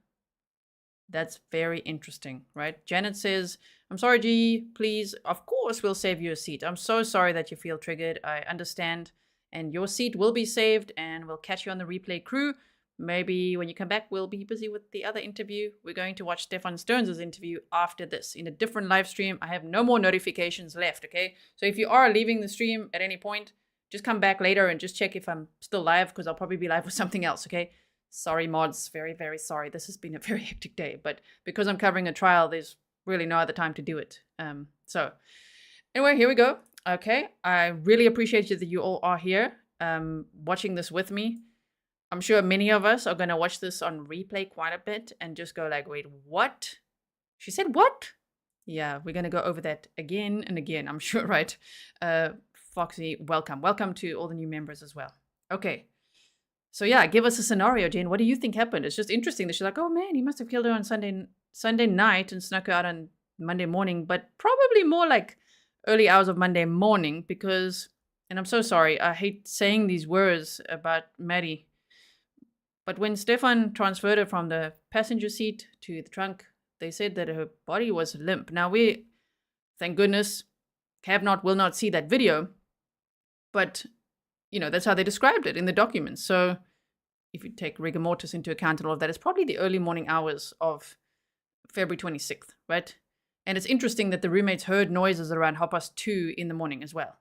That's very interesting, right? Janet says, I'm sorry, G, please. Of course, we'll save you a seat. I'm so sorry that you feel triggered. I understand. And your seat will be saved, and we'll catch you on the replay crew. Maybe when you come back, we'll be busy with the other interview. We're going to watch Stephan Stearns' interview after this in a different live stream. I have no more notifications left, okay? So if you are leaving the stream at any point, just come back later and just check if I'm still live, because I'll probably be live with something else, okay? Sorry, mods. Very, very sorry. This has been a very hectic day, but because I'm covering a trial, there's really no other time to do it. So anyway, here we go. Okay, I really appreciate you that you all are here watching this with me. I'm sure many of us are going to watch this on replay quite a bit and just go like, wait, what? She said what? Yeah, we're going to go over that again and again, I'm sure, right? Foxy, welcome. Welcome to all the new members as well. Okay, so yeah, give us a scenario, Jen. What do you think happened? It's just interesting that she's like, oh man, he must have killed her on Sunday night and snuck her out on Monday morning, but probably more like early hours of Monday morning, because, and I'm so sorry, I hate saying these words about Maddie, but when Stephan transferred her from the passenger seat to the trunk, they said that her body was limp. Now we, thank goodness, will not see that video, but, you know, that's how they described it in the documents. So if you take rigor mortis into account and all of that, it's probably the early morning hours of February 26th, right? And it's interesting that the roommates heard noises around 2:30 in the morning as well.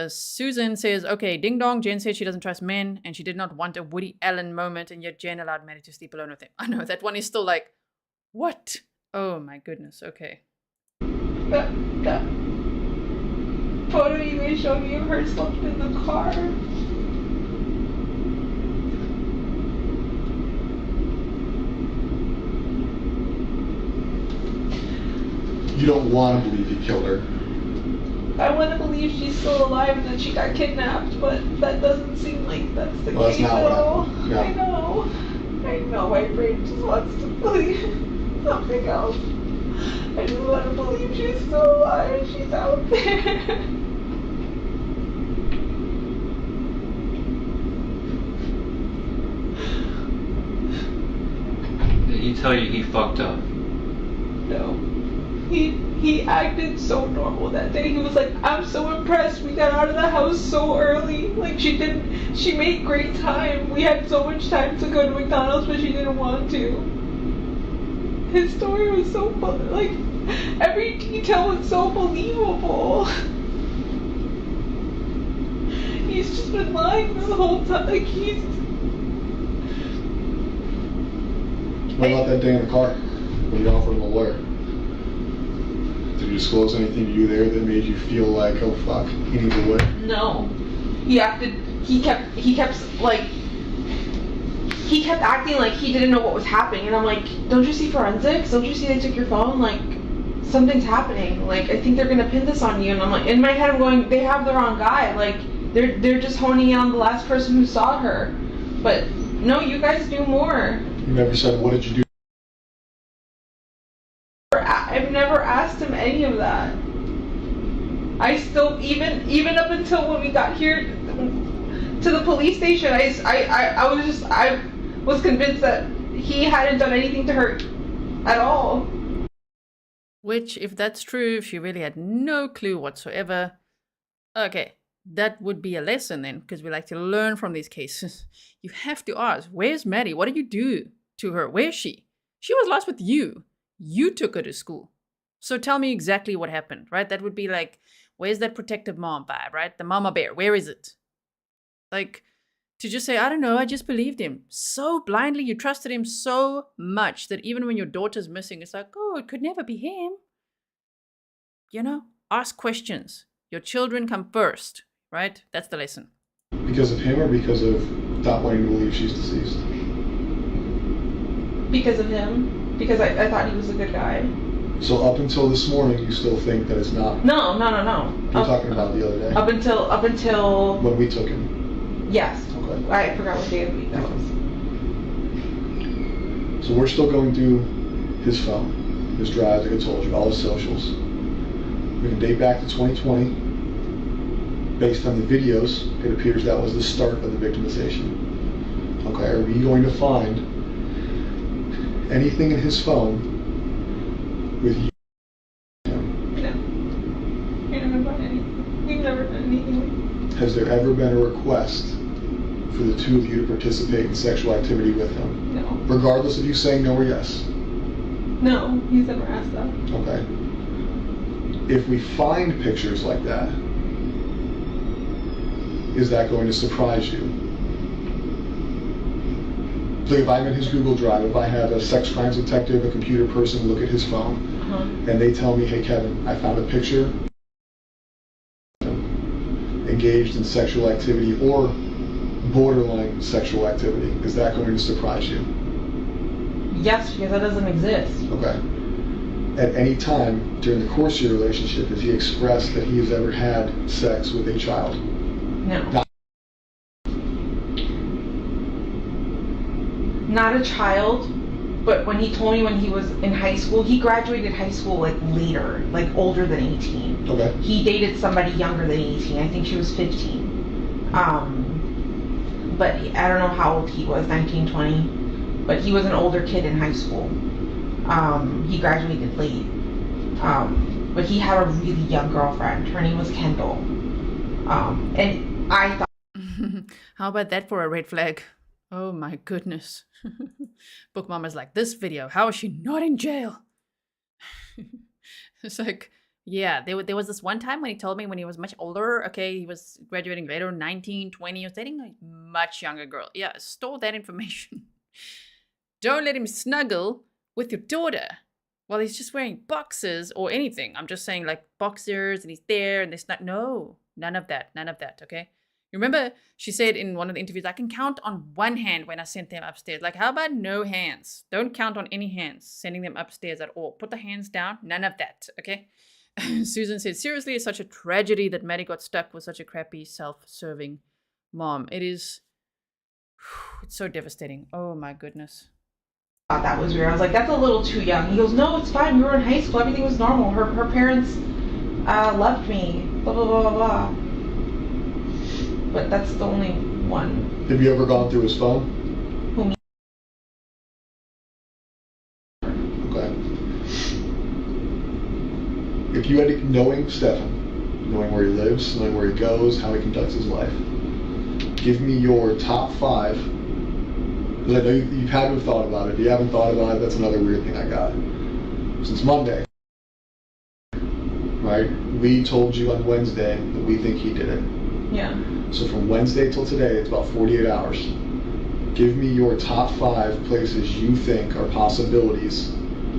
Susan says, okay, ding dong, Jen said she doesn't trust men and she did not want a Woody Allen moment, and yet Jen allowed Maddie to sleep alone with him. I know, that one is still like, what? Oh my goodness, okay. That photo you guys showed me of her slumped in the car. You don't want to believe he killed her. I want to believe she's still alive and that she got kidnapped, but that doesn't seem like that's the Well, case that's not at what all. happened. Yeah. I know, my brain just wants to believe something else. I just want to believe she's still alive and she's out there. Did he tell you he fucked up? No. He acted so normal that day. He was like, I'm so impressed. We got out of the house so early. Like, she made great time. We had so much time to go to McDonald's, but she didn't want to. His story was so fun. Like, every detail was so believable. He's just been lying this whole time. Like, What about that day in the car when you offered him a lawyer? Did you disclose anything to you there that made you feel like, oh fuck, he needs a lawyer? No. He kept acting like he didn't know what was happening, and I'm like, don't you see forensics? Don't you see they took your phone? Like, something's happening. Like, I think they're gonna pin this on you. And I'm like, in my head I'm going, they have the wrong guy. Like, they're just honing in on the last person who saw her. But no, you guys do more. You never said, what did you do? I've never asked him any of that. I still, even up until when we got here to the police station, I was convinced that he hadn't done anything to her at all. Which, if that's true, she really had no clue whatsoever. Okay, that would be a lesson then, because we like to learn from these cases. You have to ask, where's Maddie? What did you do to her? Where's she? She was lost with you. You took her to school. So tell me exactly what happened, right? That would be like, where's that protective mom vibe, right? The mama bear, where is it? Like, to just say, I don't know, I just believed him so blindly. You trusted him so much that even when your daughter's missing, it's like, oh, it could never be him. You know, ask questions. Your children come first, right? That's the lesson. Because of him or because of not wanting to believe she's deceased? Because of him. Because I thought he was a good guy. So up until this morning, you still think that it's not? No. You're talking about the other day? Up until... When we took him? Yes. Okay. I forgot what day of the week that was. So we're still going through his phone, his drives, like I told you, all his socials. We can date back to 2020. Based on the videos, it appears that was the start of the victimization. Okay, are we going to find anything in his phone with you? No. He never done anything. He's never done anything. Has there ever been a request for the two of you to participate in sexual activity with him? No. Regardless of you saying no or yes? No, he's never asked that. Okay. If we find pictures like that, is that going to surprise you? So if I'm in his Google Drive, if I have a sex crimes detective, a computer person look at his phone, and they tell me, hey Kevin, I found a picture engaged in sexual activity or borderline sexual activity, is that going to surprise you? Yes, because that doesn't exist. Okay. At any time during the course of your relationship, has he expressed that he has ever had sex with a child? No. Not a child, but when he told me when he was in high school, he graduated high school like later, like older than 18. Okay. He dated somebody younger than 18. I think she was 15. But I don't know how old he was, 19, 20. But he was an older kid in high school. He graduated late. But he had a really young girlfriend. Her name was Kendall. And I thought... How about that for a red flag? Oh my goodness. Book Mama's like, this video, how is she not in jail? It's like, yeah, there was this one time when he told me when he was much older, okay, he was graduating later, 19, 20, he was dating a much younger girl. Yeah, store that information. Don't let him snuggle with your daughter while he's just wearing boxers or anything. I'm just saying like boxers and he's there and they snug. No, none of that, okay? You remember she said in one of the interviews, I can count on one hand when I sent them upstairs. Like, how about no hands? Don't count on any hands sending them upstairs at all. Put the hands down. None of that, okay? Susan said, seriously, it's such a tragedy that Maddie got stuck with such a crappy, self-serving mom. It is, it's so devastating. Oh my goodness. Thought that was weird. I was like, that's a little too young. He goes, no, it's fine. We were in high school. Everything was normal. Her parents loved me. Blah, blah, blah, blah, blah. But that's the only one. Have you ever gone through his phone? Who, me? Okay. If you had to, knowing Stephan, knowing where he lives, knowing where he goes, how he conducts his life, give me your top 5. Because I know you've had to have thought about it. If you haven't thought about it, that's another weird thing I got. Since Monday, right? We told you on Wednesday that we think he did it. Yeah. So from Wednesday till today, it's about 48 hours. Give me your top 5 places you think are possibilities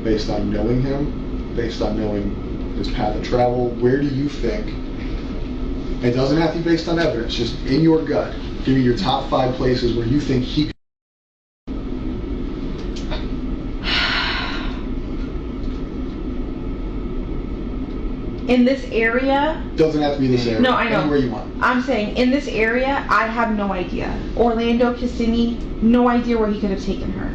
based on knowing him, based on knowing his path of travel. Where do you think, it doesn't have to be based on evidence, just in your gut, give me your top 5 places where you think he could. In this area? Doesn't have to be this area. No, I know. Anywhere you want. I'm saying, in this area, I have no idea. Orlando, Kissimmee, no idea where he could have taken her.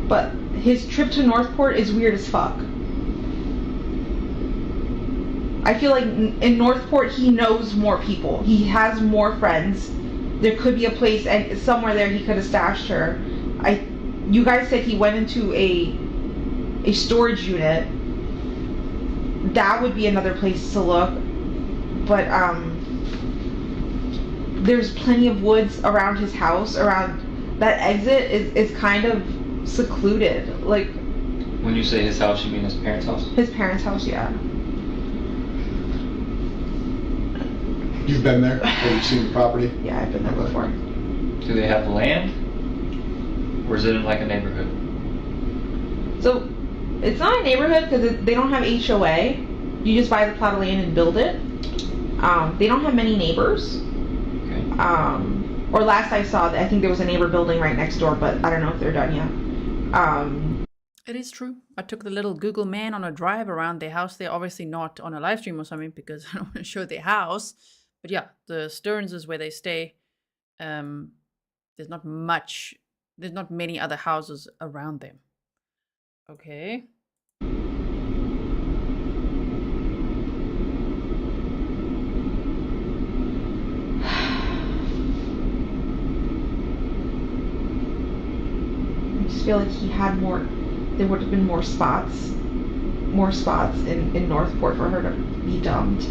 But his trip to Northport is weird as fuck. I feel like in Northport, he knows more people. He has more friends. There could be a place and somewhere there he could have stashed her. You guys said he went into a storage unit. That would be another place to look. But there's plenty of woods around his house. Around that exit is kind of secluded. Like, When you say his house, you mean his parents' house? his parents' house, yeah. You've been there? Have you seen the property? Yeah, I've been there before. Do they have land? Or is it in like a neighborhood? So, it's not a neighborhood because they don't have HOA. You just buy the plot of land and build it. They don't have many neighbors. Okay. Or last I saw, I think there was a neighbor building right next door, but I don't know if they're done yet. It is true. I took the little Google man on a drive around their house. They're obviously not on a live stream or something because I don't want to show their house. But yeah, the Stearns is where they stay. There's not many other houses around them. Okay. I just feel like he had more. There would have been more spots in Northport for her to be dumped.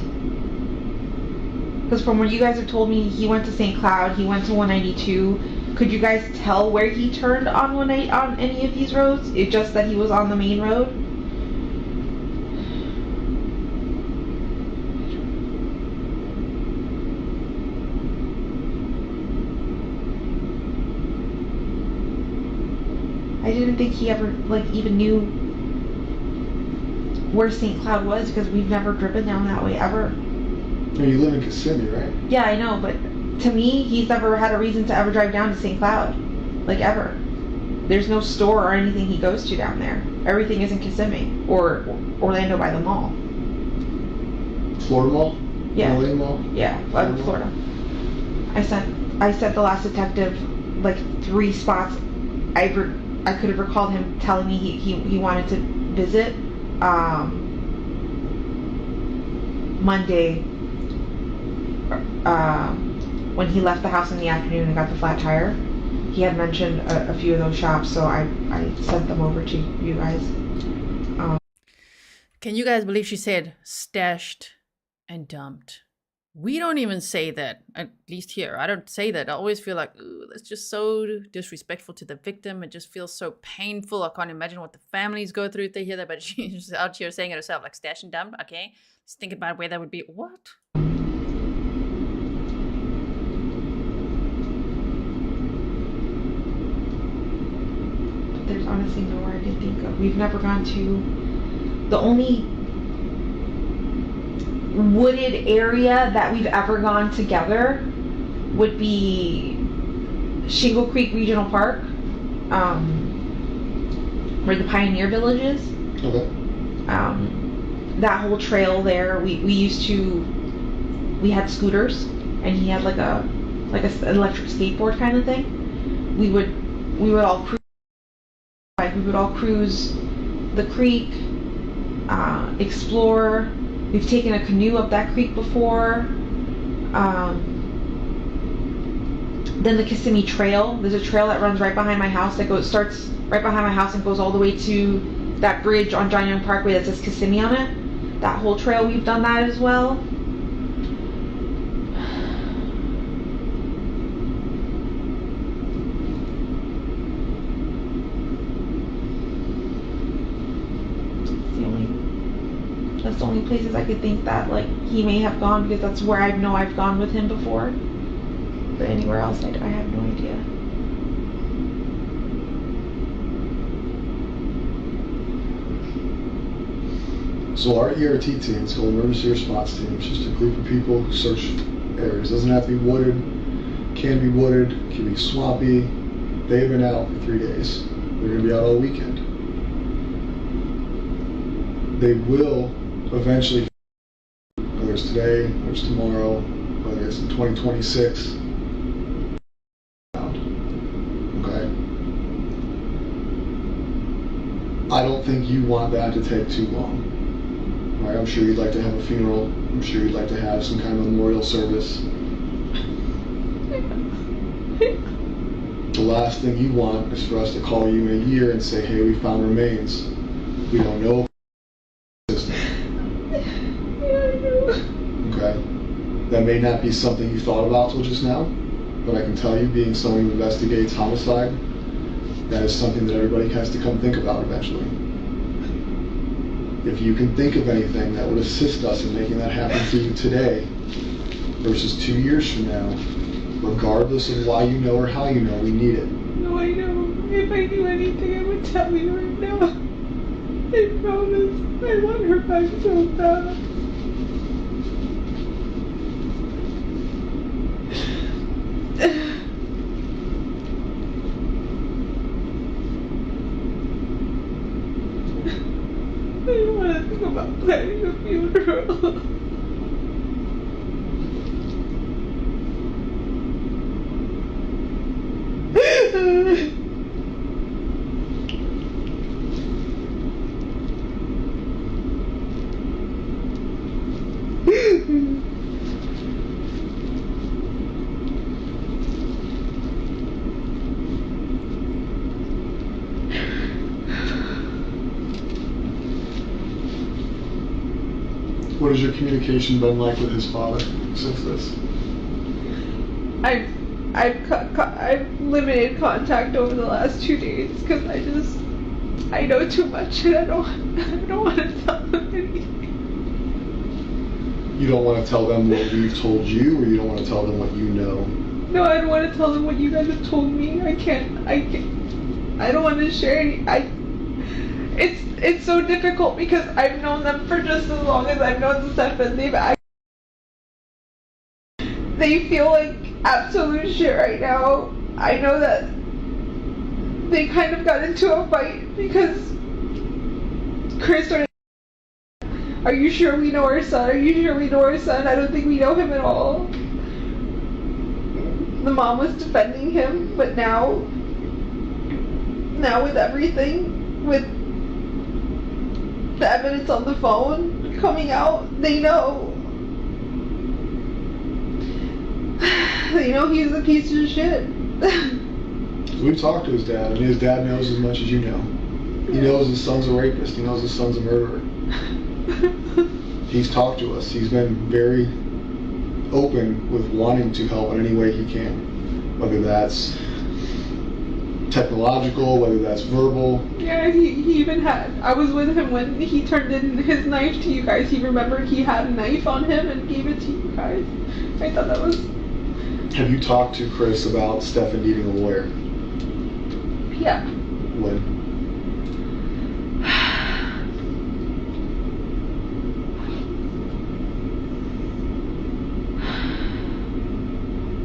Because from what you guys have told me, he went to St. Cloud, he went to 192. Could you guys tell where he turned on on any of these roads? It's just that he was on the main road. I didn't think he ever even knew where St. Cloud was because we've never driven down that way ever. No, you live in Kissimmee, right? Yeah, I know, but to me, he's never had a reason to ever drive down to St. Cloud, like ever. There's no store or anything he goes to down there. Everything is in Kissimmee or Orlando by the mall. Florida Mall? Yeah. Orlando Mall? Yeah, Florida. I sent the last detective like 3 spots. I could have recalled him telling me he wanted to visit. Monday, when he left the house in the afternoon and got the flat tire, he had mentioned a few of those shops, so I sent them over to you guys. Can you guys believe she said stashed and dumped? We don't even say that, at least here. I don't say that. I always feel like, ooh, that's just so disrespectful to the victim. It just feels so painful. I can't imagine what the families go through if they hear that, but she's just out here saying it herself, like stash and dump, okay? Let's think about where that would be. What? There's honestly nowhere I can think of. We've never gone to... The only wooded area that we've ever gone together would be Shingle Creek Regional Park, where the Pioneer Village is. Okay. That whole trail there, we had scooters, and he had an electric skateboard kind of thing. We would all cruise the creek, explore. We've taken a canoe up that creek before. Then the Kissimmee Trail. There's a trail that runs right behind my house that starts right behind my house and goes all the way to that bridge on John Young Parkway that says Kissimmee on it. That whole trail, we've done that as well. That's the only places I could think that he may have gone, because that's where I know I've gone with him before. But anywhere else, I have no idea. So our ERT team, it's called Emergency Response Team. It's just a group of people who search areas. It doesn't have to be wooded, can be wooded, can be swampy. They've been out for 3 days. They're going to be out all weekend. They will eventually, whether it's today, whether it's tomorrow, whether it's in 2026, okay? I don't think you want that to take too long. Right? I'm sure you'd like to have a funeral. I'm sure you'd like to have some kind of memorial service. The last thing you want is for us to call you in a year and say, hey, we found remains. We don't know. Okay? That may not be something you thought about till just now, but I can tell you, being someone who investigates homicide, that is something that everybody has to come think about eventually. If you can think of anything that would assist us in making that happen for you today versus 2 years from now, regardless of why you know or how you know, we need it. No, I know. If I knew anything, I would tell you right now. I promise. I want her back so bad. I don't want to think about planning a funeral. What has your communication been like with his father since this? I've limited contact over the last 2 days because I know too much and I don't want to tell them anything. You don't want to tell them what we've told you, or you don't want to tell them what you know? No, I don't want to tell them what you guys have told me. I don't want to share any. It's so difficult because I've known them for just as long as I've known Stephan. They feel like absolute shit right now. I know that they kind of got into a fight because Chris started, are you sure we know our son? Are you sure we know our son? I don't think we know him at all. The mom was defending him, but now with everything, with the evidence on the phone coming out, they know. They know he's a piece of shit. We've talked to his dad, and his dad knows as much as you know. He knows his son's a rapist. He knows his son's a murderer. He's talked to us. He's been very open with wanting to help in any way he can, whether that's technological, whether that's verbal. Yeah, he even had, I was with him when he turned in his knife to you guys. He remembered he had a knife on him and gave it to you guys. I thought that was... Have you talked to Chris about Stephan needing a lawyer? Yeah. When?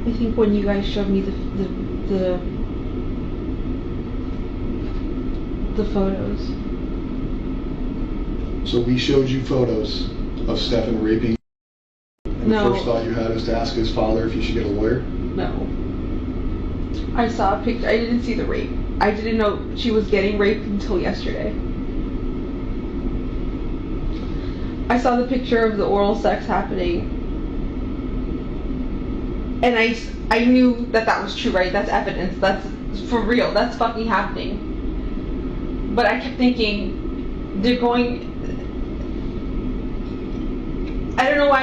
I think when you guys showed me the photos. So we showed you photos of Stephan raping, and No. the first thought you had was to ask his father if he should get a lawyer? No. I saw a picture. I didn't see the rape. I didn't know she was getting raped until yesterday. I saw the picture of the oral sex happening. And I knew that was true, right? That's evidence. That's for real. That's fucking happening. But I kept thinking, they're going... I don't know why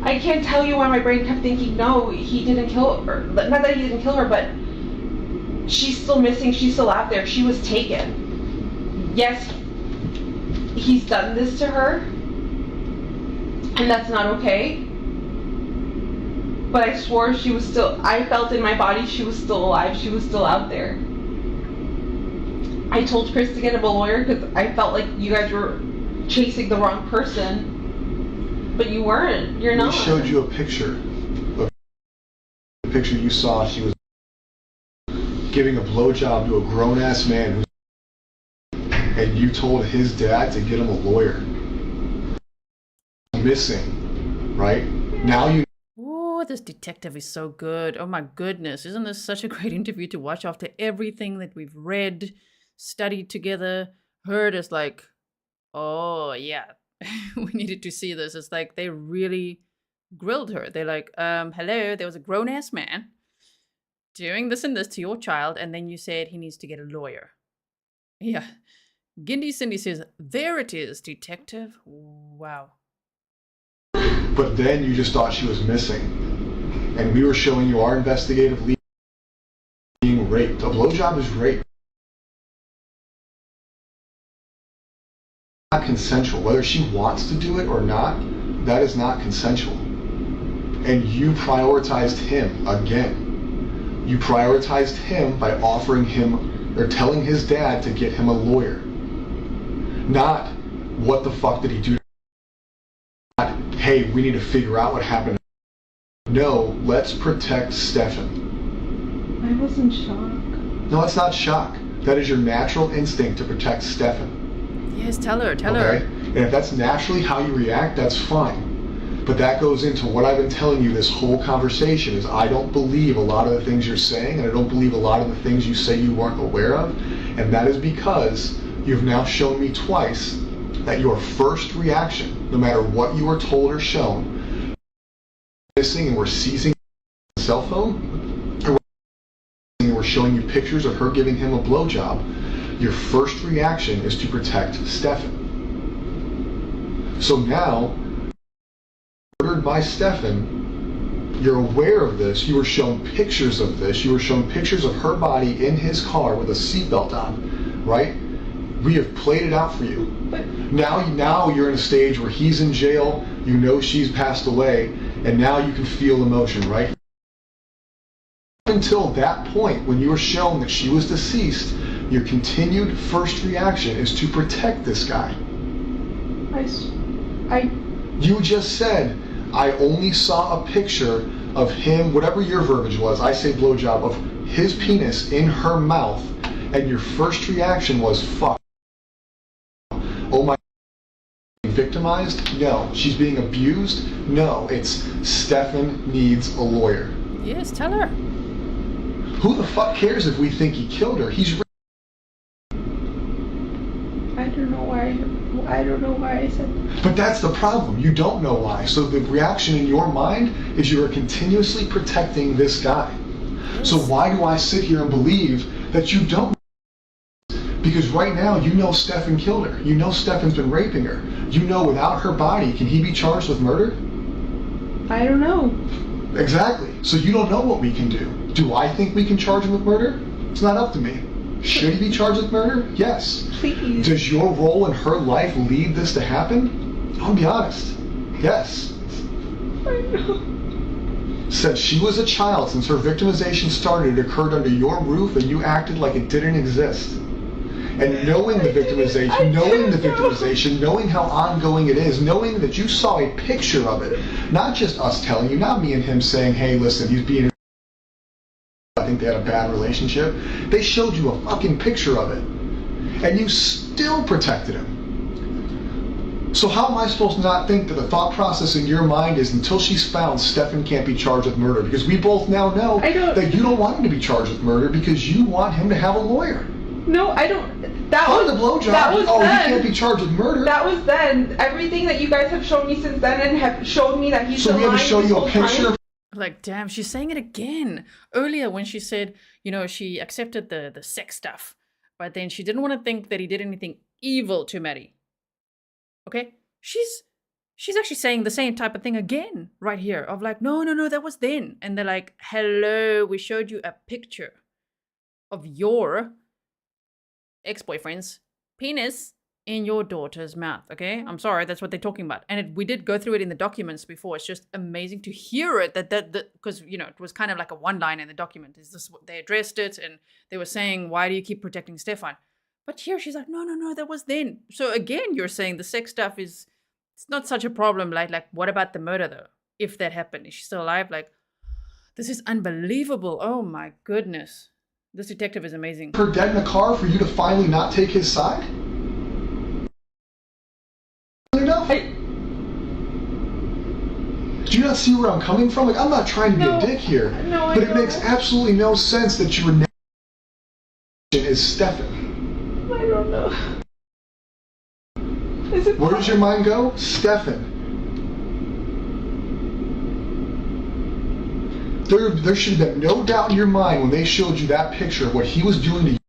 I can't tell you why my brain kept thinking, no, he didn't kill her. Not that he didn't kill her, but she's still missing. She's still out there. She was taken. Yes, he's done this to her, and that's not okay. But I swore she was still, I felt in my body she was still alive. She was still out there. I told Chris to get him a lawyer because I felt like you guys were chasing the wrong person. But you weren't. You're not. We showed you a picture. The picture you saw, she was giving a blowjob to a grown-ass man and you told his dad to get him a lawyer. Missing, right? Now you... Oh, this detective is so good. Oh my goodness. Isn't this such a great interview to watch after everything that we've read, studied together, heard? Is like, oh yeah, we needed to see this. It's like they really grilled her. They're like, hello, there was a grown-ass man doing this and this to your child, and then you said he needs to get a lawyer. Yeah. Gindy Cindy says, there it is, detective. Wow. but then you just thought she was missing. And we were showing you our investigative lead being raped. A blowjob is rape. Not consensual. Whether she wants to do it or not, that is not consensual. And you prioritized him again. You prioritized him by offering him or telling his dad to get him a lawyer. Not what the fuck did he do? Not, hey, we need to figure out what happened. No, let's protect Stephan. I was in shock. No, it's not shock. That is your natural instinct to protect Stephan. Yes, tell her. Okay? And if that's naturally how you react, that's fine. But that goes into what I've been telling you this whole conversation is I don't believe a lot of the things you're saying, and I don't believe a lot of the things you say you weren't aware of. And that is because you've now shown me twice that your first reaction, no matter what you were told or shown, missing and we're seizing the cell phone, or we're showing you pictures of her giving him a blowjob, your first reaction is to protect Stephan. So now, murdered by Stephan, you're aware of this, you were shown pictures of this, you were shown pictures of her body in his car with a seatbelt on, right? We have played it out for you. But Now you're in a stage where he's in jail, you know she's passed away, and now you can feel emotion, right? Until that point, when you were shown that she was deceased, your continued first reaction is to protect this guy. You just said, I only saw a picture of him, whatever your verbiage was, I say blowjob, of his penis in her mouth, and your first reaction was, fuck. Oh my, victimized? No. She's being abused? No. It's Stephan needs a lawyer. Yes, tell her. Who the fuck cares if we think he killed her? He's I don't know why I said that. But that's the problem. You don't know why. So the reaction in your mind is you are continuously protecting this guy. Yes. So why do I sit here and believe that you don't? Because right now you know Stephan killed her. You know Stephan's been raping her. You know without her body, can he be charged with murder? I don't know. Exactly. So you don't know what we can do. Do I think we can charge him with murder? It's not up to me. Should he be charged with murder? Yes. Please. Does your role in her life lead this to happen? I'll be honest. Yes. I know. Since she was a child, since her victimization started, it occurred under your roof and you acted like it didn't exist. And knowing the victimization, knowing how ongoing it is, knowing that you saw a picture of it, not just us telling you, not me and him saying, hey, listen, he's being, I think they had a bad relationship. They showed you a fucking picture of it. And you still protected him. So how am I supposed to not think that the thought process in your mind is until she's found, Stephan can't be charged with murder? Because we both now know that you don't want him to be charged with murder because you want him to have a lawyer. No, I don't. The blowjob. That was then. then. He can't be charged with murder. That was then. Everything that you guys have shown me since then and have shown me that he's so we had to show you a picture. Like, damn, she's saying it again. Earlier when she said, you know, she accepted the sex stuff, but then she didn't want to think that he did anything evil to Maddie. Okay? She's actually saying the same type of thing again right here of like, no, that was then. And they're like, hello, we showed you a picture of your ex-boyfriend's penis in your daughter's mouth, okay? I'm sorry, that's what they're talking about. And we did go through it in the documents before. It's just amazing to hear it, that because, you know, it was kind of like a one-line in the document. Is this what they addressed it? And they were saying, why do you keep protecting Stephan? But here she's like, no, that was then. So again, you're saying the sex stuff it's not such a problem. Like, what about the murder though? If that happened, is she still alive? Like, this is unbelievable. Oh my goodness. This detective is amazing. Her dead in the car for you to finally not take his side? Enough? Do you not see where I'm coming from? Like, I'm not trying to be a dick here. No, but it makes absolutely no sense that your name is Stephan. I don't know. Where does your mind go? Stephan. There should have been no doubt in your mind when they showed you that picture of what he was doing to you,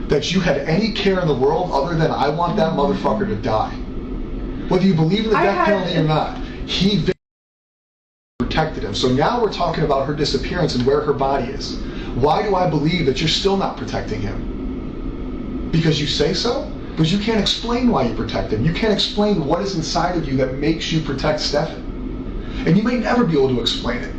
that you had any care in the world other than I want that motherfucker to die. Whether you believe in the death penalty or not, He protected him. So now we're talking about her disappearance and where her body is. Why do I believe that you're still not protecting him? Because you say so? Because you can't explain why you protect him. You can't explain what is inside of you that makes you protect Stephan. And you may never be able to explain it.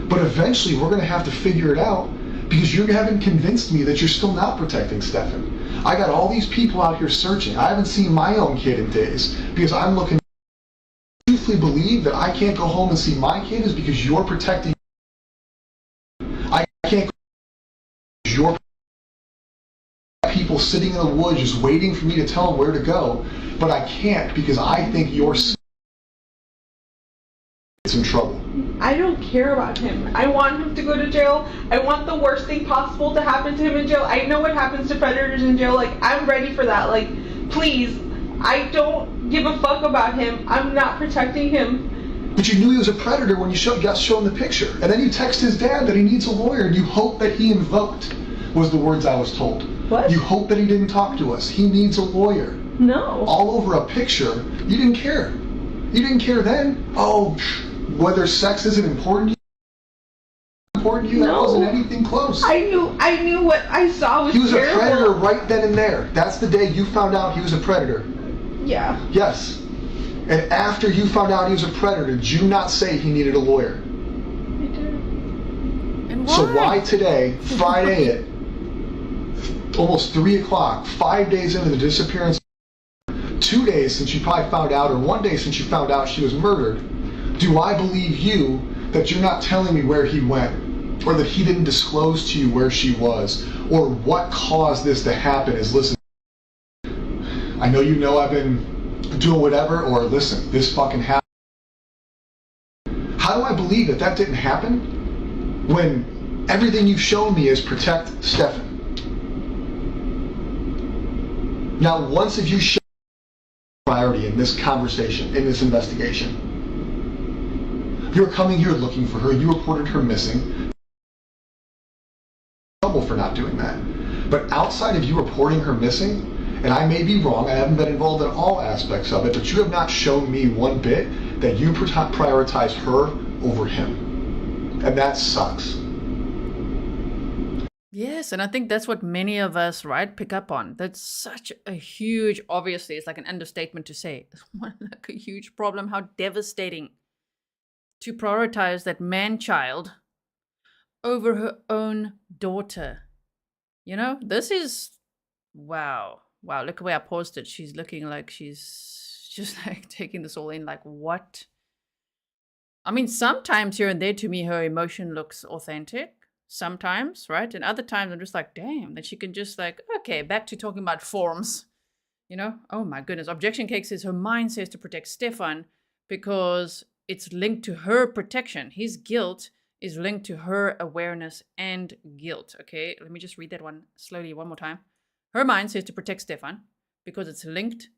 But eventually we're going to have to figure it out, because you haven't convinced me that you're still not protecting Stephan. I got all these people out here searching. I haven't seen my own kid in days because I'm looking. I truthfully believe that I can't go home and see my kid is because you're protecting. I can't go because you're people sitting in the woods just waiting for me to tell them where to go, but I can't because I think you're in trouble. I don't care about him. I want him to go to jail. I want the worst thing possible to happen to him in jail. I know what happens to predators in jail. Like, I'm ready for that. Like, please. I don't give a fuck about him. I'm not protecting him. But you knew he was a predator when you got shown the picture. And then you text his dad that he needs a lawyer, and you hope that he invoked, was the words I was told. What? You hope that he didn't talk to us. He needs a lawyer. No. All over a picture. You didn't care. You didn't care then. Oh, whether sex isn't important to you, that wasn't anything close. I knew what I saw was He was terrible. a predator right then and there. That's the day you found out he was a predator. Yeah. Yes. And after you found out he was a predator, did you not say he needed a lawyer? I did. And why? So why today, Friday at almost 3 o'clock, 5 days into the disappearance, 2 days since you probably found out, or 1 day since you found out she was murdered, do I believe you that you're not telling me where he went, or that he didn't disclose to you where she was, or what caused this to happen? Is listen, I know I've been doing whatever, or listen, this fucking happened. How do I believe that that didn't happen when everything you've shown me is protect Stephan? Now, once have you shown priority in this conversation, in this investigation? You're coming here looking for her. You reported her missing. Trouble for not doing that. But outside of you reporting her missing, and I may be wrong, I haven't been involved in all aspects of it, but you have not shown me one bit that you prioritize her over him. And that sucks. Yes, and I think that's what many of us, right, pick up on. That's such a huge, obviously, it's like an understatement to say, like a huge problem, how devastating to prioritize that man-child over her own daughter. You know, this is, wow. Wow, look the way I paused it. She's looking like she's just like taking this all in, like, what? I mean, sometimes here and there, to me, her emotion looks authentic. Sometimes, right? And other times I'm just like, damn, that she can just like, okay, back to talking about forms. You know, oh my goodness. Objection Cake says her mind says to protect Stephan because it's linked to her protection. His guilt is linked to her awareness and guilt. Okay, let me just read that one slowly one more time. Her mind says to protect Stephan because it's linked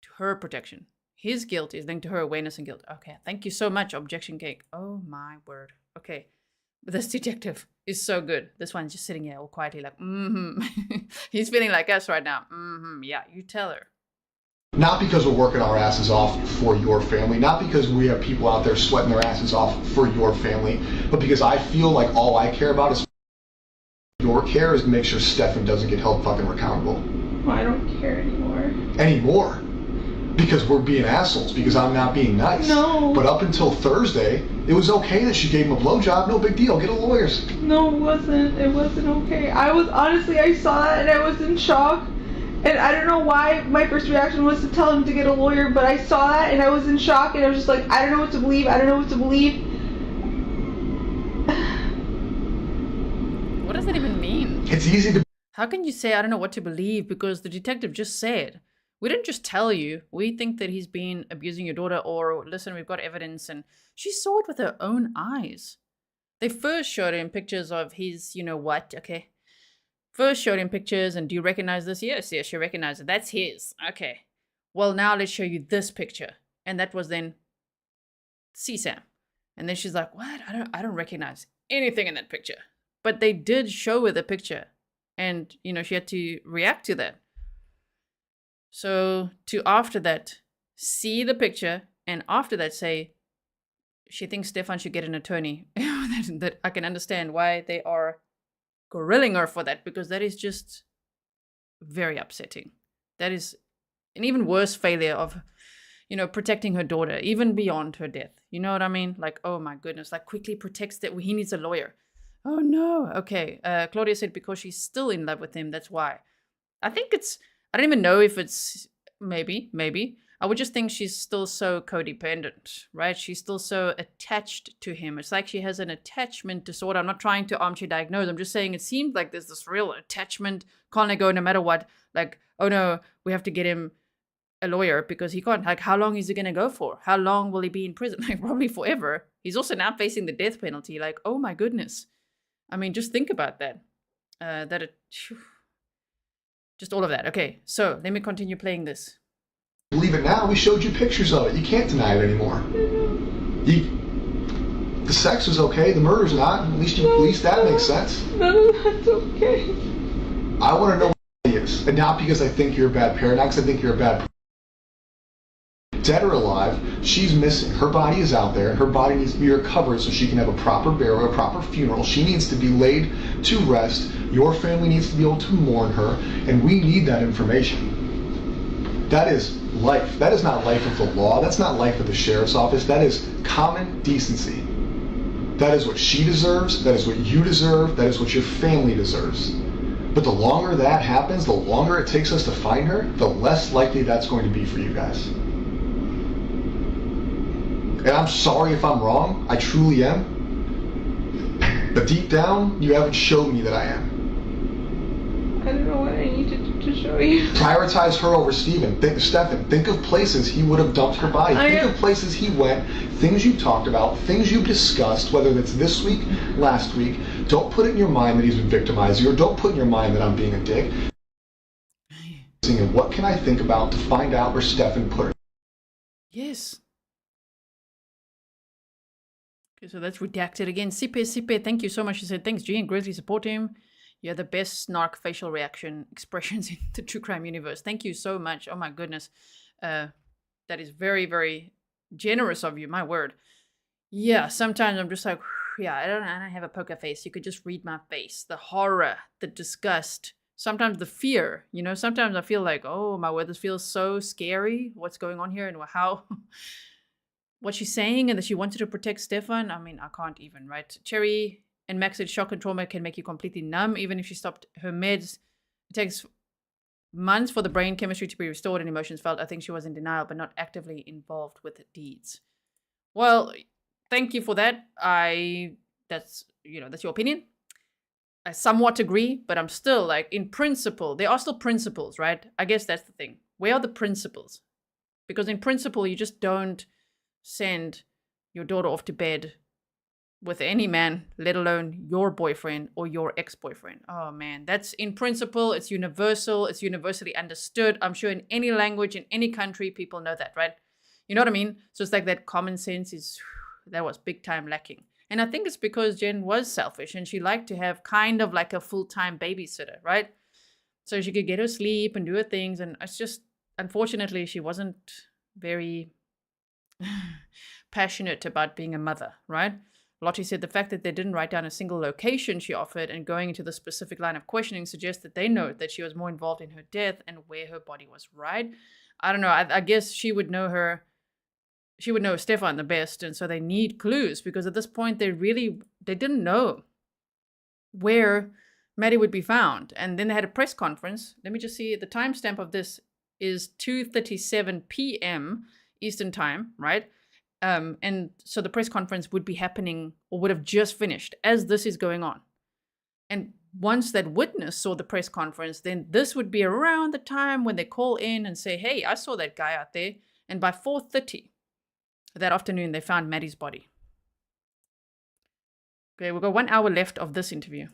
to her protection. His guilt is linked to her awareness and guilt. Okay, thank you so much, Objection Cake. Oh my word. Okay, this detective is so good. This one's just sitting here all quietly like, He's feeling like us right now. Yeah, you tell her. Not because we're working our asses off for your family, not because we have people out there sweating their asses off for your family, but because I feel like all I care about is your care is to make sure Stephan doesn't get held fucking accountable. Well, I don't care anymore. Anymore. Because we're being assholes, because I'm not being nice. No. But up until Thursday, it was okay that she gave him a blowjob, no big deal, get a lawyer. No, it wasn't. It wasn't okay. I saw that and I was in shock. And I don't know why my first reaction was to tell him to get a lawyer, but I saw that and I was in shock and I was just like, I don't know what to believe. I don't know what to believe. What does that even mean? It's easy to... How can you say, I don't know what to believe, because the detective just said, we didn't just tell you, we think that he's been abusing your daughter, or listen, we've got evidence, and she saw it with her own eyes. They first showed him pictures of his, you know what, okay. First showed him pictures, and do you recognize this? Yes, she recognized it. That's his. Okay. Well, now let's show you this picture. And that was then CSAM. And then she's like, what? I don't recognize anything in that picture. But they did show her the picture. And, you know, she had to react to that. So to after that, see the picture and after that say she thinks Stephan should get an attorney. that I can understand why they are grilling her for that, because that is just very upsetting. That is an even worse failure of, protecting her daughter, even beyond her death. You know what I mean? Like, oh my goodness, like quickly protects that. He needs a lawyer. Oh no. Okay. Claudia said because she's still in love with him. That's why. I don't even know if it's maybe. I would just think she's still so codependent, right? She's still so attached to him. It's like she has an attachment disorder. I'm not trying to armchair diagnose. I'm just saying it seems like there's this real attachment. Can't let go no matter what. Like, oh no, we have to get him a lawyer because he can't. Like, how long is he going to go for? How long will he be in prison? Like, probably forever. He's also now facing the death penalty. Like, oh my goodness. I mean, just think about that. Just all of that. Okay, so let me continue playing this. Believe it now, we showed you pictures of it. You can't deny it anymore. The sex was okay, the murder's not. At least that makes sense. None of that's okay. I want to know what it is. And not because I think you're a bad parent, not because I think you're a bad person. Dead or alive, she's missing. Her body is out there. Her body needs to be recovered so she can have a proper burial, a proper funeral. She needs to be laid to rest. Your family needs to be able to mourn her. And we need that information. That is life. That is not life of the law. That's not life of the sheriff's office. That is common decency. That is what she deserves. That is what you deserve. That is what your family deserves. But the longer that happens, the longer it takes us to find her, the less likely that's going to be for you guys. And I'm sorry if I'm wrong. I truly am. But deep down, you haven't shown me that I am. I don't know what I need to show you. Prioritize her over Stephan. Think of places he would have dumped her body. Think of places he went, things you talked about, things you've discussed, whether it's this week, last week. Don't put it in your mind that he's been victimizing you, or don't put in your mind that I'm being a dick. What can I think about to find out where Stephan put her? Yes. Okay, so that's redacted again. Sipe, thank you so much. She said, thanks, G and Grizzly, support him. You have the best snark facial reaction expressions in the true crime universe. Thank you so much. Oh my goodness. That is very, very generous of you. My word. Yeah, sometimes I'm just like, yeah, I don't have a poker face. You could just read my face. The horror, the disgust, sometimes the fear. Sometimes I feel like, oh my word, this feels so scary. What's going on here and how... what she's saying and that she wanted to protect Stephan. I mean, I can't even, right? Cherry and Max said shock and trauma can make you completely numb, even if she stopped her meds. It takes months for the brain chemistry to be restored and emotions felt. I think she was in denial, but not actively involved with the deeds. Well, thank you for that. That's your opinion. I somewhat agree, but I'm still like, in principle, there are still principles, right? I guess that's the thing. Where are the principles? Because in principle, you just don't send your daughter off to bed with any man, let alone your boyfriend or your ex-boyfriend. Oh man, that's in principle, it's universal, it's universally understood. I'm sure in any language, in any country, people know that, right? You know what I mean? So it's like that common sense that was big time lacking. And I think it's because Jenn was selfish and she liked to have kind of like a full-time babysitter, right? So she could get her sleep and do her things. And it's just, unfortunately, she wasn't very passionate about being a mother, right? Lottie said the fact that they didn't write down a single location she offered and going into the specific line of questioning suggests that they know that she was more involved in her death and where her body was, right? I don't know. I guess she would know Stephan the best, and so they need clues because at this point they didn't know where Maddie would be found. And then they had a press conference. Let me just see, the timestamp of this is 2:37 p.m. Eastern time, right? And so the press conference would be happening or would have just finished as this is going on. And once that witness saw the press conference, then this would be around the time when they call in and say, hey, I saw that guy out there. And by 4:30 that afternoon, they found Maddie's body. Okay, we've got 1 hour left of this interview.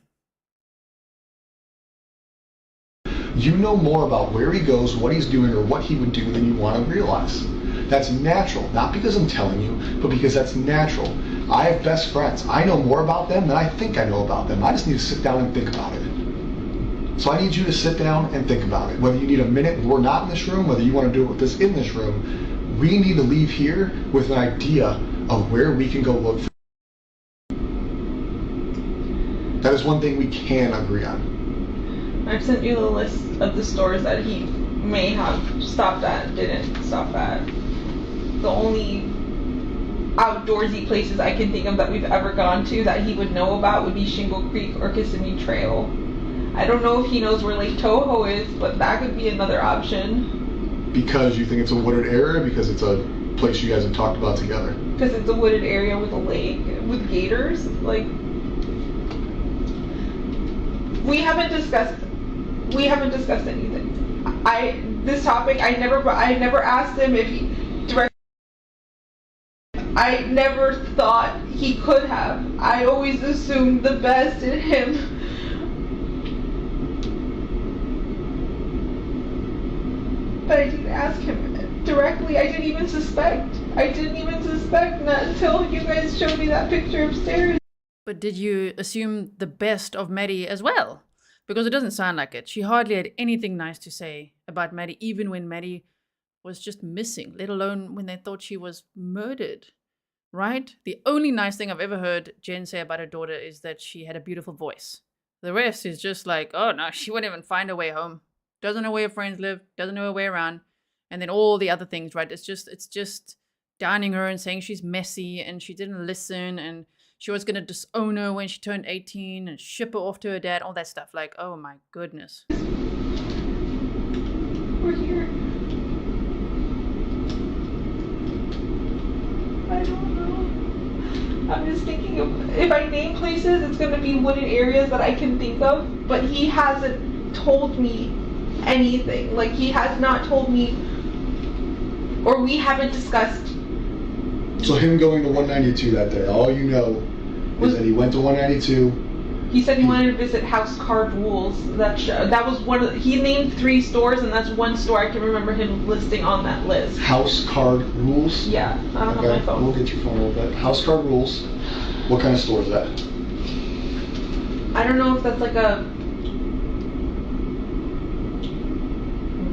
You know more about where he goes, what he's doing, or what he would do than you want to realize. That's natural, not because I'm telling you, but because that's natural. I have best friends. I know more about them than I think I know about them. I just need to sit down and think about it. So I need you to sit down and think about it. Whether you need a minute, we're not in this room, whether you want to do it with us in this room, we need to leave here with an idea of where we can go look for. That is one thing we can agree on. I've sent you the list of the stores that he may have stopped at, didn't stop at. The only outdoorsy places I can think of that we've ever gone to that he would know about would be Shingle Creek or Kissimmee Trail. I don't know if he knows where Lake Toho is, but that could be another option. Because you think it's a wooded area, because it's a place you guys have talked about together? Because it's a wooded area with a lake, with gators. Like, we haven't discussed anything. This topic, I never asked him if he directly. I never thought he could have. I always assumed the best in him. But I didn't ask him directly. I didn't even suspect. Not until you guys showed me that picture upstairs. But did you assume the best of Maddie as well? Because it doesn't sound like it. She hardly had anything nice to say about Maddie, even when Maddie was just missing, let alone when they thought she was murdered. Right? The only nice thing I've ever heard Jenn say about her daughter is that she had a beautiful voice. The rest is just like, oh no, she wouldn't even find her way home. Doesn't know where her friends live, doesn't know her way around. And then all the other things, right? It's just downing her and saying she's messy and she didn't listen and she was going to disown her when she turned 18 and ship her off to her dad, all that stuff. Like, oh my goodness. We're here. I don't know. I'm just thinking of, if I name places, it's going to be wooded areas that I can think of, but he hasn't told me anything. Like, he has not told me, or we haven't discussed. So him going to 192 that day, all you know is that he went to 192. He said he wanted to visit House Card Rules. That was one of he named 3 stores, and that's one store I can remember him listing on that list. House Card Rules? Yeah, I don't have my phone. We'll get your phone with that. House Card Rules. What kind of store is that? I don't know if that's like a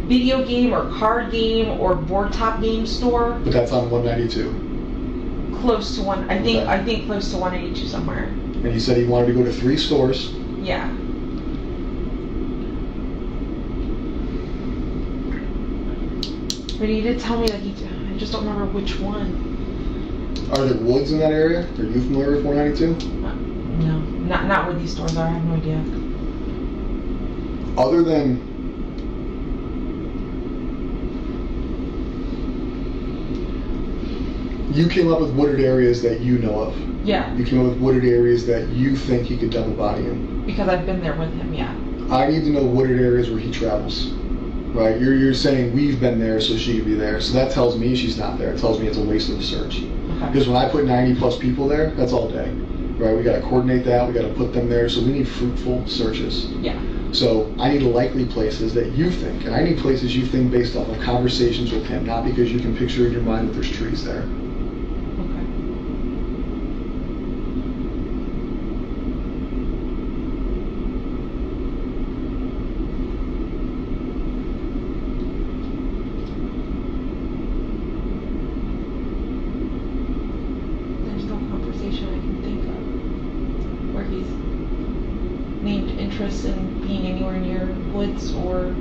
video game or card game or board top game store. But that's on 192. Close to one, I think close to 182 somewhere. And he said he wanted to go to 3 stores. Yeah. But he did tell me that I just don't remember which one. Are there woods in that area? Are you familiar with 192? No, not where these stores are. I have no idea. Other than you came up with wooded areas that you know of. Yeah. You came up with wooded areas that you think he could dump a body in. Because I've been there with him, yeah. I need to know wooded areas where he travels. Right? You're saying we've been there so she could be there. So that tells me she's not there. It tells me it's a waste of a search. Okay. Because when I put 90 plus people there, that's all day. Right? We got to coordinate that. We got to put them there. So we need fruitful searches. Yeah. So I need likely places that you think, and I need places you think based off of conversations with him, not because you can picture in your mind that there's trees there. In being anywhere near woods or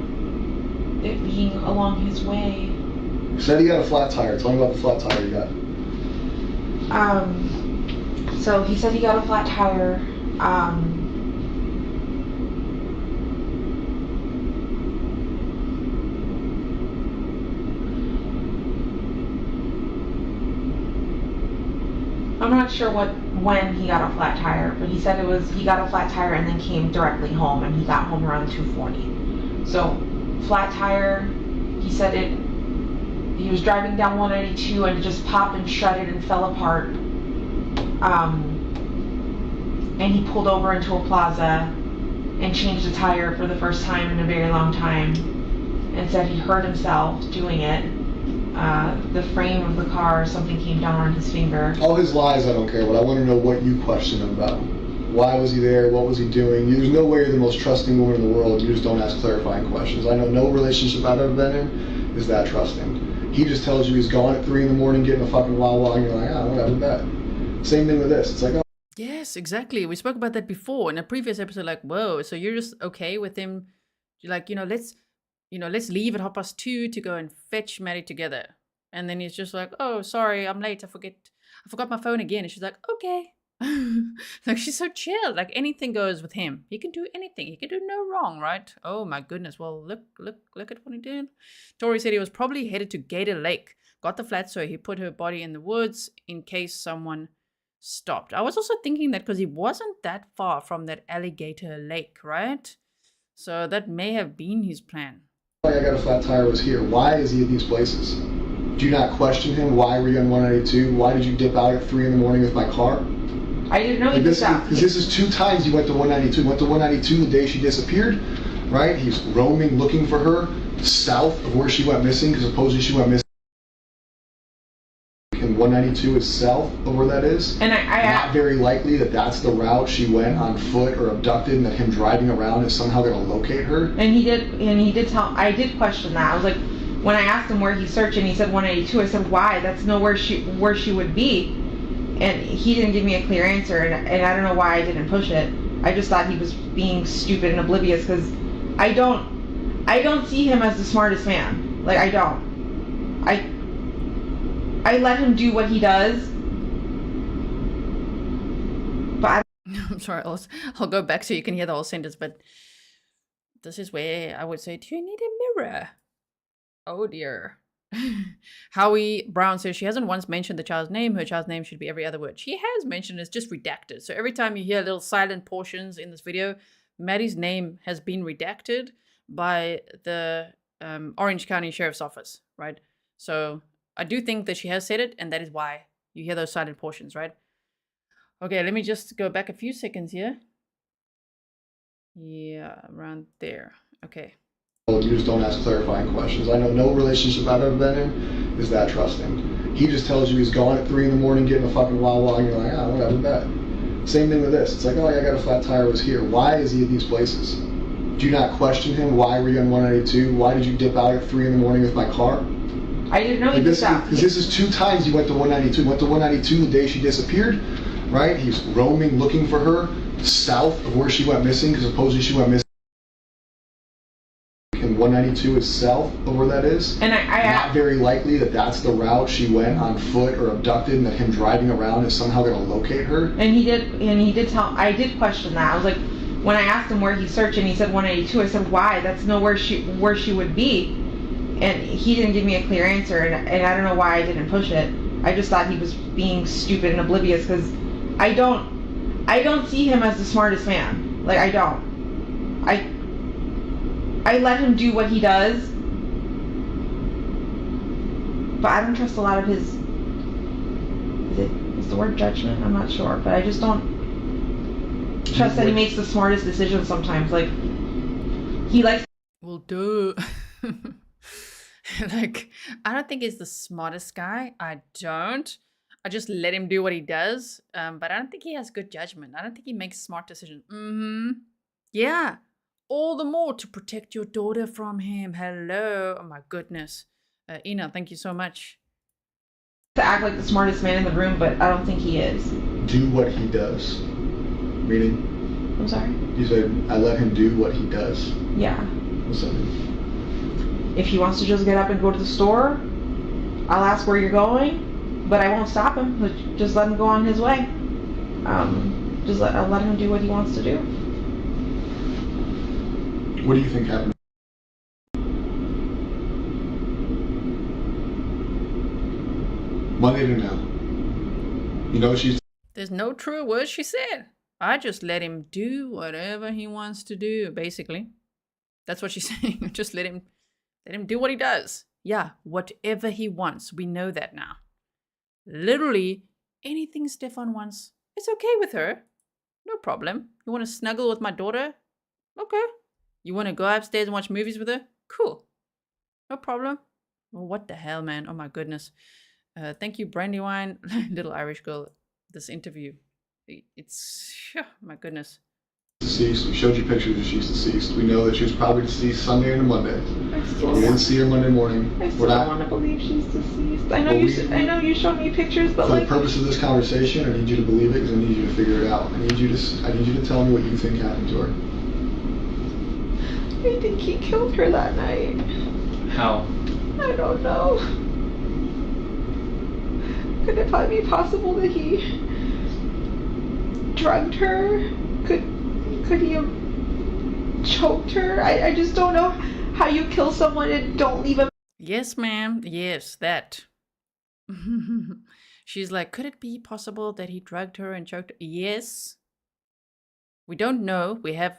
it being along his way. You said he got a flat tire. Tell me about the flat tire you got. So he said he got a flat tire. I'm not sure when he got a flat tire, but he said he got a flat tire and then came directly home, and he got home around 2:40. So flat tire, he said he was driving down 192 and it just popped and shredded and fell apart. And he pulled over into a plaza and changed the tire for the first time in a very long time, and said he hurt himself doing it. The frame of the car, something came down on his finger. All his lies, I don't care, but I want to know what you question him about. Why was he there? What was he doing? There's no way you're the most trusting woman in the world. You just don't ask clarifying questions. I know no relationship I've ever been in is that trusting. He just tells you he's gone at 3 in the morning getting a fucking Wawa, and you're like, ah, whatever, bet. Same thing with this. It's like, oh. Yes, exactly. We spoke about that before in a previous episode. Like, whoa, so you're just okay with him? You're like, let's leave at 2:30 to go and fetch Maddie together. And then he's just like, oh, sorry, I'm late. I forgot my phone again. And she's like, okay. Like, she's so chill. Like, anything goes with him. He can do anything. He can do no wrong, right? Oh my goodness. Well, look at what he did. Tori said he was probably headed to Gator Lake. Got the flat, so he put her body in the woods in case someone stopped. I was also thinking that because he wasn't that far from that alligator lake, right? So that may have been his plan. I got a flat tire was here. Why is he at these places? Do you not question him? Why were you on 192? Why did you dip out at 3 in the morning with my car? I didn't know he did that. Because this is 2 times you went to 192. You went to 192 the day she disappeared, right? He's roaming, looking for her south of where she went missing, because supposedly she went missing. And 192 is south of where that is. And I not very likely that that's the route she went on foot or abducted, and that him driving around is somehow going to locate her. And he did tell. I did question that. I was like, when I asked him where he's searching, he said 182. I said, why? That's nowhere where she would be. And he didn't give me a clear answer, and I don't know why I didn't push it. I just thought he was being stupid and oblivious, because I don't see him as the smartest man. Like, I don't. I let him do what he does, but I'm sorry, I'll go back so you can hear the whole sentence, but this is where I would say, do you need a mirror? Oh dear. Howie Brown says she hasn't once mentioned the child's name. Her child's name should be every other word. She has mentioned, it's just redacted. So every time you hear little silent portions in this video, Maddie's name has been redacted by the Orange County Sheriff's Office, right? So I do think that she has said it, and that is why you hear those silent portions, right? Okay, let me just go back a few seconds here. Yeah, around there. Okay. You just don't ask clarifying questions. I know no relationship I've ever been in is that trusting. He just tells you he's gone at 3 in the morning getting a fucking Wawa, and you're like, ah, whatever, bet. Same thing with this. It's like, oh, I got a flat tire was here. Why is he at these places? Do you not question him? Why were you on 192? Why did you dip out at 3 in the morning with my car? I didn't know he did that. Because this is 2 times you went to 192. You went to 192 the day she disappeared, right? He's roaming, looking for her south of where she went missing, because supposedly she went missing. And 192 is south of where that is. And not very likely that that's the route she went on foot or abducted, and that him driving around is somehow going to locate her. And he did tell. I did question that. I was like, when I asked him where he's searching, he said 182. I said, why? That's nowhere where she would be. And he didn't give me a clear answer, and I don't know why I didn't push it. I just thought he was being stupid and oblivious, because I don't see him as the smartest man. Like, I don't. I let him do what he does, but I don't trust a lot of his. Is the word judgment? I'm not sure, but I just don't trust that he makes the smartest decisions sometimes. Like, he likes. Well, duh. Like, I don't think he's the smartest guy. I don't. I just let him do what he does. But I don't think he has good judgment. I don't think he makes smart decisions. Yeah. All the more to protect your daughter from him. Hello. Oh my goodness. Ina, thank you so much. To act like the smartest man in the room, but I don't think he is. Do what he does. Meaning? I'm sorry? You said, I let him do what he does. Yeah. What's that mean? If he wants to just get up and go to the store, I'll ask where you're going, but I won't stop him. Just let him go on his way. I'll let him do what he wants to do. What do you think happened? Monday to now. You know she's. There's no true words she said. I just let him do whatever he wants to do, basically. That's what she's saying. Just let him do what he does. Yeah, whatever he wants. We know that now. Literally, anything Stephan wants, it's okay with her. No problem. You want to snuggle with my daughter? Okay. You want to go upstairs and watch movies with her? Cool. No problem. Well, what the hell, man? Oh my goodness. Thank you, Brandywine, Little Irish Girl. This interview. It's, oh my goodness. deceased. We showed you pictures that she's deceased. We know that she was probably deceased Sunday into Monday. I still We didn't see her Monday morning. I We're still not, want to believe she's deceased. I know Well, I know you showed me pictures, but for the like, purpose of this conversation, I need you to believe it because I need you to figure it out. I need you to tell me what you think happened to her. I think he killed her that night. How? I don't know. Could it probably be possible that he drugged her? Could he have choked her? I just don't know how you kill someone and don't leave a Yes, ma'am. Yes, that. She's like, could it be possible that he drugged her and choked her? Yes. We don't know. We have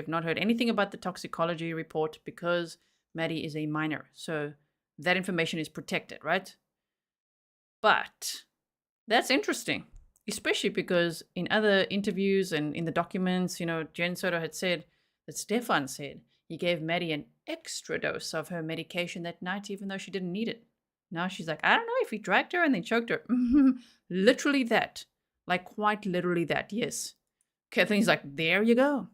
not heard anything about the toxicology report because Maddie is a minor. So that information is protected, right? But that's interesting, especially because in other interviews and in the documents, Jenn Soto had said that Stephan said he gave Maddie an extra dose of her medication that night, even though she didn't need it. Now she's like, I don't know if he dragged her and then choked her. Literally that. Like quite literally that, yes. Kathleen's like, there you go.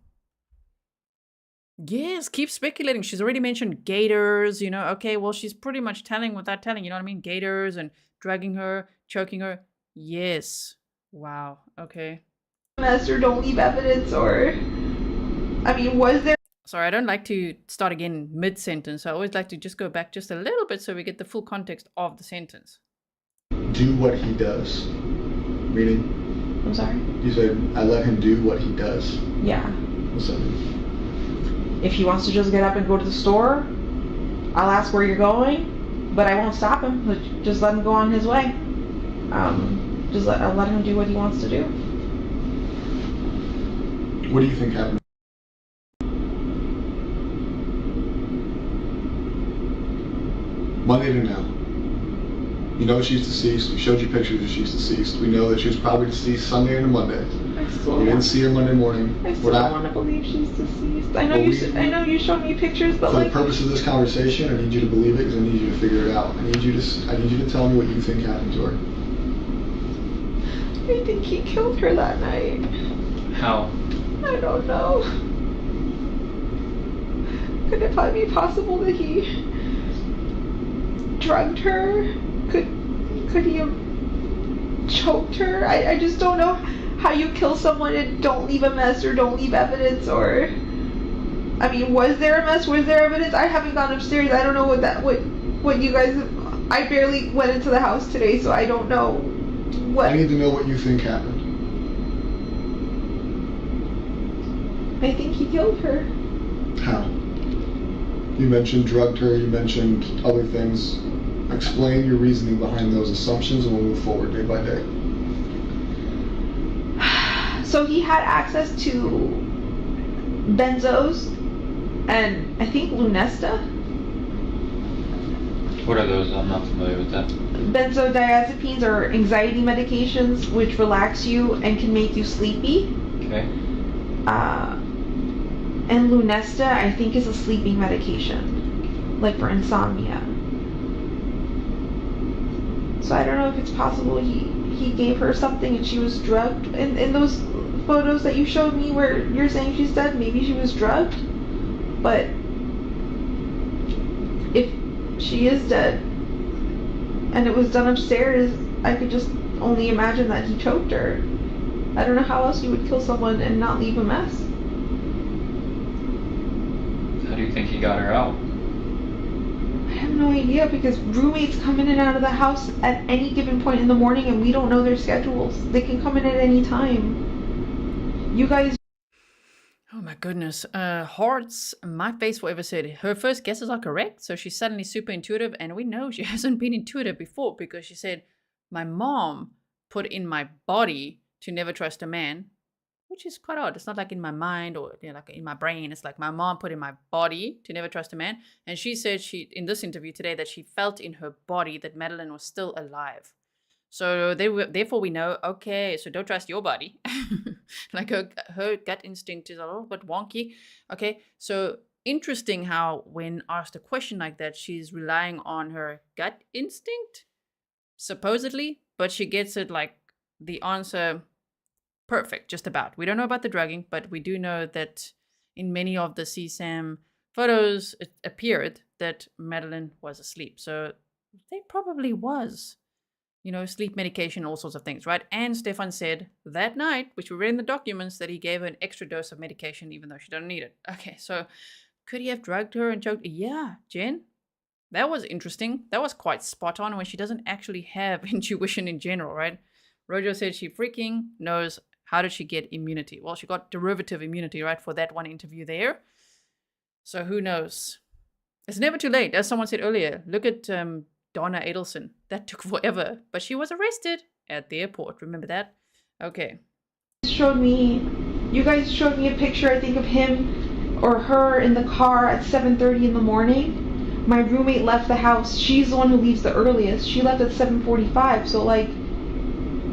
Yes, keep speculating. She's already mentioned gators, Okay, well, she's pretty much telling without telling, you know what I mean? Gators and dragging her, choking her. Yes. Wow. Okay. mess or don't leave evidence or, I mean, was there Sorry, I don't like to start again mid-sentence. I always like to just go back just a little bit so we get the full context of the sentence. Do what he does. Meaning, I'm sorry? you said, I let him do what he does. Yeah. What's that mean? If he wants to just get up and go to the store, I'll ask where you're going, but I won't stop him. Just let him go on his way. I'll let him do what he wants to do. What do you think happened? Monday to now. You know she's deceased. We showed you pictures that she's deceased. We know that she was probably deceased Sunday into Monday. I still We didn't see her Monday morning. I We're still not, want to believe she's deceased. I know Well, I know you showed me pictures, but for the like, purpose of this conversation, I need you to believe it because I need you to figure it out. I need you to tell me what you think happened to her. I think he killed her that night. How? I don't know. Could it probably be possible that he drugged her? Could he have choked her? I just don't know how you kill someone and don't leave a mess or don't leave evidence or, I mean, was there a mess? Was there evidence? I haven't gone upstairs. I don't know what you guys, I barely went into the house today, so I don't know what. I need to know what you think happened. I think he killed her. How? You mentioned drugged her, you mentioned other things. Explain your reasoning behind those assumptions and we'll move forward day by day. So he had access to benzos and I think Lunesta. What are those? I'm not familiar with that. Benzodiazepines are anxiety medications which relax you and can make you sleepy. Okay. And Lunesta, I think, is a sleeping medication, like for insomnia. So I don't know if it's possible he gave her something and she was drugged. In those photos that you showed me where you're saying she's dead, maybe she was drugged. But if she is dead and it was done upstairs, I could just only imagine that he choked her. I don't know how else you would kill someone and not leave a mess. How do you think he got her out? I have no idea because roommates come in and out of the house at any given point in the morning and we don't know their schedules. They can come in at any time. You guys. Oh my goodness. Hearts, my face forever said her first guesses are correct. So she's suddenly super intuitive. And we know she hasn't been intuitive before because she said, my mom put in my body to never trust a man. Which is quite odd. It's not like in my mind or like in my brain. It's like my mom put in my body to never trust a man. And she said in this interview today that she felt in her body that Madeline was still alive. So therefore we know, okay, so don't trust your body. Like her gut instinct is a little bit wonky. Okay, so interesting how when asked a question like that, she's relying on her gut instinct, supposedly, but she gets it like the answer perfect, just about. We don't know about the drugging, but we do know that in many of the CSAM photos, it appeared that Madeline was asleep. So there probably was, sleep medication, all sorts of things, right? And Stephan said that night, which we read in the documents, that he gave her an extra dose of medication even though she didn't need it. Okay, so could he have drugged her and choked? Yeah, Jen, that was interesting. That was quite spot on when she doesn't actually have intuition in general, right? Rojo said she freaking knows. How did she get immunity? Well, she got derivative immunity, right, for that one interview there. So who knows? It's never too late. As someone said earlier, look at Donna Adelson. That took forever, but she was arrested at the airport. Remember that? Okay. You guys showed me a picture, I think, of him or her in the car at 7:30 in the morning. My roommate left the house. She's the one who leaves the earliest. She left at 7:45. So like,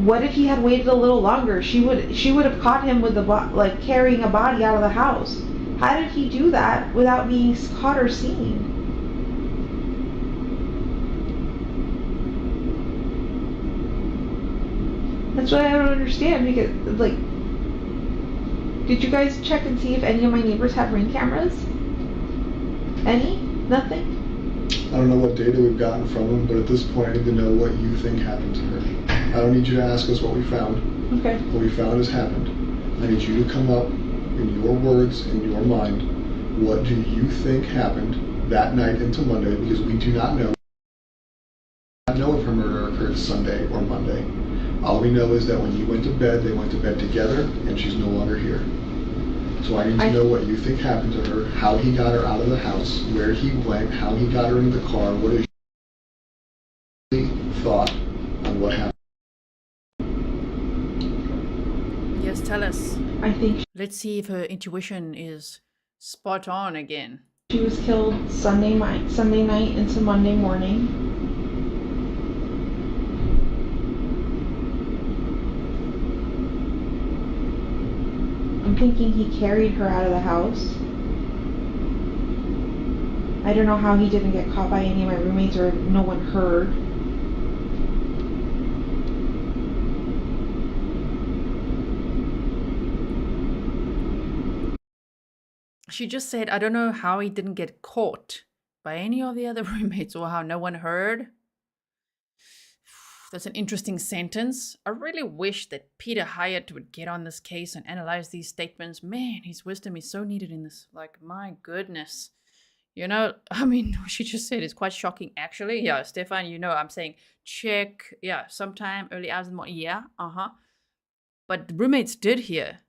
what if he had waited a little longer? She would have caught him with carrying a body out of the house. How did he do that without being caught or seen? That's what I don't understand, because like, did you guys check and see if any of my neighbors have Ring cameras? Any? Nothing? I don't know what data we've gotten from them, but at this point I need to know what you think happened to her. I don't need you to ask us what we found. Okay. What we found has happened. I need you to come up, in your words, in your mind, what do you think happened that night into Monday, because we do not know. We do not know if her murder occurred Sunday or Monday. All we know is that when you went to bed, they went to bed together, and she's no longer here. So I need to know what you think happened to her, how he got her out of the house, where he went, how he got her into the car, what is your thought on what happened. Yes, tell us. I think Let's see if her intuition is spot on again. she was killed Sunday night into Monday morning. I'm thinking he carried her out of the house. I don't know how he didn't get caught by any of my roommates or no one heard. She just said, I don't know how he didn't get caught by any of the other roommates or how no one heard. That's an interesting sentence. I really wish that Peter Hyatt would get on this case and analyze these statements. Man, his wisdom is so needed in this. Like, my goodness. I mean, what she just said is quite shocking, actually. Yeah, Stephan, I'm saying check. Yeah, sometime early hours in the morning. Yeah, But the roommates did hear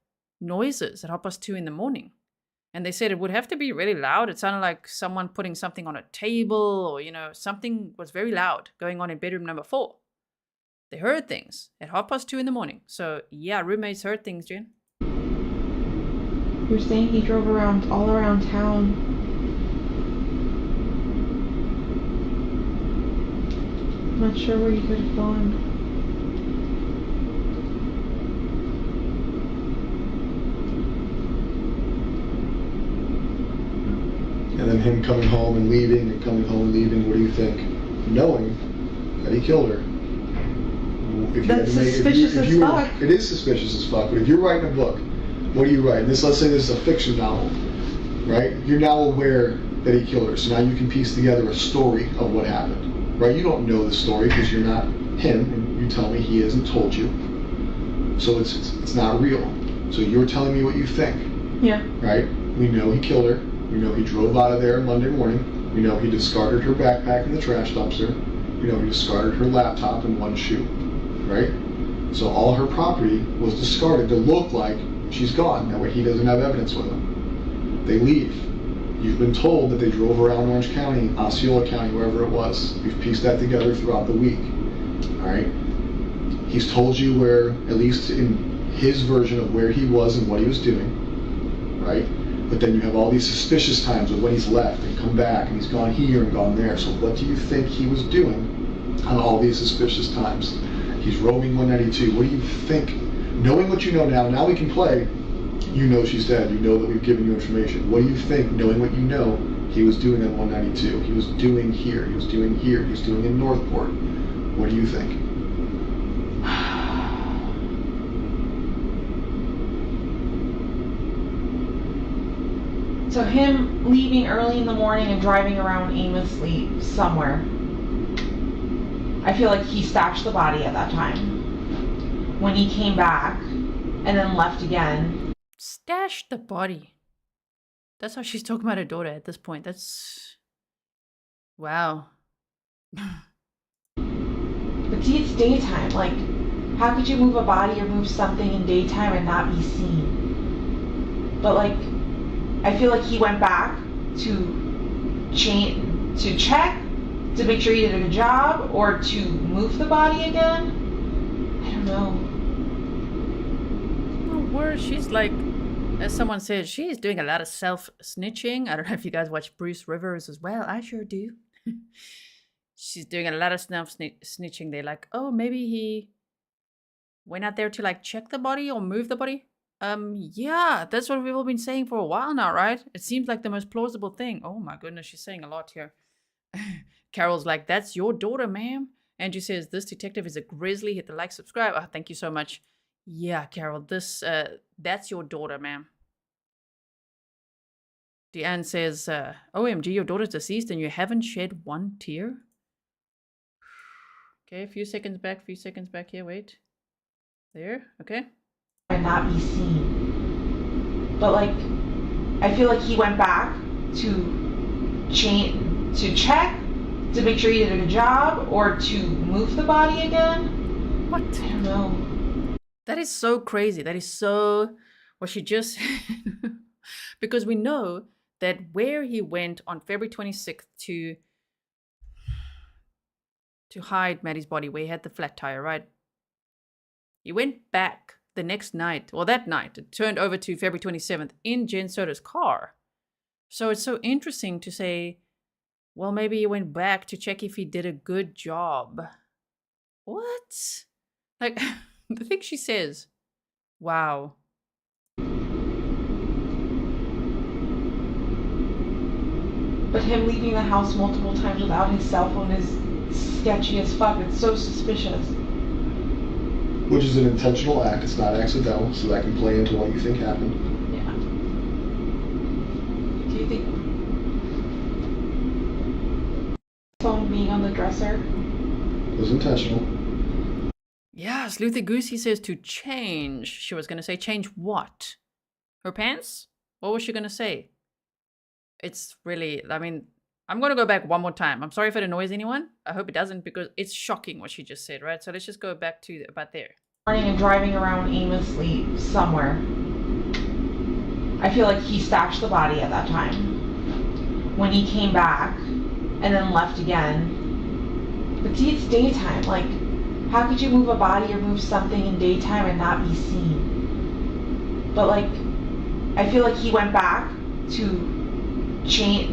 noises at 2:30 in the morning. And they said it would have to be really loud. It sounded like someone putting something on a table or, something was very loud going on in bedroom number 4. They heard things at 2:30 in the morning. So, yeah, roommates heard things, Jen. You're saying he drove all around town. I'm not sure where he could have gone. And then him coming home and leaving and coming home and leaving, what do you think? Knowing that he killed her. That's suspicious as fuck. It is suspicious as fuck, but if you're writing a book, what do you write? Let's say this is a fiction novel, right? You're now aware that he killed her, so now you can piece together a story of what happened, right? You don't know the story because you're not him, and you tell me he hasn't told you, so it's not real. So you're telling me what you think, Yeah. right? We know he killed her. We know he drove out of there Monday morning. We know he discarded her backpack in the trash dumpster. We know he discarded her laptop and one shoe, right? So all her property was discarded to look like she's gone. That way he doesn't have evidence with him. They leave. You've been told that they drove around Orange County, Osceola County, wherever it was. We've pieced that together throughout the week, all right? He's told you where, at least in his version of where he was and what he was doing, right? But then you have all these suspicious times of when he's left and come back and he's gone here and gone there. So what do you think he was doing on all these suspicious times? He's roaming 192. What do you think? Knowing what you know now we can play. You know she's dead. You know that we've given you information. What do you think, knowing what you know, he was doing on 192? He was doing here. He was doing here. He was doing in Northport. What do you think? So him leaving early in the morning and driving around aimlessly somewhere. I feel like he stashed the body at that time. When he came back and then left again. Stashed the body. That's how she's talking about her daughter at this point. That's... wow. But see, it's daytime. Like, how could you move a body or move something in daytime and not be seen? But like, I feel like he went back to check to make sure he did a good job, or to move the body again. I don't know. Oh, where she's like, as someone said, she's doing a lot of self-snitching. I don't know if you guys watch Bruce Rivers as well. I sure do. She's doing a lot of snitching. They're like, oh, maybe he went out there to like check the body or move the body. Yeah, that's what we've all been saying for a while now, right? It seems like the most plausible thing. Oh my goodness, she's saying a lot here. Carol's like, that's your daughter, ma'am. Andrew says, this detective is a grizzly. Hit the like, subscribe. Oh, thank you so much. Yeah, Carol, that's your daughter, ma'am. Deanne says, OMG, your daughter's deceased and you haven't shed one tear? Okay, a few seconds back here, wait. There, okay. And not be seen. But like, I feel like he went back to check to make sure he did a good job, or to move the body again. What? I don't know. That is so crazy. That is so what she just said. Because we know that where he went on February 26th to hide Maddie's body, where he had the flat tire, right? He went back the next night, or that night, it turned over to February 27th in Jenn Soto's car. So it's so interesting to say, well, maybe he went back to check if he did a good job. What? Like, the thing she says, wow. But him leaving the house multiple times without his cell phone is sketchy as fuck. It's so suspicious. Which is an intentional act. It's not accidental, so that can play into what you think happened. Yeah. Do you think phone being on the dresser It was intentional. Yeah, Sleuthy Goosey says to change. She was going to say change what? Her pants? What was she going to say? It's really, I mean, I'm going to go back one more time. I'm sorry if it annoys anyone. I hope it doesn't, because it's shocking what she just said, right? So let's just go back to about there. and driving around aimlessly somewhere. I feel like he stashed the body at that time. When he came back and then left again. But see, it's daytime. Like, how could you move a body or move something in daytime and not be seen? But like, I feel like he went back to check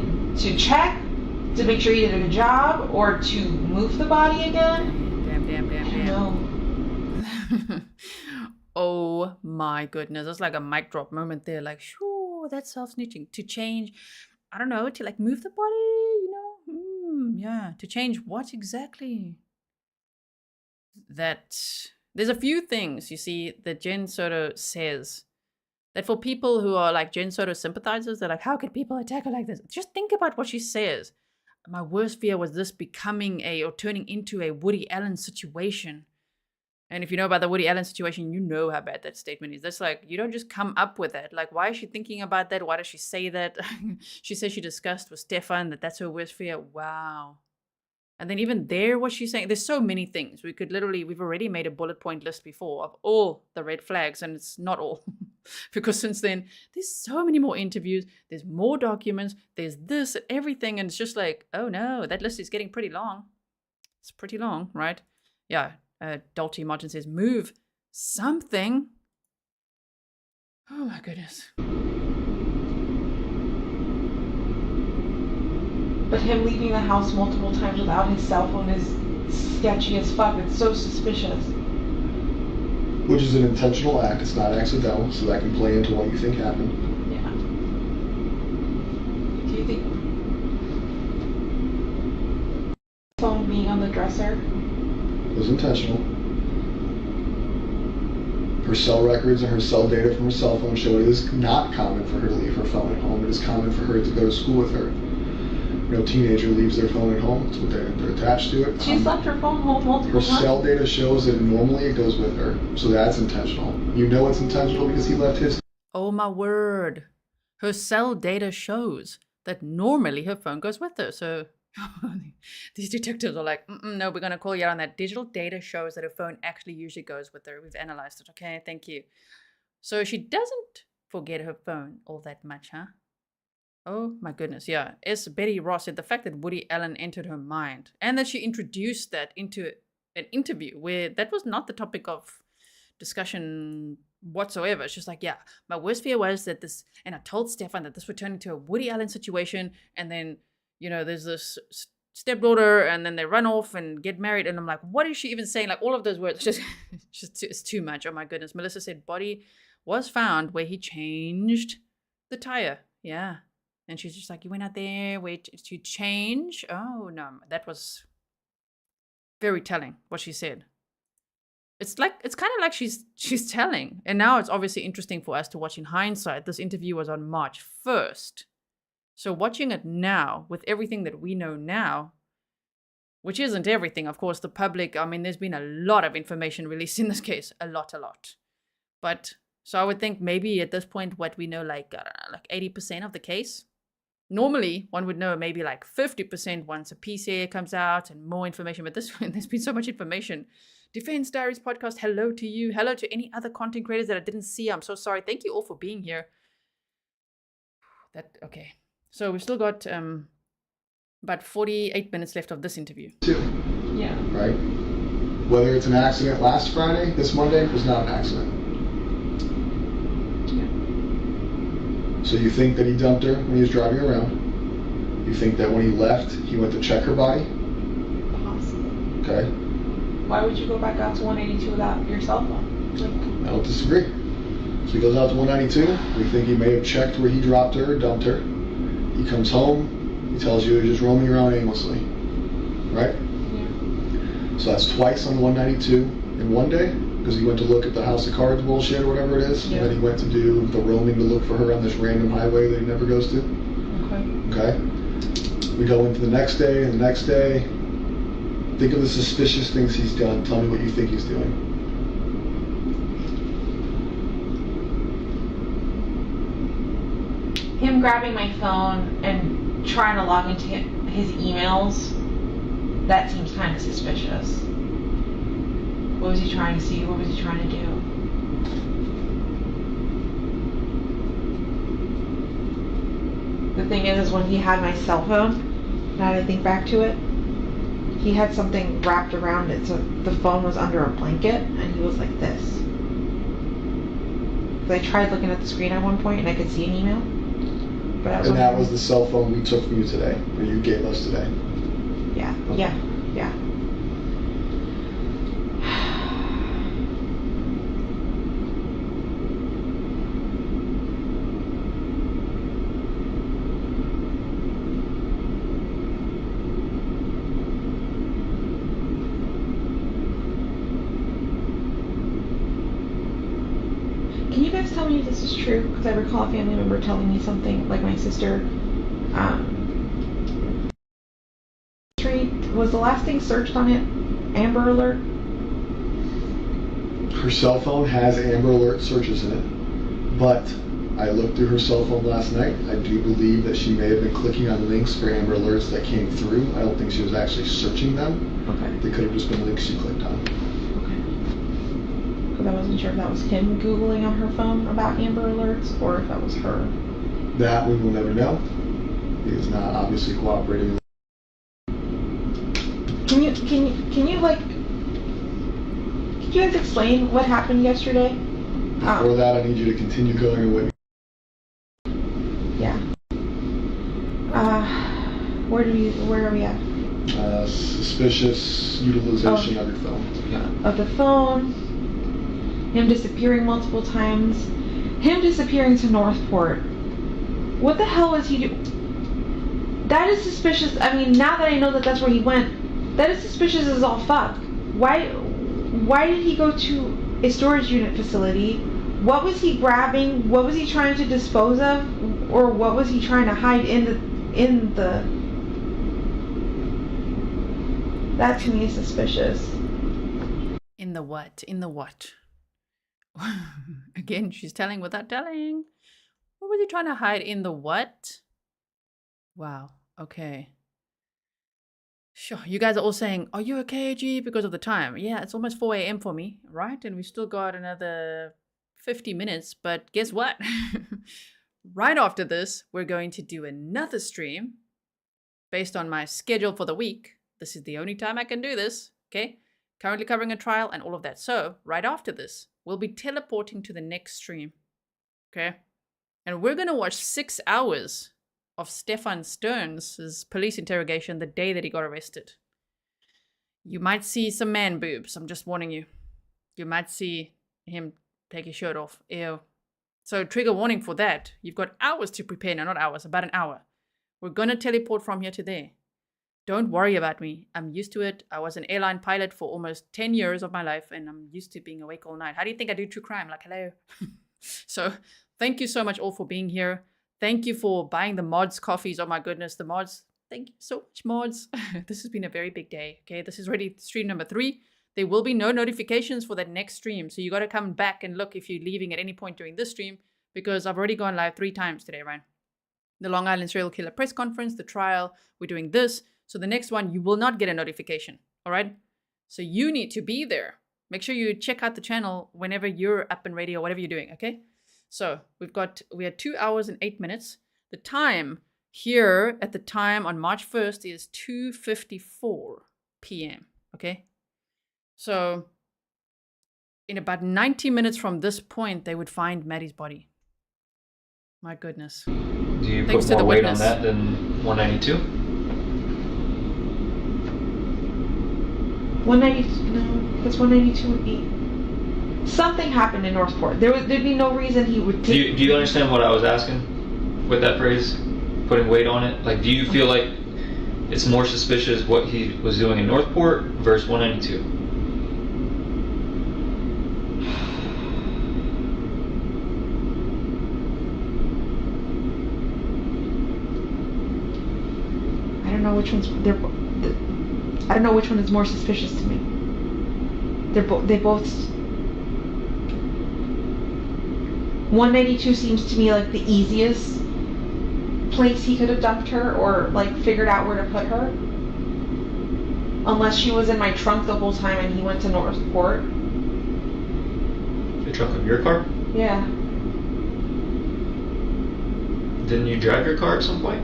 to make sure he did a good job, or to move the body again. Damn. Oh my goodness, that's like a mic drop moment there. Like, sure, that's self-snitching. To change, I don't know, to like move the body, you know? Yeah, to change what exactly? That there's a few things, you see, that Jenn Soto says that for people who are like Jenn Soto sympathizers, they're like, how could people attack her like this? Just think about what she says. My worst fear was this becoming or turning into a Woody Allen situation. And if you know about the Woody Allen situation, you know how bad that statement is. That's like, you don't just come up with that. Like, why is she thinking about that? Why does she say that? She says she discussed with Stephan that that's her worst fear. Wow. And then even there, what she's saying, there's so many things. We've already made a bullet point list before of all the red flags, and it's not all. Because since then, there's so many more interviews, there's more documents, there's this and everything, and it's just like, oh no, that list is getting pretty long. It's pretty long, right? Yeah, Dolce Martin says, move something. Oh my goodness. But him leaving the house multiple times without his cell phone is sketchy as fuck. It's so suspicious. Which is an intentional act. It's not accidental, so that can play into what you think happened. Yeah. Do you think phone being on the dresser? It was intentional. Her cell records and her cell data from her cell phone show it is not common for her to leave her phone at home. It is common for her to go to school with her. No teenager leaves their phone at home. It's what they're attached to it. She's left her phone home multiple Her times. cell data shows that normally it goes with her. So that's intentional. You know it's intentional because he left his. Oh my word. Her cell data shows that normally her phone goes with her. So these detectives are like, no, we're going to call you out on that. Digital data shows that her phone actually usually goes with her. We've analyzed it. Okay, thank you. So she doesn't forget her phone all that much, huh? Oh my goodness, yeah. As Betty Ross said, the fact that Woody Allen entered her mind and that she introduced that into an interview where that was not the topic of discussion whatsoever. It's just like, yeah, my worst fear was that this, and I told Stephan that this would turn into a Woody Allen situation, and then, you know, there's this stepdaughter, and then they run off and get married, and I'm like, what is she even saying? Like, all of those words, it's too much. Oh my goodness. Melissa said body was found where he changed the tire. Yeah. And she's just like, you went out there, wait, to change? Oh, no, that was very telling, what she said. It's kind of like she's telling. And now it's obviously interesting for us to watch in hindsight. This interview was on March 1st. So watching it now, with everything that we know now, which isn't everything, of course, the public, I mean, there's been a lot of information released in this case, a lot. But, so I would think maybe at this point, what we know, like 80% of the case. Normally, one would know maybe like 50% once a PCA comes out and more information. But this one, there's been so much information. Defense Diaries podcast, hello to you. Hello to any other content creators that I didn't see. I'm so sorry. Thank you all for being here. Okay. So we've still got about 48 minutes left of this interview. Yeah. Right? Whether it's an accident last Friday, this Monday, was not an accident. So you think that he dumped her when he was driving around. You think that when he left, he went to check her body. Possibly. Okay. Why would you go back out to 182 without your cell phone? I don't disagree. So he goes out to 192. We think he may have checked where he dropped her or dumped her. He comes home. He tells you he's just roaming around aimlessly. Right? Yeah. So that's twice on the 192 in one day. Because he went to look at the House of Cards bullshit or whatever it is. Yeah. And then he went to do the roaming to look for her on this random highway that he never goes to. Okay. We go into the next day and the next day. Think of the suspicious things he's done. Tell me what you think he's doing. Him grabbing my phone and trying to log into his emails, that seems kind of suspicious. What was he trying to see? What was he trying to do? The thing is when he had my cell phone, now that I think back to it, he had something wrapped around it, so the phone was under a blanket, and he was like this. I tried looking at the screen at one point, and I could see an email. But And that was the cell phone we took from you today, or you gave us today. Yeah. Can you guys tell me if this is true? Because I recall a family member telling me something, like my sister. Was the last thing searched on it Amber Alert? Her cell phone has Amber Alert searches in it, but I looked through her cell phone last night. I do believe that she may have been clicking on links for Amber Alerts that came through. I don't think she was actually searching them. Okay. They could have just been links she clicked on. Okay. Because I wasn't sure if that was him Googling on her phone about Amber Alerts or if that was her. That we will never know. He is not obviously cooperating. Can you could you guys explain what happened yesterday? Before that, I need you to continue going away. Yeah. Where are we at? Suspicious utilization of your phone. Of the phone. Him disappearing multiple times. Him disappearing to Northport. What the hell is he doing? That is suspicious. I mean, now that I know that that's where he went, that is suspicious as all fuck. Why did he go to a storage unit facility. What was he grabbing? What was he trying to dispose of? Or what was he trying to hide in the... That to me is suspicious. In the what? In the what? Again, she's telling without telling. What was he trying to hide in the what? Wow. Okay. Sure. You guys are all saying, are you okay, G? Because of the time. Yeah, it's almost 4 a.m. for me, right? And we still got another 50 minutes. But guess what? Right after this, we're going to do another stream based on my schedule for the week. This is the only time I can do this, okay? Currently covering a trial and all of that. So, right after this, we'll be teleporting to the next stream, okay? And we're going to watch 6 hours of Stephan Stern's police interrogation the day that he got arrested. You might see some man boobs, I'm just warning you. You might see him take his shirt off. Ew. So, trigger warning for that. You've got hours to prepare. No, not hours, about an hour. We're going to teleport from here to there. Don't worry about me. I'm used to it. I was an airline pilot for almost 10 years of my life, and I'm used to being awake all night. How do you think I do true crime? Like, hello. So, thank you so much all for being here. Thank you for buying the mods coffees. Oh my goodness, the mods. Thank you so much, mods. This has been a very big day. Okay, this is already stream number 3. There will be no notifications for that next stream. So you got to come back and look if you're leaving at any point during this stream, because I've already gone live 3 times today, right? The Long Island serial killer press conference, the trial, we're doing this. So the next one, you will not get a notification, all right? So you need to be there. Make sure you check out the channel whenever you're up and ready or whatever you're doing, okay? So we had 2 hours and 8 minutes. The time here at the time on March 1st is 2:54 p.m., okay? So in about 90 minutes from this point, they would find Maddie's body. My goodness. Do you Thanks put to the more weight on witness. that than 192? 192, no, because 192 would be... Something happened in Northport. There'd be no reason he would take... Do you understand what I was asking with that phrase? Putting weight on it? Like, do you feel like it's more suspicious what he was doing in Northport versus 192? I don't know which one's... I don't know which one is more suspicious to me. They both... 192 seems to me like the easiest place he could have dumped her or like figured out where to put her. Unless she was in my trunk the whole time and he went to Northport. The trunk of your car? Yeah. Didn't you drive your car at some point?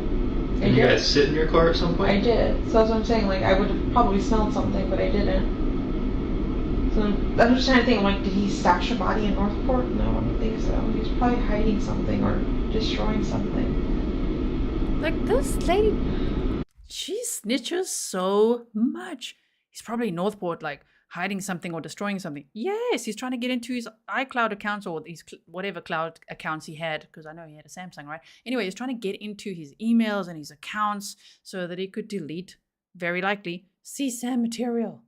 I Did you did. guys sit in your car at some point? I did. So that's what I'm saying. Like, I would have probably smelled something, but I didn't. So I'm just trying to think, like, did he stash a body in Northport? No, I don't think so. He was probably hiding something or destroying something. Like, this lady, she snitches so much. He's probably in Northport, like, hiding something or destroying something. Yes, he's trying to get into his iCloud accounts or these whatever cloud accounts he had, because I know he had a Samsung, right? Anyway, he's trying to get into his emails and his accounts so that he could delete, very likely, CSAM material.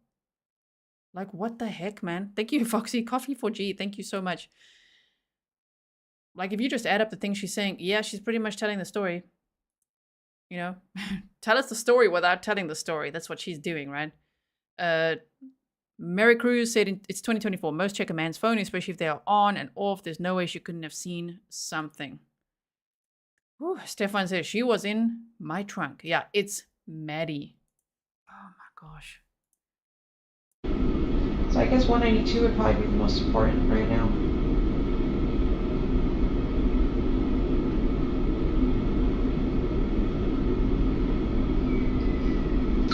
Like, what the heck, man? Thank you, Foxy. Coffee for G. Thank you so much. Like, if you just add up the things she's saying, yeah, she's pretty much telling the story. You know? Tell us the story without telling the story. That's what she's doing, right? Mary Cruz said it's 2024. Most check a man's phone, especially if they are on and off. There's no way she couldn't have seen something. Whew, Stephan says she was in my trunk. Yeah, it's Maddie. Oh my gosh. So I guess 192 would probably be the most important right now.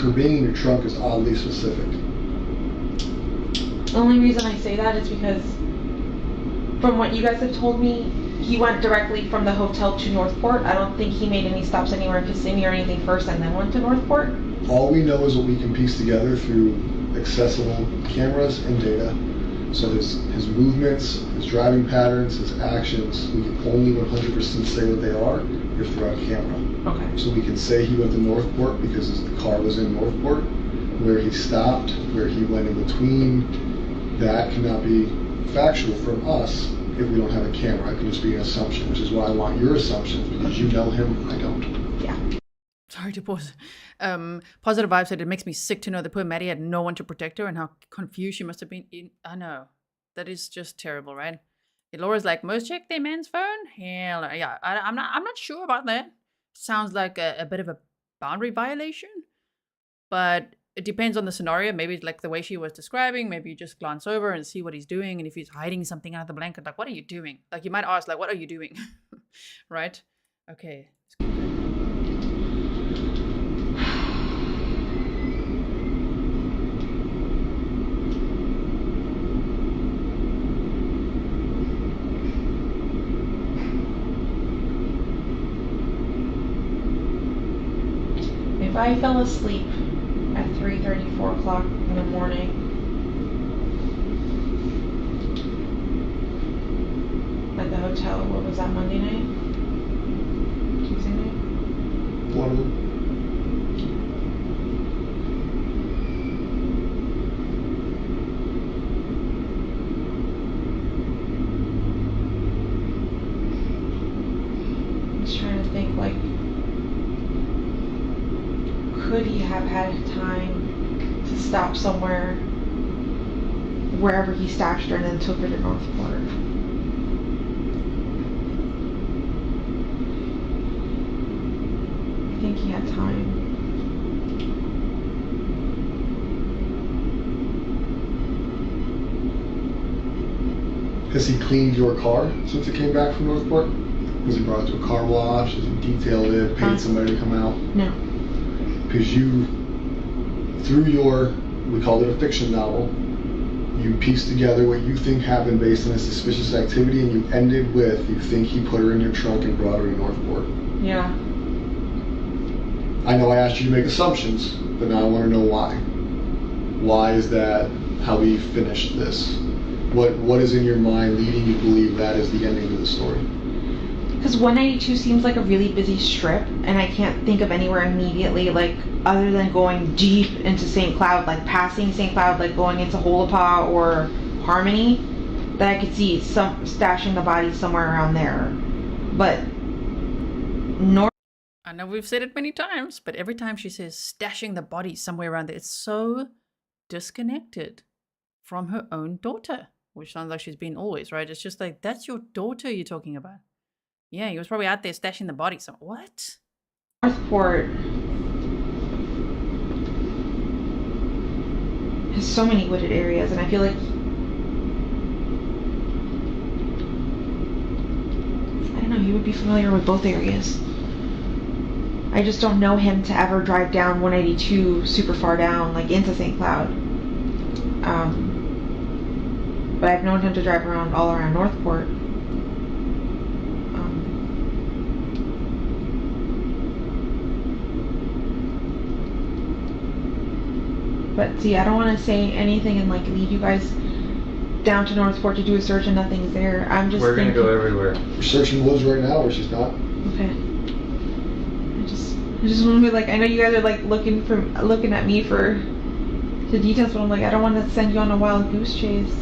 Her being in your trunk is oddly specific. The only reason I say that is because from what you guys have told me, he went directly from the hotel to Northport. I don't think he made any stops anywhere in Kissimmee or anything first and then went to Northport. All we know is what we can piece together through accessible cameras and data. So his movements, his driving patterns, his actions, we can only 100% say what they are if they're on camera. Okay. So we can say he went to Northport because the car was in Northport. Where he stopped, where he went in between, that cannot be factual from us if we don't have a camera. It could just be an assumption, which is why I want your assumptions, because you know him, I don't. Yeah. Sorry to pause. Positive Vibe said it makes me sick to know that poor Maddie had no one to protect her and how confused she must have been. I know. That is just terrible, right? Laura's like, most check their man's phone? Hell no. Yeah, I'm not sure about that. Sounds like a bit of a boundary violation. But it depends on the scenario. Maybe like the way she was describing, maybe you just glance over and see what he's doing. And if he's hiding something out of the blanket, like, what are you doing? Like, you might ask, like, what are you doing? Right? Okay. If I fell asleep at 3:30, 4 o'clock in the morning, at the hotel, what was that, Monday night? Tuesday night? One of them. I'm just trying to think, like, could he have had time to stop somewhere, wherever he stashed her, and then took her to Northport? I think he had time. Has he cleaned your car since it came back from Northport? Has he brought it to a car wash? Has he detailed it? Paid somebody to come out? No. Because you, through your, we called it a fiction novel, you pieced together what you think happened based on a suspicious activity, and you ended with, you think he put her in your trunk and brought her to Northport. Yeah. I know I asked you to make assumptions, but now I want to know why. Why is that how we finished this? What is in your mind leading you to believe that is the ending to the story? Because 192 seems like a really busy strip, and I can't think of anywhere immediately, like, other than going deep into St. Cloud, like passing St. Cloud, like going into Holapa or Harmony, that I could see some stashing the body somewhere around there. But I know we've said it many times, but every time she says stashing the body somewhere around there, it's so disconnected from her own daughter, which sounds like she's been always, right? It's just like, that's your daughter you're talking about. Yeah, he was probably out there stashing the body. So what? Northport has so many wooded areas, and I feel like, I don't know, he would be familiar with both areas. I just don't know him to ever drive down 182 super far down, like into St. Cloud. But I've known him to drive around all around Northport. But see, I don't want to say anything and like lead you guys down to Northport to do a search and nothing's there. I'm just We're gonna go everywhere. We're searching woods right now where she's not. Okay. I just want to be like, I know you guys are like looking at me for the details, but I'm like, I don't want to send you on a wild goose chase.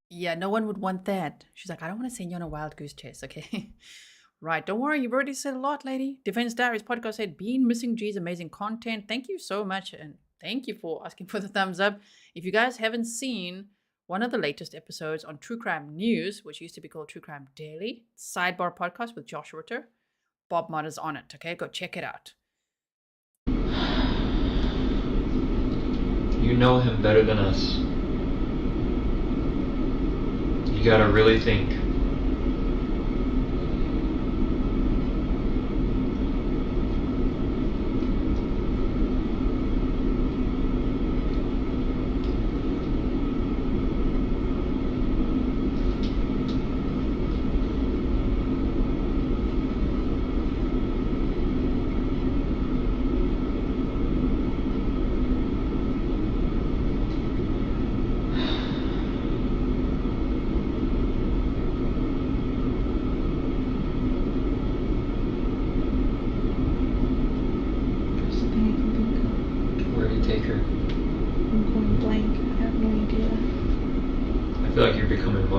Yeah, no one would want that. She's like, I don't want to send you on a wild goose chase, okay? Right, don't worry, you've already said a lot, lady. Defense Diaries podcast said, Been missing G's amazing content. Thank you so much, and thank you for asking for the thumbs up. If you guys haven't seen one of the latest episodes on True Crime News, which used to be called True Crime Daily, Sidebar Podcast with Josh Ritter, Bob Mott is on it, okay? Go check it out. You know him better than us. You gotta really think.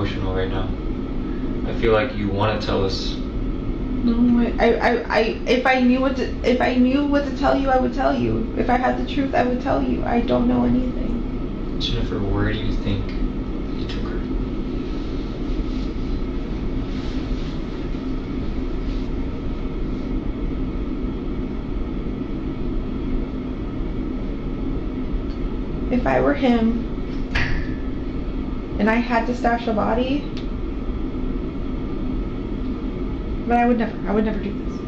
emotional right now. I feel like you want to tell us. No, if I knew what to tell you, I would tell you. If I had the truth, I would tell you. I don't know anything. Jennifer, where do you think he took her? If I were him and I had to stash a body, but I would never do this.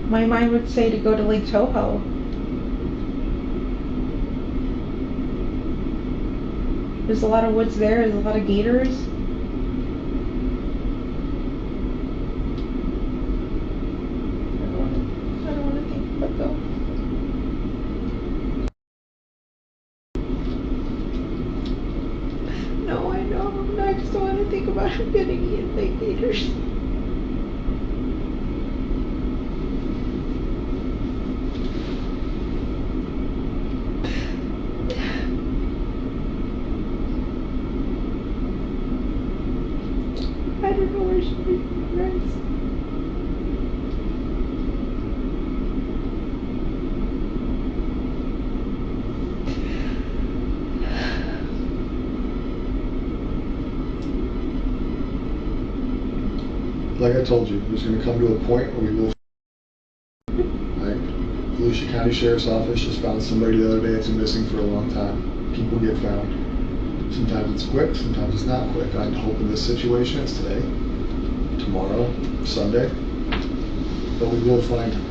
My mind would say to go to Lake Toho. There's a lot of woods there, there's a lot of gators. I don't want to think about though. No, I know. No, I just don't want to think about him getting eaten by gators. I don't know where she runs. Like I told you, there's going to come to a point where we will. Like, Volusia County Sheriff's Office just found somebody the other day that's been missing for a long time. People get found. Sometimes it's quick, sometimes it's not quick. I'd hope in this situation it's today, tomorrow, Sunday, but we will find him.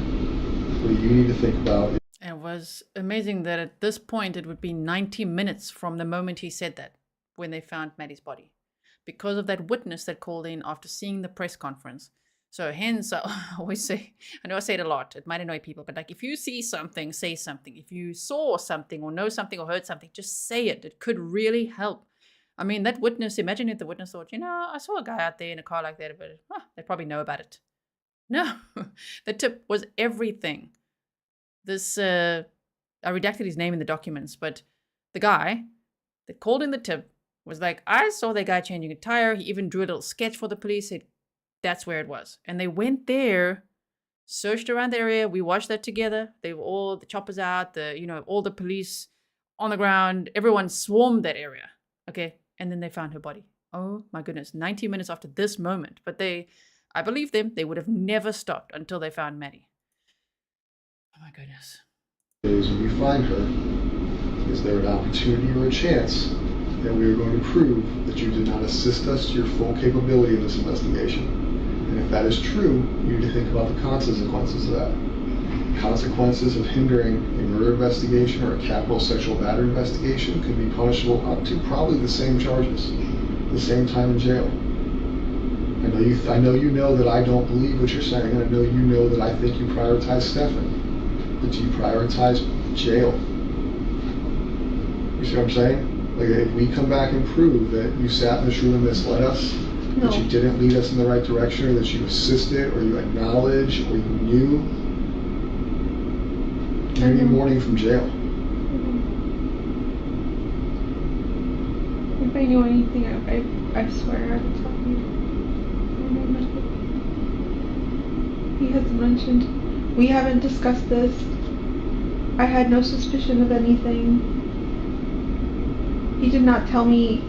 What you need to think about. And it was amazing that at this point it would be 90 minutes from the moment he said that when they found Maddie's body, because of that witness that called in after seeing the press conference. So hence, I always say, I know I say it a lot, it might annoy people, but like if you see something, say something. If you saw something or know something or heard something, just say it. It could really help. I mean, that witness, imagine if the witness thought, I saw a guy out there in a car like that, but they probably know about it. No, the tip was everything. This, I redacted his name in the documents, but the guy that called in the tip was like, I saw that guy changing a tire. He even drew a little sketch for the police, said, that's where it was. And they went there, searched around the area. We watched that together. They were all the choppers out, all the police on the ground. Everyone swarmed that area. Okay. And then they found her body. Oh my goodness. 90 minutes after this moment. But I believe them. They would have never stopped until they found Maddie. Oh my goodness. When we find her, is there an opportunity or a chance that we are going to prove that you did not assist us to your full capability in this investigation? And if that is true, you need to think about the consequences of that. Consequences of hindering a murder investigation or a capital sexual battery investigation could be punishable up to probably the same charges, the same time in jail. I know you know that I don't believe what you're saying, and I know you know that I think you prioritize Stephan, but do you prioritize jail? You see what I'm saying? Like, if we come back and prove that you sat in this room and misled us, that you didn't lead us in the right direction, or that you assisted, or you acknowledged, or you knew, you're going to be warning from jail. If I knew anything, I swear I would tell you. I know nothing. He hasn't mentioned. We haven't discussed this. I had no suspicion of anything. He did not tell me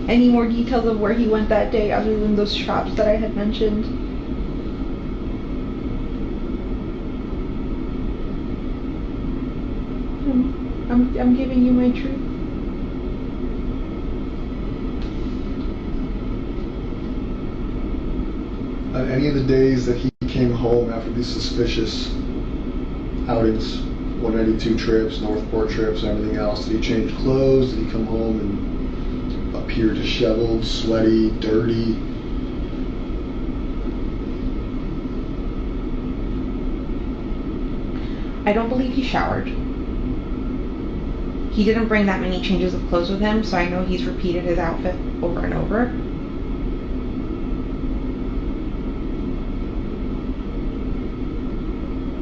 any more details of where he went that day other than those shops that I had mentioned. I'm giving you my truth. On any of the days that he came home after these suspicious outings, 192 trips, Northport trips, and everything else, did he change clothes? Did he come home and appear disheveled, sweaty, dirty? I don't believe he showered. He didn't bring that many changes of clothes with him, so I know he's repeated his outfit over and over.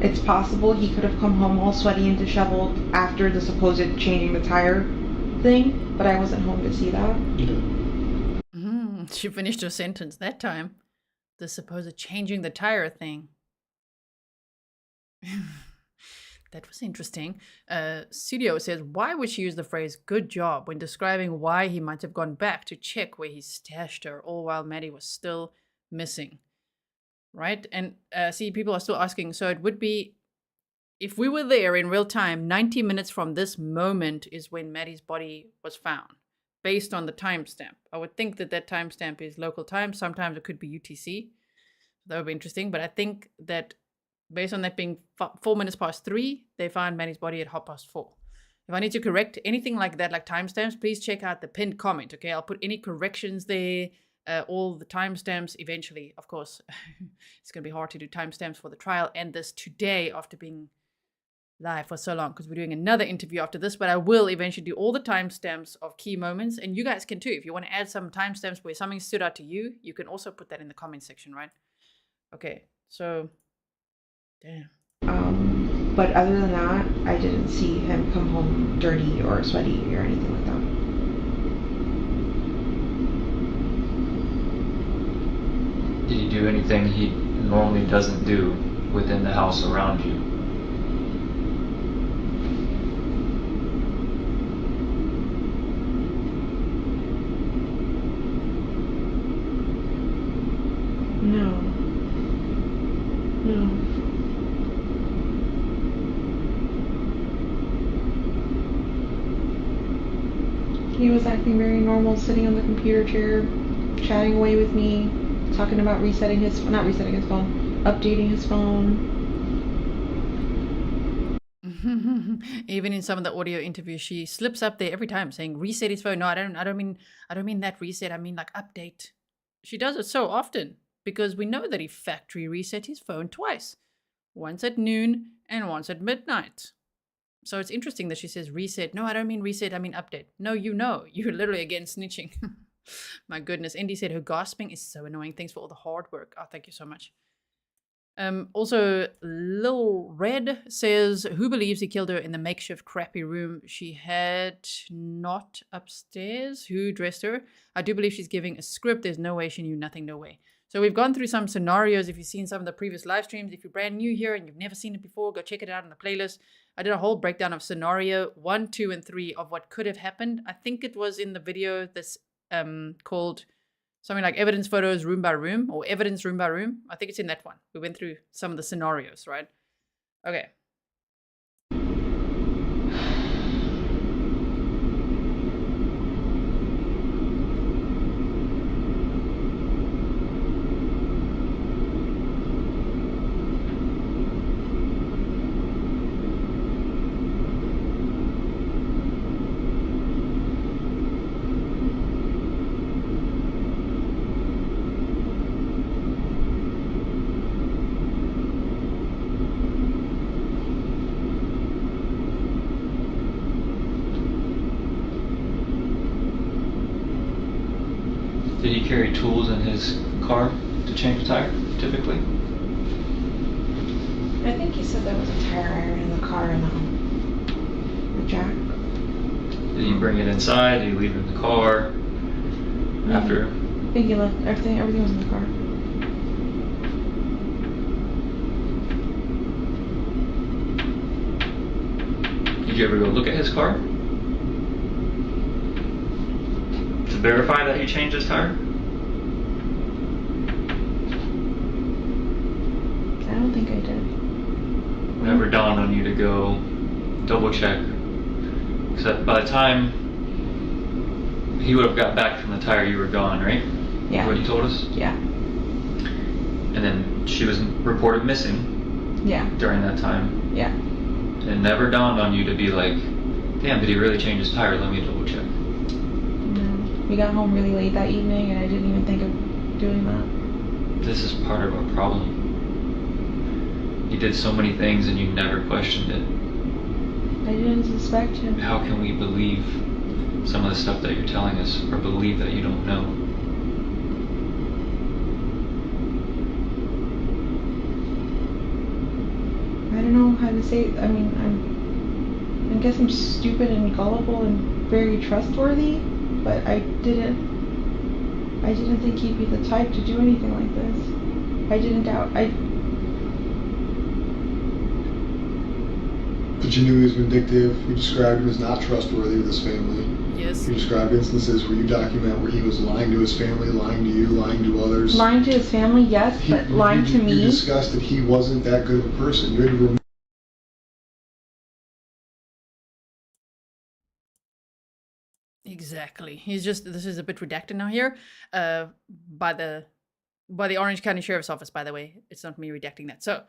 It's possible he could have come home all sweaty and disheveled after the supposed changing the tire thing, but I wasn't home to see that. She finished her sentence that time. The supposed changing the tire thing. That was interesting. Studio says, why would she use the phrase good job when describing why he might have gone back to check where he stashed her, all while Maddie was still missing? Right? And see, people are still asking, so it would be, if we were there in real time, 90 minutes from this moment is when Maddie's body was found, based on the timestamp. I would think that that timestamp is local time. Sometimes it could be UTC. That would be interesting. But I think that based on that being 4 minutes past 3, they found Maddie's body at 4:30. If I need to correct anything like that, like timestamps, please check out the pinned comment, okay? I'll put any corrections there, all the timestamps eventually. Of course, it's going to be hard to do timestamps for the trial and this today after being live for so long, because we're doing another interview after this, but I will eventually do all the timestamps of key moments, and you guys can too. If you want to add some timestamps where something stood out to you, you can also put that in the comment section, right? Okay, so damn. But other than that, I didn't see him come home dirty or sweaty or anything like that. Did he do anything he normally doesn't do within the house around you? No. He was acting very normal, sitting on the computer chair, chatting away with me, talking about updating his phone. Even in some of the audio interviews, she slips up there every time saying reset his phone. No, I don't mean that reset. I mean like update. She does it so often because we know that he factory reset his phone twice. Once at noon and once at midnight. So it's interesting that she says reset. No, I don't mean reset, I mean update. No, you're literally again snitching. My goodness. Indy said her gasping is so annoying. Thanks for all the hard work. Oh, thank you so much. Also, Lil Red says, who believes he killed her in the makeshift crappy room she had not upstairs? Who dressed her? I do believe she's giving a script. There's no way she knew nothing, no way. So we've gone through some scenarios. If you've seen some of the previous live streams, if you're brand new here and you've never seen it before, go check it out in the playlist. I did a whole breakdown of scenario 1, 2, and 3 of what could have happened. I think it was in the video that's called something like evidence photos room by room, or evidence room by room. I think it's in that one. We went through some of the scenarios, right? Okay. Did he carry tools in his car to change the tire, typically? I think he said there was a tire iron in the car and the jack. Did he bring it inside? Did he leave it in the car? After? I think he left everything was in the car. Did you ever go look at his car? To verify that he changed his tire? I don't think I did. Never dawned on you to go double check. Except by the time he would have got back from the tire, you were gone, right? Yeah. What you told us? Yeah. And then she was reported missing. Yeah. During that time. Yeah. It never dawned on you to be like, damn, did he really change his tire? Let me double check. No. We got home really late that evening and I didn't even think of doing that. This is part of our problem. You did so many things and you never questioned it. I didn't suspect him. How can we believe some of the stuff that you're telling us or believe that you don't know? I trying to say, I mean, I guess I'm stupid and gullible and very trustworthy, but I didn't think he'd be the type to do anything like this. I didn't doubt. But you knew he was vindictive. You described him as not trustworthy with his family. Yes. You described instances where you document where he was lying to his family, lying to you, lying to others. Lying to his family, yes, but lying to me. You discussed that he wasn't that good of a person. You had to remove. Exactly. He's just, this is a bit redacted now here, by the Orange County Sheriff's Office, by the way. It's not me redacting that. So,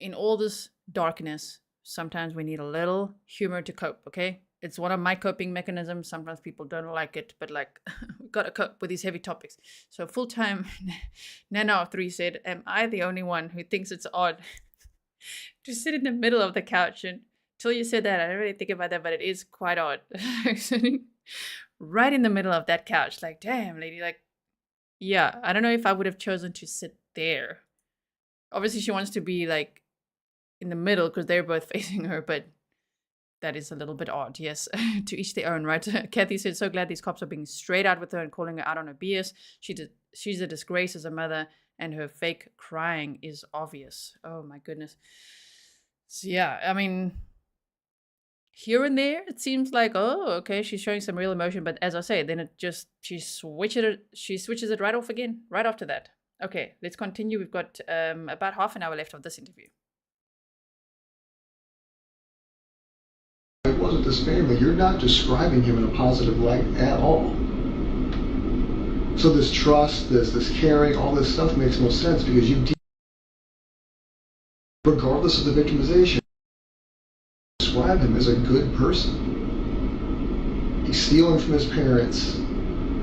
in all this darkness, sometimes we need a little humor to cope, okay? It's one of my coping mechanisms. Sometimes people don't like it, but like, we gotta cope with these heavy topics. So full-time Nano3 said, am I the only one who thinks it's odd to sit in the middle of the couch? And till you said that, I didn't really think about that, but it is quite odd. Sitting right in the middle of that couch, like, damn, lady, like, yeah, I don't know if I would have chosen to sit there. Obviously, she wants to be like in the middle because they're both facing her, but that is a little bit odd, yes. To each their own, right? Kathy said, so glad these cops are being straight out with her and calling her out on her BS. She's a disgrace as a mother, and her fake crying is obvious. Oh my goodness. So yeah, I mean, here and there, it seems like, oh, okay, she's showing some real emotion, but as I say, then it just, she switches it right off again, right after that. Okay, let's continue. We've got about half an hour left of this interview. It wasn't this family. You're not describing him in a positive light at all. So this trust, this caring, all this stuff makes no sense because you, regardless of the victimization, describe him as a good person. He's stealing from his parents,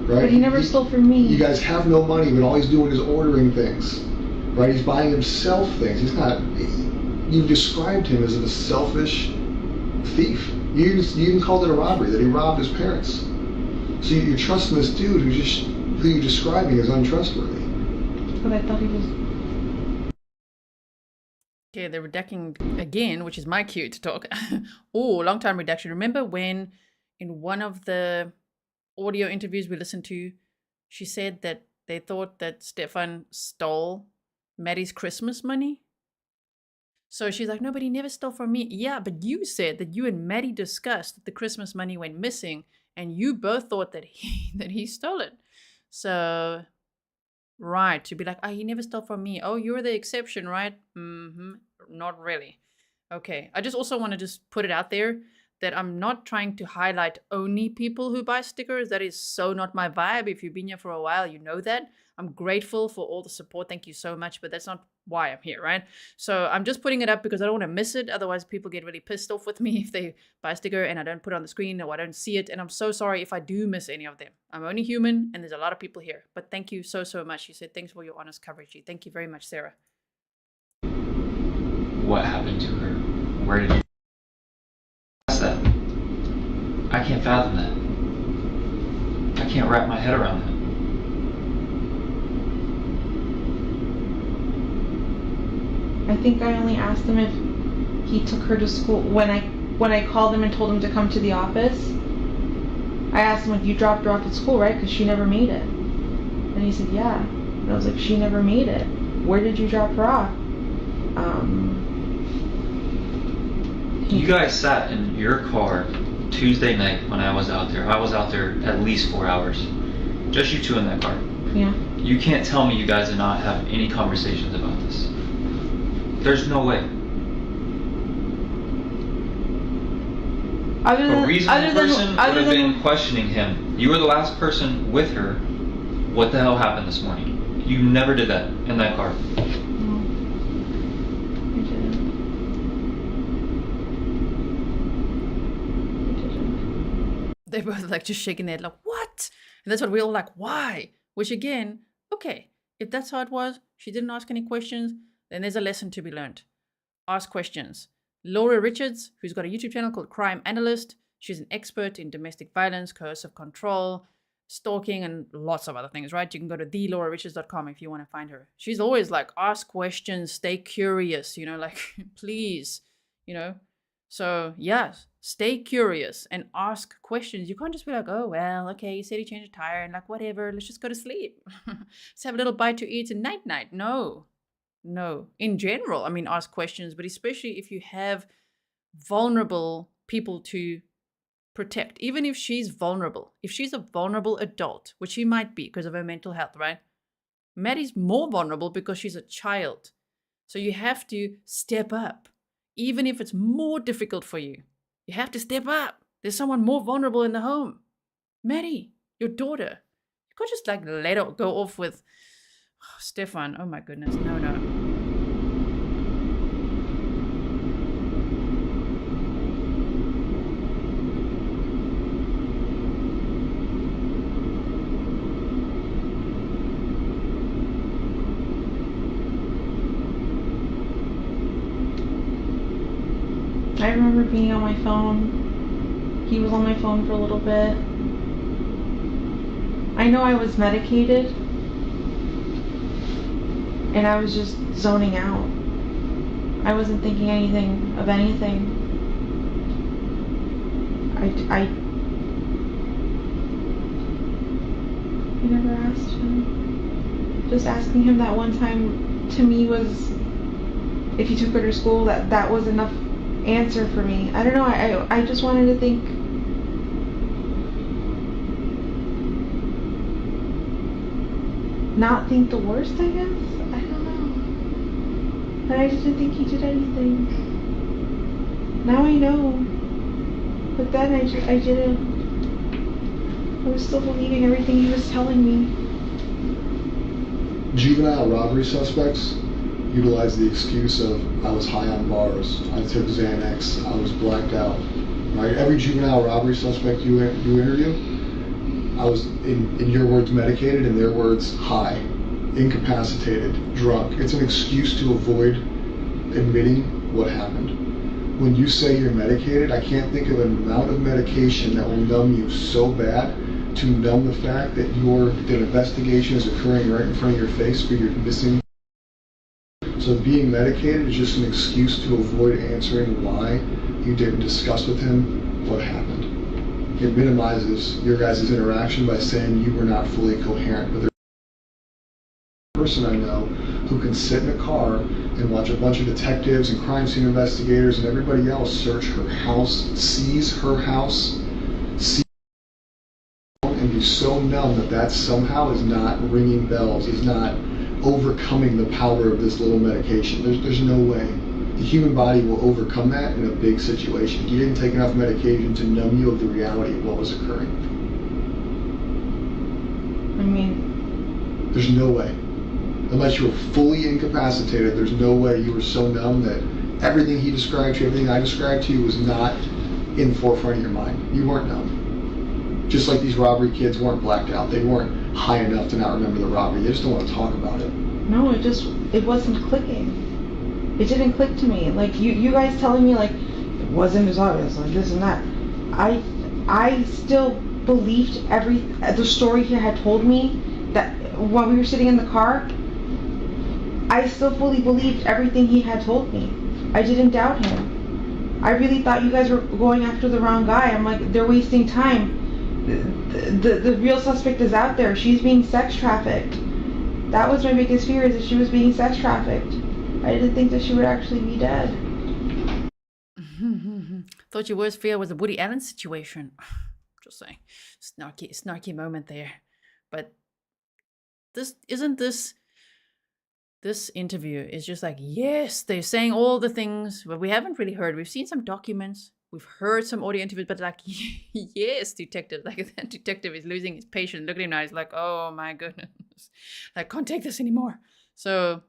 right? But he never stole from me. You guys have no money, but all he's doing is ordering things, right? He's buying himself things. He's not. You described him as a selfish thief. You even called it a robbery, that he robbed his parents. So you're trusting this dude who you're describing as untrustworthy. But I thought he was. Okay, they're redacting again, which is my cue to talk. Oh, long time redaction. Remember when in one of the audio interviews we listened to, she said that they thought that Stephan stole Maddie's Christmas money? So she's like, no, but he never stole from me. Yeah, but you said that you and Maddie discussed that the Christmas money went missing, and you both thought that he stole it. So, right, to be like, he never stole from me. Oh, you're the exception, right? Mm-hmm. Not really. Okay, I just also want to just put it out there that I'm not trying to highlight only people who buy stickers. That is so not my vibe. If you've been here for a while, you know that. I'm grateful for all the support. Thank you so much, but that's not why I'm here, right? So I'm just putting it up because I don't want to miss it. Otherwise, people get really pissed off with me if they buy a sticker and I don't put it on the screen or I don't see it. And I'm so sorry if I do miss any of them. I'm only human and there's a lot of people here. But thank you so, so much. You said thanks for your honest coverage. Thank you very much, Sarah. What happened to her? Where did you ask that? I can't fathom that. I can't wrap my head around that. I think I only asked him if he took her to school. When I called him and told him to come to the office, I asked him, like, you dropped her off at school, right? Because she never made it. And he said, yeah. And I was like, she never made it. Where did you drop her off? You guys sat in your car Tuesday night when I was out there. I was out there at least 4 hours. Just you two in that car. Yeah. You can't tell me you guys did not have any conversations about this. There's no way. A reasonable person would have been questioning him. You were the last person with her. What the hell happened this morning? You never did that in that car. No, I didn't. They both like just shaking their head like, what? And that's what we all like, why? Which again, okay, if that's how it was, she didn't ask any questions, then there's a lesson to be learned. Ask questions. Laura Richards, who's got a YouTube channel called Crime Analyst, she's an expert in domestic violence, coercive control, stalking, and lots of other things, right? You can go to thelaurarichards.com if you want to find her. She's always like, ask questions, stay curious, like, please you know? So, yeah, stay curious and ask questions. You can't just be like, oh, well, okay, you said he changed a tire and like, whatever, let's just go to sleep. Let's have a little bite to eat and night. No, no. In general, I mean, ask questions, but especially if you have vulnerable people to protect, even if she's vulnerable. If she's a vulnerable adult, which she might be because of her mental health, right? Maddie's more vulnerable because she's a child. So you have to step up, even if it's more difficult for you. You have to step up. There's someone more vulnerable in the home. Maddie, your daughter. You can't just like let her go off with Stephan. Oh my goodness. No. I remember being on my phone. He was on my phone for a little bit. I know I was medicated, and I was just zoning out. I wasn't thinking anything of anything. I never asked him. Just asking him that one time to me was, if he took her to school, that was enough answer for me. I don't know, I just wanted to think, not think the worst, I guess. I don't know. But I didn't think he did anything. Now I know. But then I didn't. I was still believing everything he was telling me. Juvenile robbery suspects utilize the excuse of, I was high on bars, I took Xanax, I was blacked out. Right? Every juvenile robbery suspect you interview, I was, in your words, medicated, in their words, high, incapacitated, drunk. It's an excuse to avoid admitting what happened. When you say you're medicated, I can't think of an amount of medication that will numb you so bad to numb the fact that the investigation is occurring right in front of your face for your missing. So being medicated is just an excuse to avoid answering why you didn't discuss with him what happened. It minimizes your guys' interaction by saying you were not fully coherent. But there's a person I know who can sit in a car and watch a bunch of detectives and crime scene investigators and everybody else search her house, seize her house, and be so numb that somehow is not ringing bells, is not overcoming the power of this little medication. There's no way. The human body will overcome that in a big situation. You didn't take enough medication to numb you of the reality of what was occurring. I mean, there's no way. Unless you were fully incapacitated, there's no way you were so numb that everything he described to you, everything I described to you was not in the forefront of your mind. You weren't numb. Just like these robbery kids weren't blacked out. They weren't high enough to not remember the robbery. They just don't want to talk about it. No, it wasn't clicking. It didn't click to me. Like you guys telling me like it wasn't as obvious, like this and that. I still believed the story he had told me, that when we were sitting in the car, I still fully believed everything he had told me. I didn't doubt him. I really thought you guys were going after the wrong guy. I'm like, they're wasting time. The real suspect is out there. She's being sex trafficked. That was my biggest fear, is that she was being sex trafficked. I didn't think that she would actually be dead. Thought your worst fear was a Woody Allen situation. Just saying. Snarky moment there. But this interview is just like, yes, they're saying all the things, but we haven't really heard. We've seen some documents. We've heard some audio interviews, but like, yes, detective. Like, that detective is losing his patience. Look at him now. He's like, oh my goodness. I can't take this anymore. So,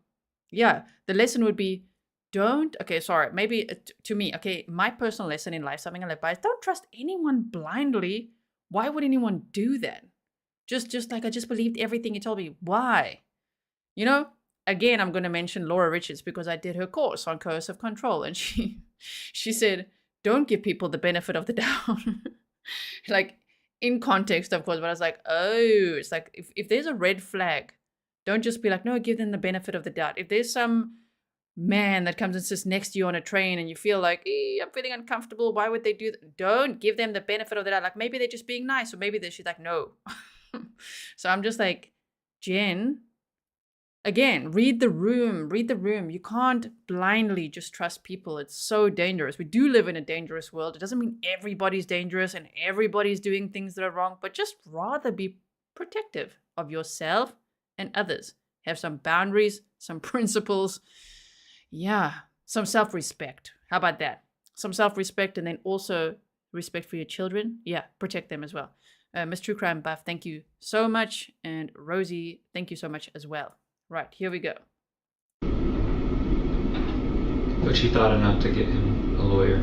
yeah, the lesson would be, maybe to me, my personal lesson in life, something I live by, is don't trust anyone blindly. Why would anyone do that? Just like, I just believed everything he told me. Why? You know, again, I'm going to mention Laura Richards because I did her course on coercive control, and she said, don't give people the benefit of the doubt. Like, in context, of course, but I was like, oh, it's like, if there's a red flag, don't just be like, no, give them the benefit of the doubt. If there's some man that comes and sits next to you on a train and you feel like, I'm feeling uncomfortable. Why would they do that? Don't give them the benefit of the doubt. Like, maybe they're just being nice, or maybe she's like, no. So I'm just like, Jen, again, read the room. You can't blindly just trust people. It's so dangerous. We do live in a dangerous world. It doesn't mean everybody's dangerous and everybody's doing things that are wrong, but just rather be protective of yourself and others. Have some boundaries, some principles. Yeah, some self-respect. How about that? Some self-respect, and then also respect for your children. Yeah, protect them as well. Miss True Crime Buff, thank you so much. And Rosie, thank you so much as well. Right, here we go. But she thought enough to get him a lawyer.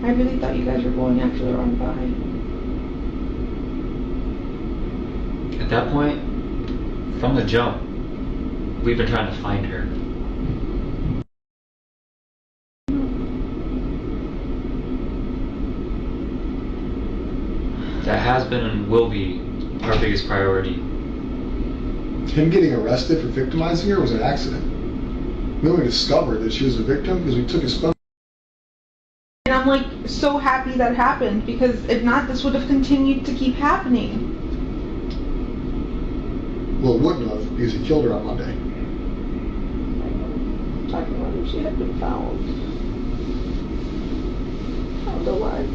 I really thought you guys were going after the wrong guy. At that point, from the jump, we've been trying to find her. That has been and will be our biggest priority. Him getting arrested for victimizing her was an accident. We only discovered that she was a victim because we took his phone. And I'm like so happy that happened, because if not, this would have continued to keep happening. Well, it wouldn't have, because he killed her on Monday. Talking about if she had been found. I don't know why.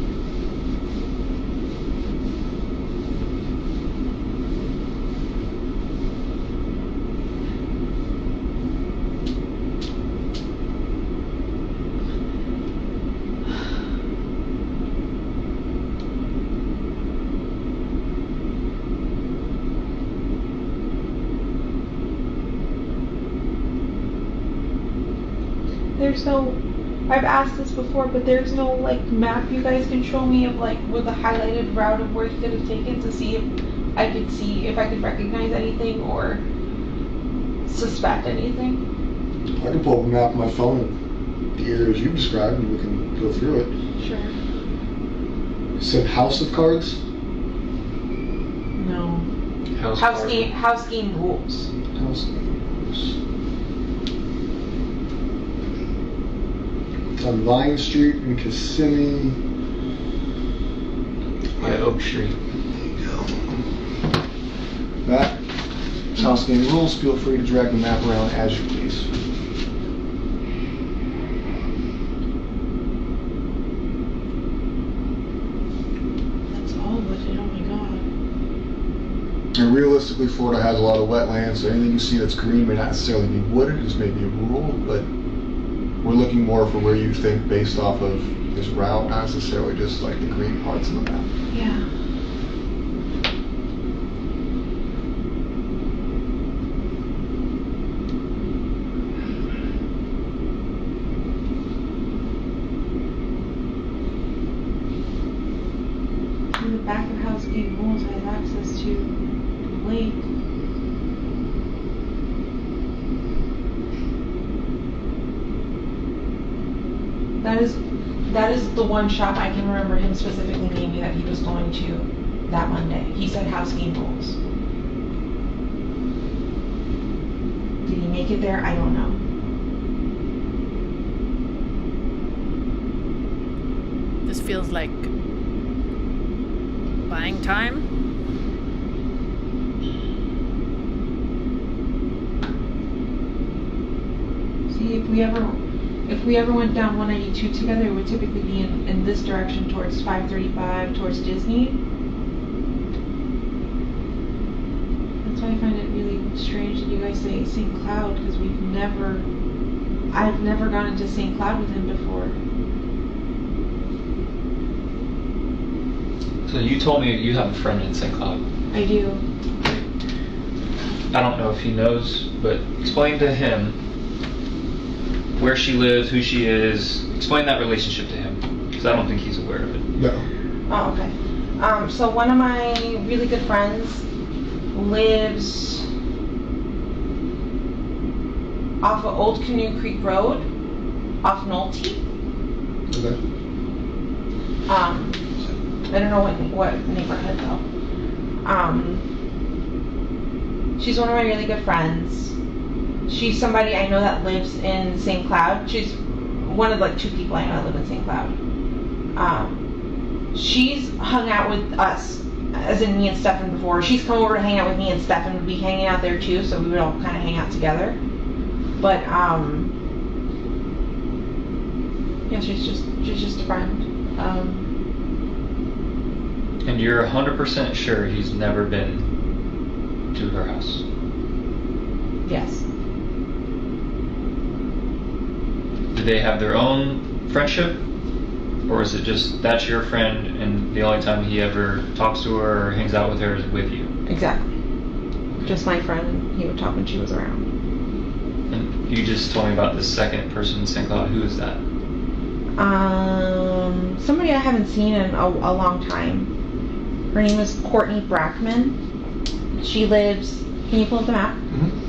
There's no, I've asked this before, but there's no like map you guys can show me of like with a highlighted route of where he could have taken, to see if I could recognize anything or suspect anything. I can pull up a map on my phone of the areas you described and we can go through it. Sure. It said House of Cards. No. House game rules. House game rules. It's on Vine Street in Kissimmee. By Oak Street. There you go. That is House game rules. Feel free to drag the map around as you please. That's all of it. Oh my god. And realistically, Florida has a lot of wetlands, so anything you see that's green may not necessarily be wooded, just maybe a rural, but we're looking more for where you think based off of this route, not necessarily just like the green parts of the map. Yeah. In the back of House Game Rules, I have access to the lake. That is the one shop I can remember him specifically naming that he was going to that Monday. He said House Game Rules. Did he make it there? I don't know. This feels like buying time. See, if we ever went down 192 together, it would typically be in this direction towards 535, towards Disney. That's why I find it really strange that you guys say St. Cloud, because I've never gone into St. Cloud with him before. So you told me you have a friend in St. Cloud. I do. I don't know if he knows, but explain to him where she lives, who she is. Explain that relationship to him, because I don't think he's aware of it. No. Oh, okay. So one of my really good friends lives off of Old Canoe Creek Road, off Nolte. Okay. I don't know what neighborhood though. She's one of my really good friends. She's somebody I know that lives in St. Cloud. She's one of like 2 people I know that live in St. Cloud. She's hung out with us, as in me and Stephan before. She's come over to hang out with me, and Stephan would be hanging out there too, so we would all kind of hang out together. But yeah, she's just a friend. And you're 100% sure he's never been to her house? Yes. Do they have their own friendship? Or is it just, that's your friend and the only time he ever talks to her or hangs out with her is with you? Exactly. Just my friend, and he would talk when she was around. And you just told me about the second person in St. Cloud. Who is that? Somebody I haven't seen in a long time. Her name is Courtney Brackman. She lives, can you pull up the map? Mm-hmm.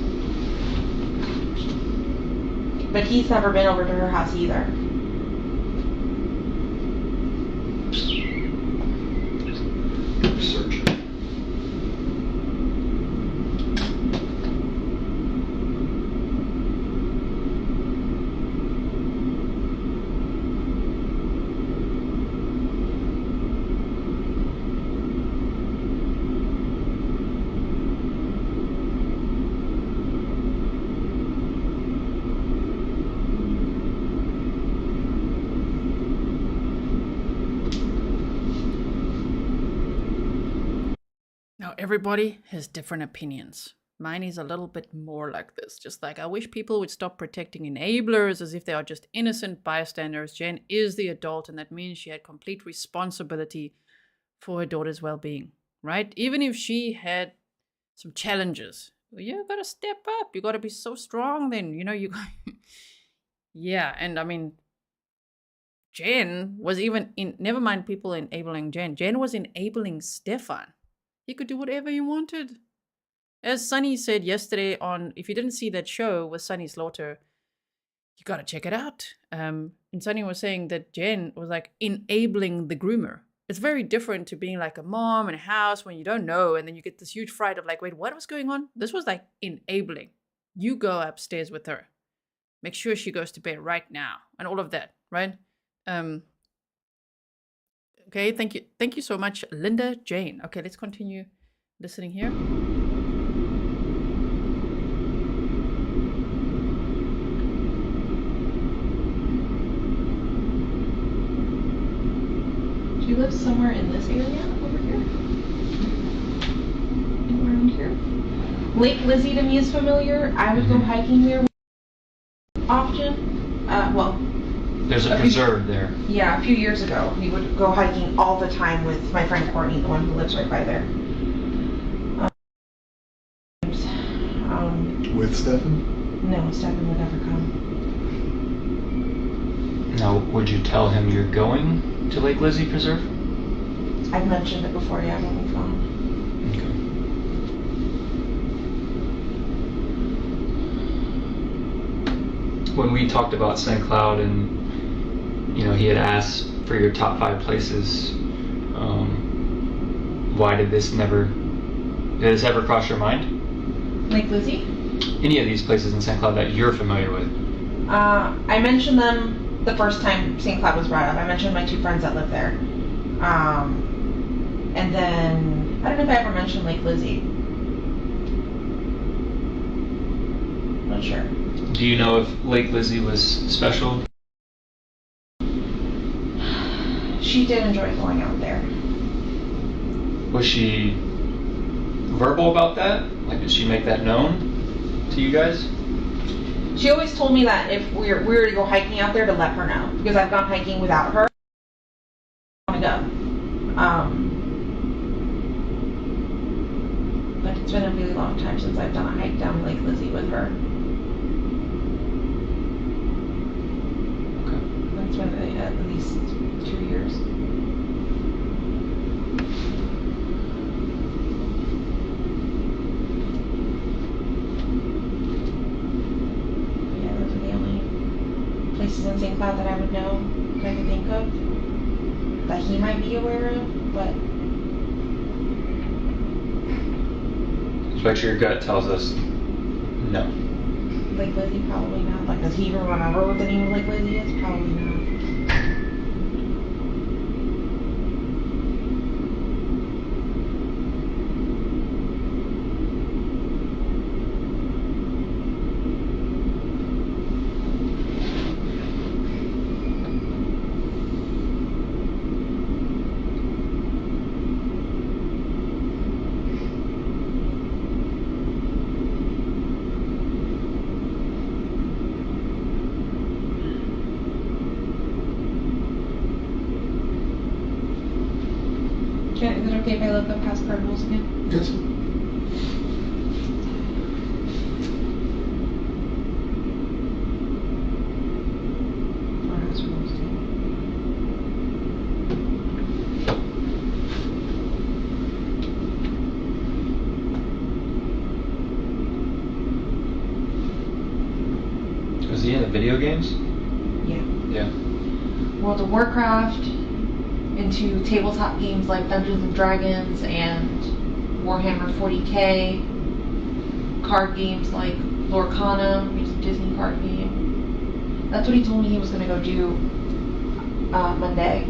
But he's never been over to her house either. Search. Now, everybody has different opinions. Mine is a little bit more like this. Just like, I wish people would stop protecting enablers as if they are just innocent bystanders. Jenn is the adult, and that means she had complete responsibility for her daughter's well-being, right? Even if she had some challenges, you gotta step up. You gotta be so strong then, yeah, and I mean, Jenn was even never mind people enabling Jenn. Jenn was enabling Stephan. He could do whatever he wanted. As Sunny said yesterday on, if you didn't see that show with Sunny Slaughter, you gotta check it out. And Sunny was saying that Jenn was like enabling the groomer. It's very different to being like a mom in a house when you don't know, and then you get this huge fright of like, wait, what was going on? This was like enabling. You go upstairs with her. Make sure she goes to bed right now, and all of that, right? Okay, thank you. Thank you so much, Linda Jane. Okay, let's continue listening here. She lives somewhere in this area over here. Around here. Lake Lizzie to me is familiar. I would go hiking there often. There's a preserve there. Yeah, a few years ago, we would go hiking all the time with my friend Courtney, the one who lives right by there. With Stephan? No, Stephan would never come. Now, would you tell him you're going to Lake Lizzie Preserve? I've mentioned it before, yeah, when we've gone. Okay. When we talked about St. Cloud and he had asked for your top 5 places. Why did this ever cross your mind? Lake Lizzie? Any of these places in St. Cloud that you're familiar with? I mentioned them the first time St. Cloud was brought up. I mentioned my 2 friends that live there. And then, I don't know if I ever mentioned Lake Lizzie. Not sure. Do you know if Lake Lizzie was special? She did enjoy going out there. Was she verbal about that? Like, did she make that known to you guys? She always told me that if we were to go hiking out there, to let her know, because I've gone hiking without her. I want to go. But it's been a really long time since I've done a hike down Lake Lizzie with her. Okay. That's been at least 2 years. Yeah, those are the only places in St. Cloud that I would know, that I could think of, that he might be aware of, but... But your gut tells us no. Lake Lizzie? Probably not. Like, does he even remember what the name of Lake Lizzie is? Probably not. Is it okay if I look up past card rules again? Yes. Or house rules too? Was he in the video games? Yeah. Yeah. World of Warcraft, into tabletop games like Dungeons and Dragons and Warhammer 40k, card games like Lorcana, which is a Disney card game. That's what he told me he was going to go do Monday.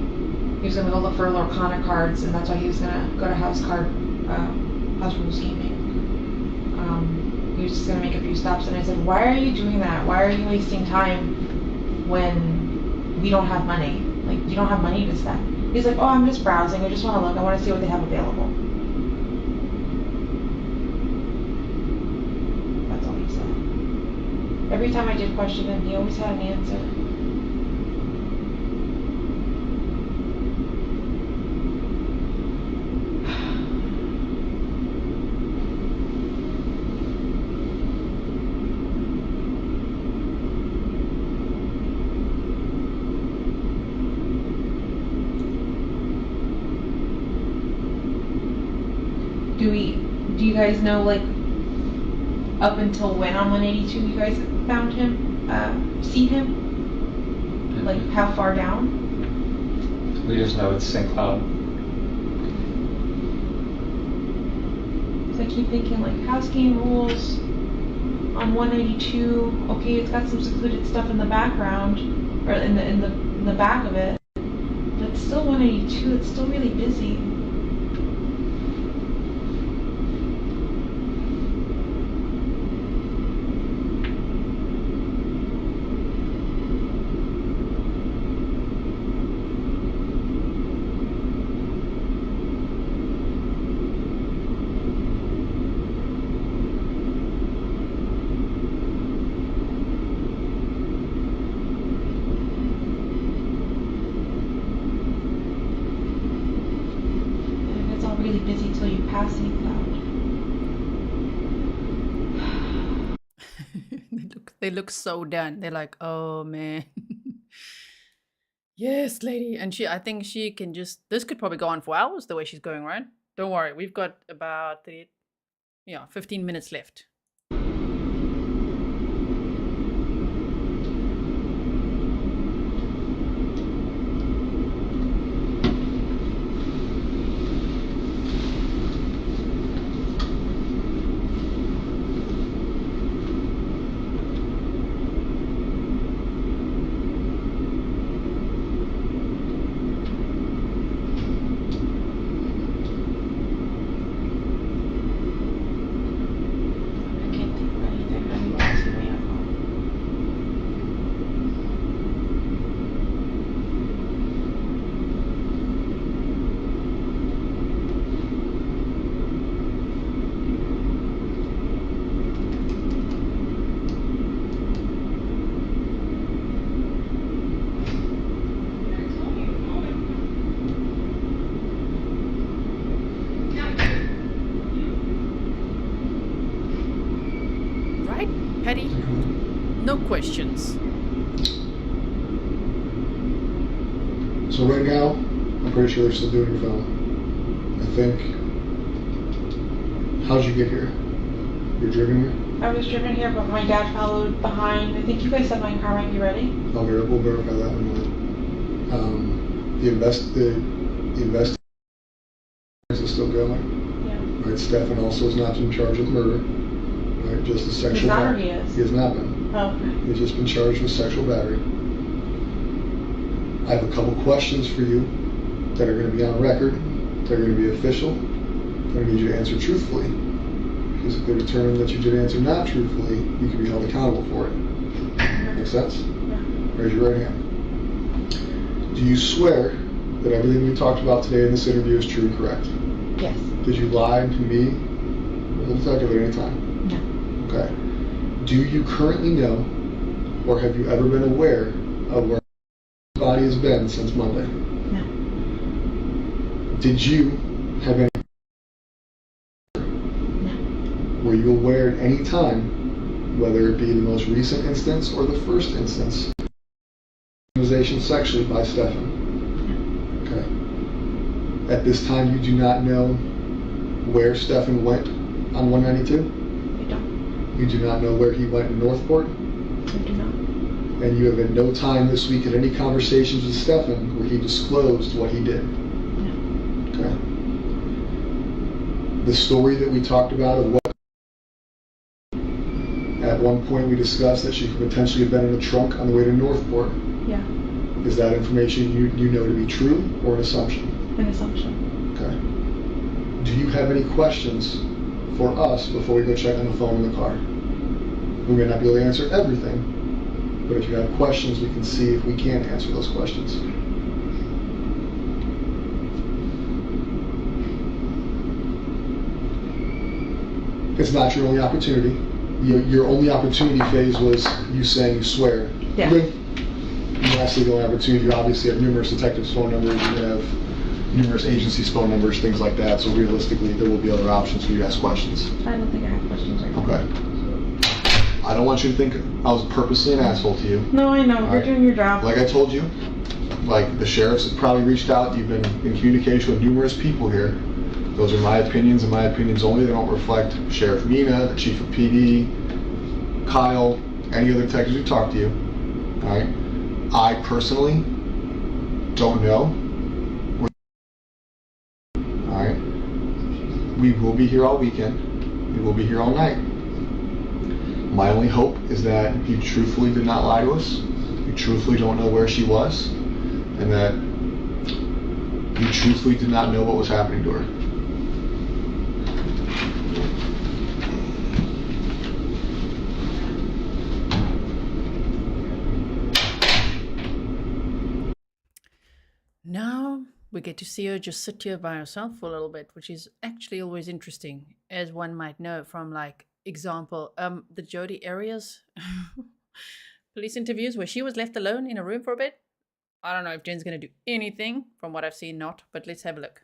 He was going to go look for Lorcana cards, and that's why he was going to go to House Rules Gaming. He was just going to make a few stops, and I said, why are you doing that? Why are you wasting time when we don't have money? Like, you don't have money to spend. He's like, oh, I'm just browsing. I just want to look. I want to see what they have available. That's all he said. Every time I did question him, he always had an answer. Do you guys know, like, up until when on 182 you guys found him, see him? Like, how far down? We just know it's St. Cloud. So I keep thinking, like, house game rules on 182. Okay, it's got some secluded stuff in the background, or in the back of it. But it's still 182. It's still really busy. Really busy till you pass St. Cloud. They look so done. They're like, oh man. Yes, lady. And I think she can this could probably go on for hours the way she's going, right? Don't worry. We've got about 15 minutes left. Petty? No questions. So right now, I'm pretty sure they're still doing film. I think. How'd you get here? You're driven here? I was driven here, but my dad followed behind. I think you guys said my car might be ready. We'll verify that in a minute. The investigation is still going. Yeah. Right, Stephan also is not in charge of murder. Right, just the sexual. He's not, or he is? He has not been. Okay. He's just been charged with sexual battery. I have a couple questions for you that are going to be on record, that are going to be official, that I need you to answer truthfully. Because if they determine that you did answer not truthfully, you can be held accountable for it. Make sense? Yeah. Raise your right hand. Do you swear that everything we talked about today in this interview is true and correct? Yes. Did you lie to me or the detective at any time? No. Okay. Do you currently know, or have you ever been aware of where the body has been since Monday? No. Did you have any? No. Were you aware at any time, whether it be the most recent instance or the first instance, victimization sexually by Stephan? Okay. At this time, you do not know where Stephan went on 192? I don't. You do not know where he went in Northport? I do not. And you have at no time this week had any conversations with Stephan where he disclosed what he did? No. Okay. The story that we talked about of what at one point we discussed that she could potentially have been in a trunk on the way to Northport. Yeah. Is that information you know to be true or an assumption? An assumption. Okay. Do you have any questions for us before we go check on the phone in the car? We may not be able to answer everything, but if you have questions, we can see if we can answer those questions. It's not your only opportunity. Your only opportunity phase was you saying you swear. Yeah. Okay. And lastly, the only opportunity, you obviously have numerous detectives' phone numbers, you have numerous agencies' phone numbers, things like that, so realistically there will be other options for you to ask questions. I don't think I have questions right now. Okay. I don't want you to think I was purposely an asshole to you. No, I know. You're Alright. doing your job. Like I told you, like the sheriffs have probably reached out, you've been in communication with numerous people here. Those are my opinions and my opinions only. They don't reflect Sheriff Mina, the chief of PD, Kyle, any other detectives who talked to you. Alright? I personally don't know. Alright? We will be here all weekend. We will be here all night. My only hope is that you truthfully did not lie to us. You truthfully don't know where she was. And that you truthfully did not know what was happening to her. Now we get to see her just sit here by herself for a little bit, which is actually always interesting, as one might know from, like, example, the Jodi Arias police interviews where she was left alone in a room for a bit. I don't know if Jen's going to do anything. From what I've seen, not, but let's have a look.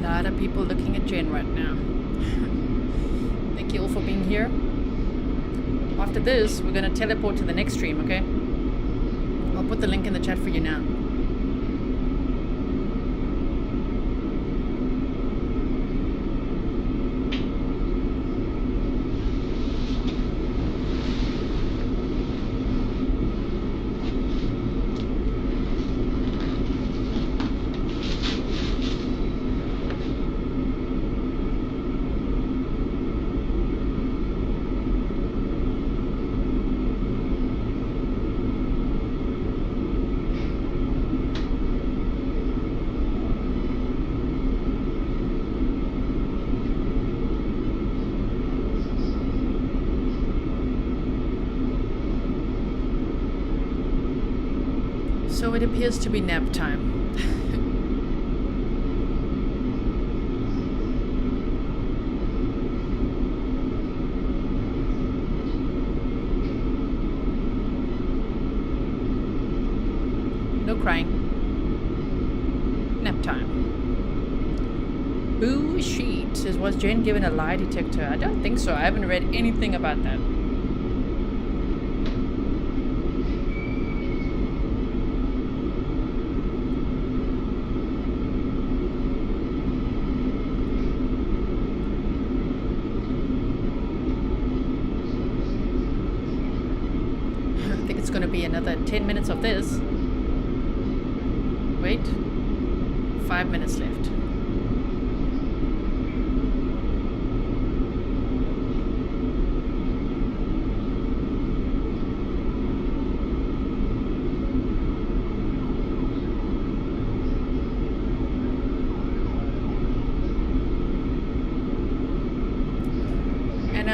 A lot of people looking at Jenn right now. Thank you all for being here. After this, we're gonna teleport to the next stream, okay? I'll put the link in the chat for you now. So it appears to be nap time. No crying. Nap time. Boo sheet says, was Jenn given a lie detector? I don't think so. I haven't read anything about that. Gonna be another 10 minutes of this. Wait. 5 minutes left.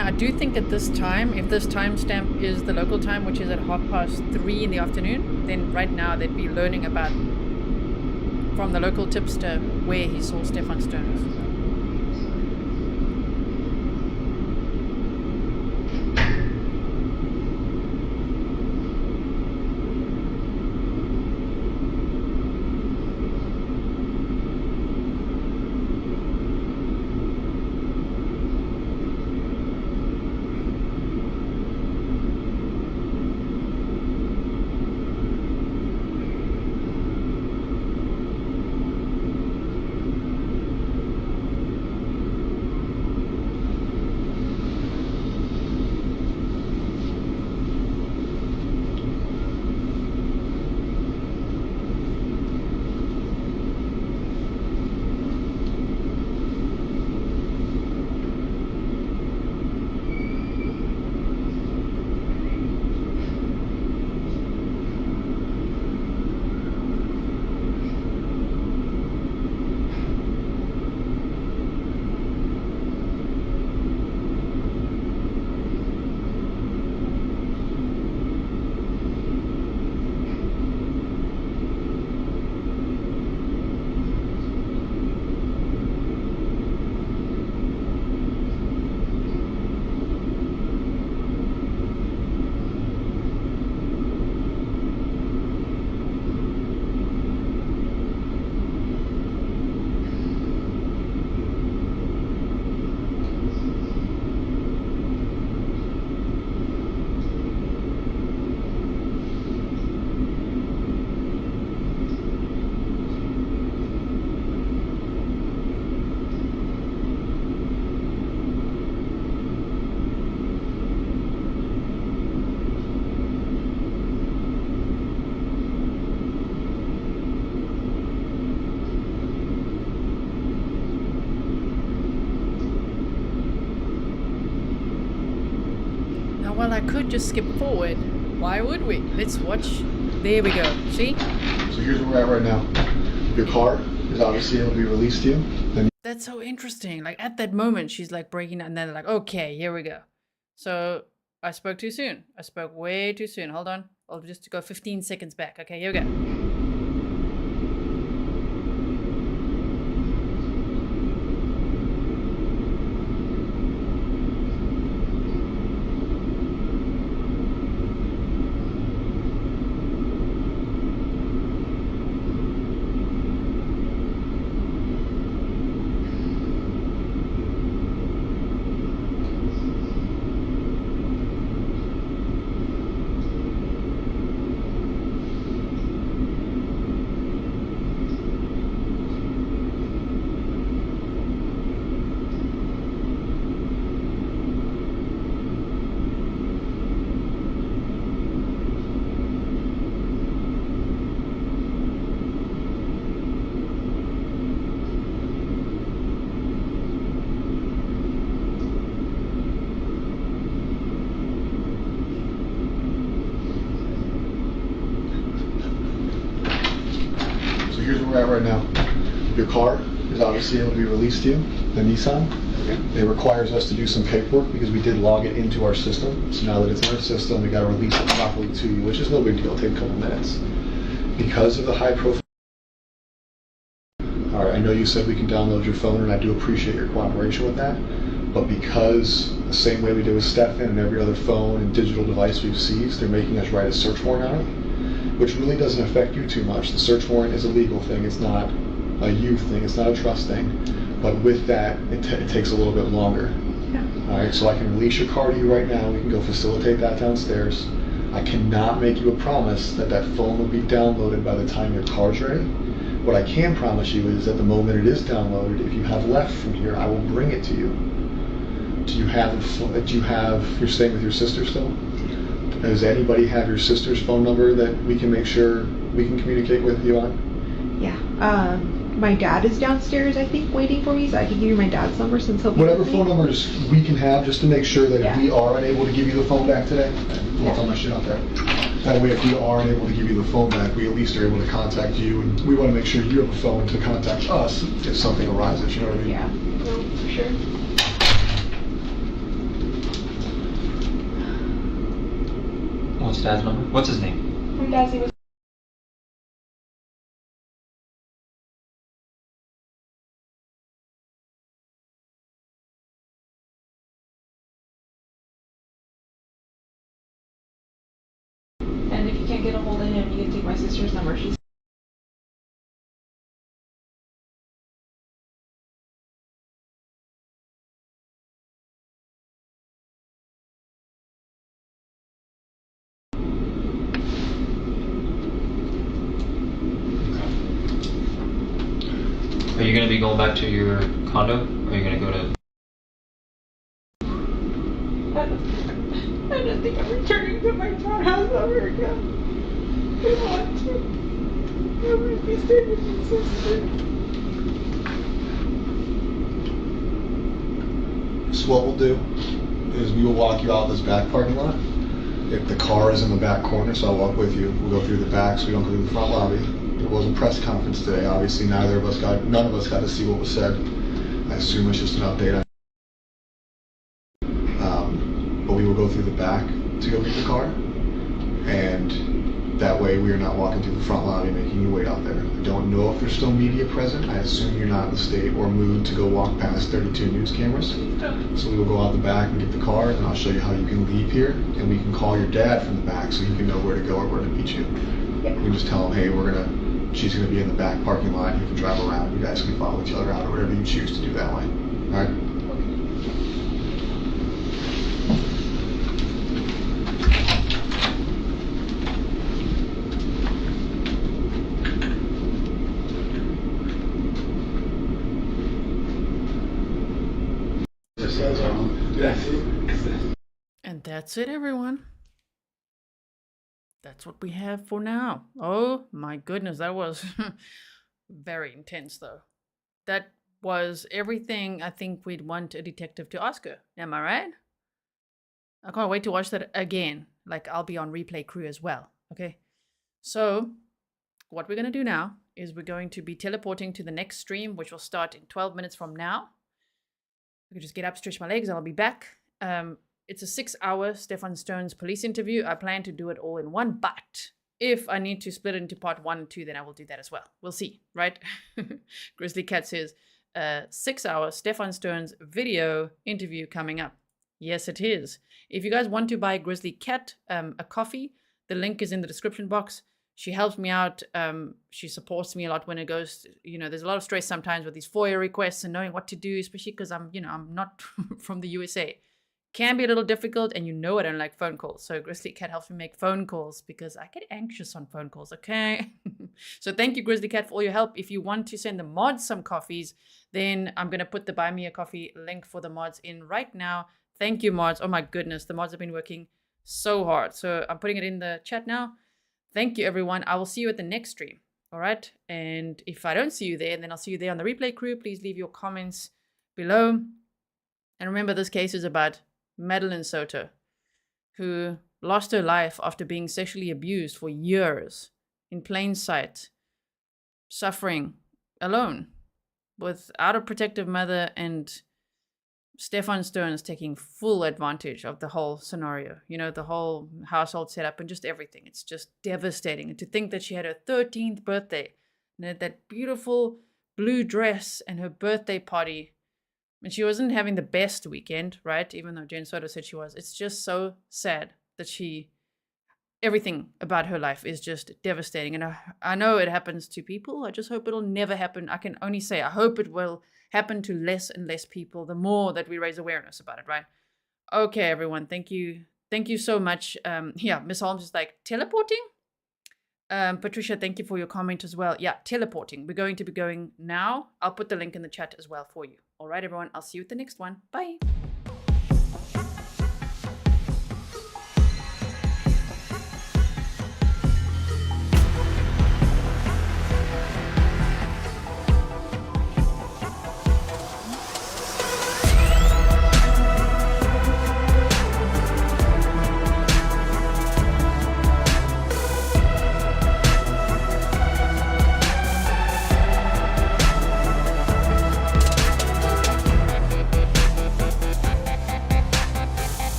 I do think at this time, if this timestamp is the local time, which is at 3:30 in the afternoon, then right now they'd be learning about, from the local tipster, where he saw Stephan stones. Well, I could just skip forward. Why would we? Let's watch. There we go. See? So here's where we're at right now. Your car is obviously going to be released to you. Then That's so interesting. Like at that moment, she's like breaking down, and then like, okay, here we go. So I spoke too soon. I spoke way too soon. Hold on. I'll just go 15 seconds back. Okay, here we go. we're at right now. Your car is obviously able to be released to you, the Nissan. It requires us to do some paperwork because we did log it into our system. So now that it's in our system, we got to release it properly to you, which is no big deal. It'll take a couple minutes. Because of the high profile. All right, I know you said we can download your phone, and I do appreciate your cooperation with that. But because the same way we did with Stephan and every other phone and digital device we've seized, they're making us write a search warrant on it, which really doesn't affect you too much. The search warrant is a legal thing. It's not a you thing. It's not a trust thing. But with that, it takes a little bit longer. Yeah. All right, so I can release your car to you right now. We can go facilitate that downstairs. I cannot make you a promise that that phone will be downloaded by the time your car's ready. What I can promise you is at the moment it is downloaded, if you have left from here, I will bring it to you. You're staying with your sister still? Does anybody have your sister's phone number that we can make sure we can communicate with you on? Yeah. My dad is downstairs, I think, waiting for me, so I can give you my dad's number since he'll be Whatever with me. phone numbers we can have, just to make sure that if we are unable to give you the phone back today, we'll throw my shit out there. That way, if we are unable to give you the phone back, we at least are able to contact you, and we want to make sure you have a phone to contact us if something arises, you know what I mean? Yeah, no, for sure. What's Dad's number? What's his name? My dad's name is and if you can't get a hold of him, you can take my sister's number. She's Are you going to be going back to your condo? Or are you going to go to... I don't think I'm returning to my townhouse ever again. I want to. I want to be staying with my sister. So what we'll do is we will walk you out this back parking lot. If the car is in the back corner, so I'll walk with you. We'll go through the back so we don't go through the front lobby. There was a press conference today. Obviously, none of us got to see what was said. I assume it's just an update. But we will go through the back to go get the car, and that way we are not walking through the front lobby making you wait out there. I don't know if there's still media present. I assume you're not in the state or mood to go walk past 32 news cameras. So we will go out the back and get the car, and I'll show you how you can leave here, and we can call your dad from the back so he can know where to go or where to meet you. Yeah. We can just tell him, hey, she's gonna be in the back parking lot. You can drive around. You guys can follow each other out or whatever you choose to do that way. All right. And that's it, everyone. That's what we have for now. Oh my goodness, that was very intense, though. That was everything I think we'd want a detective to ask her. Am I right? I can't wait to watch that again. Like, I'll be on replay crew as well. Okay. So, what we're going to do now is we're going to be teleporting to the next stream, which will start in 12 minutes from now. I can just get up, stretch my legs, and I'll be back. It's a 6-hour Stephan Stone's police interview. I plan to do it all in one, but if I need to split it into part 1 and 2, then I will do that as well. We'll see, right? Grizzly Cat says, 6-hour Stephan Stone's video interview coming up. Yes, it is. If you guys want to buy Grizzly Cat a coffee, the link is in the description box. She helps me out. She supports me a lot when it goes, there's a lot of stress sometimes with these FOIA requests and knowing what to do, especially because I'm not from the USA. Can be a little difficult, and I don't like phone calls. So Grizzly Cat helps me make phone calls because I get anxious on phone calls, okay? So thank you, Grizzly Cat, for all your help. If you want to send the mods some coffees, then I'm going to put the Buy Me a Coffee link for the mods in right now. Thank you, mods. Oh my goodness, the mods have been working so hard. So I'm putting it in the chat now. Thank you, everyone. I will see you at the next stream, all right? And if I don't see you there, then I'll see you there on the replay crew. Please leave your comments below. And remember, this case is about Madeline Soto, who lost her life after being sexually abused for years in plain sight suffering alone without a protective mother, and Stephan Stearns taking full advantage of the whole scenario, you know, the whole household setup and just everything. It's just devastating. And to think that she had her 13th birthday and had that beautiful blue dress and her birthday party, and she wasn't having the best weekend, right? Even though Jenn Soto said she was. It's just so sad that everything about her life is just devastating. And I know it happens to people. I just hope it'll never happen. I can only say I hope it will happen to less and less people the more that we raise awareness about it, right? Okay, everyone. Thank you. Thank you so much. Yeah, Miss Holmes is like, teleporting? Patricia, thank you for your comment as well. Yeah, teleporting. We're going to be going now. I'll put the link in the chat as well for you. All right, everyone. I'll see you at the next one. Bye.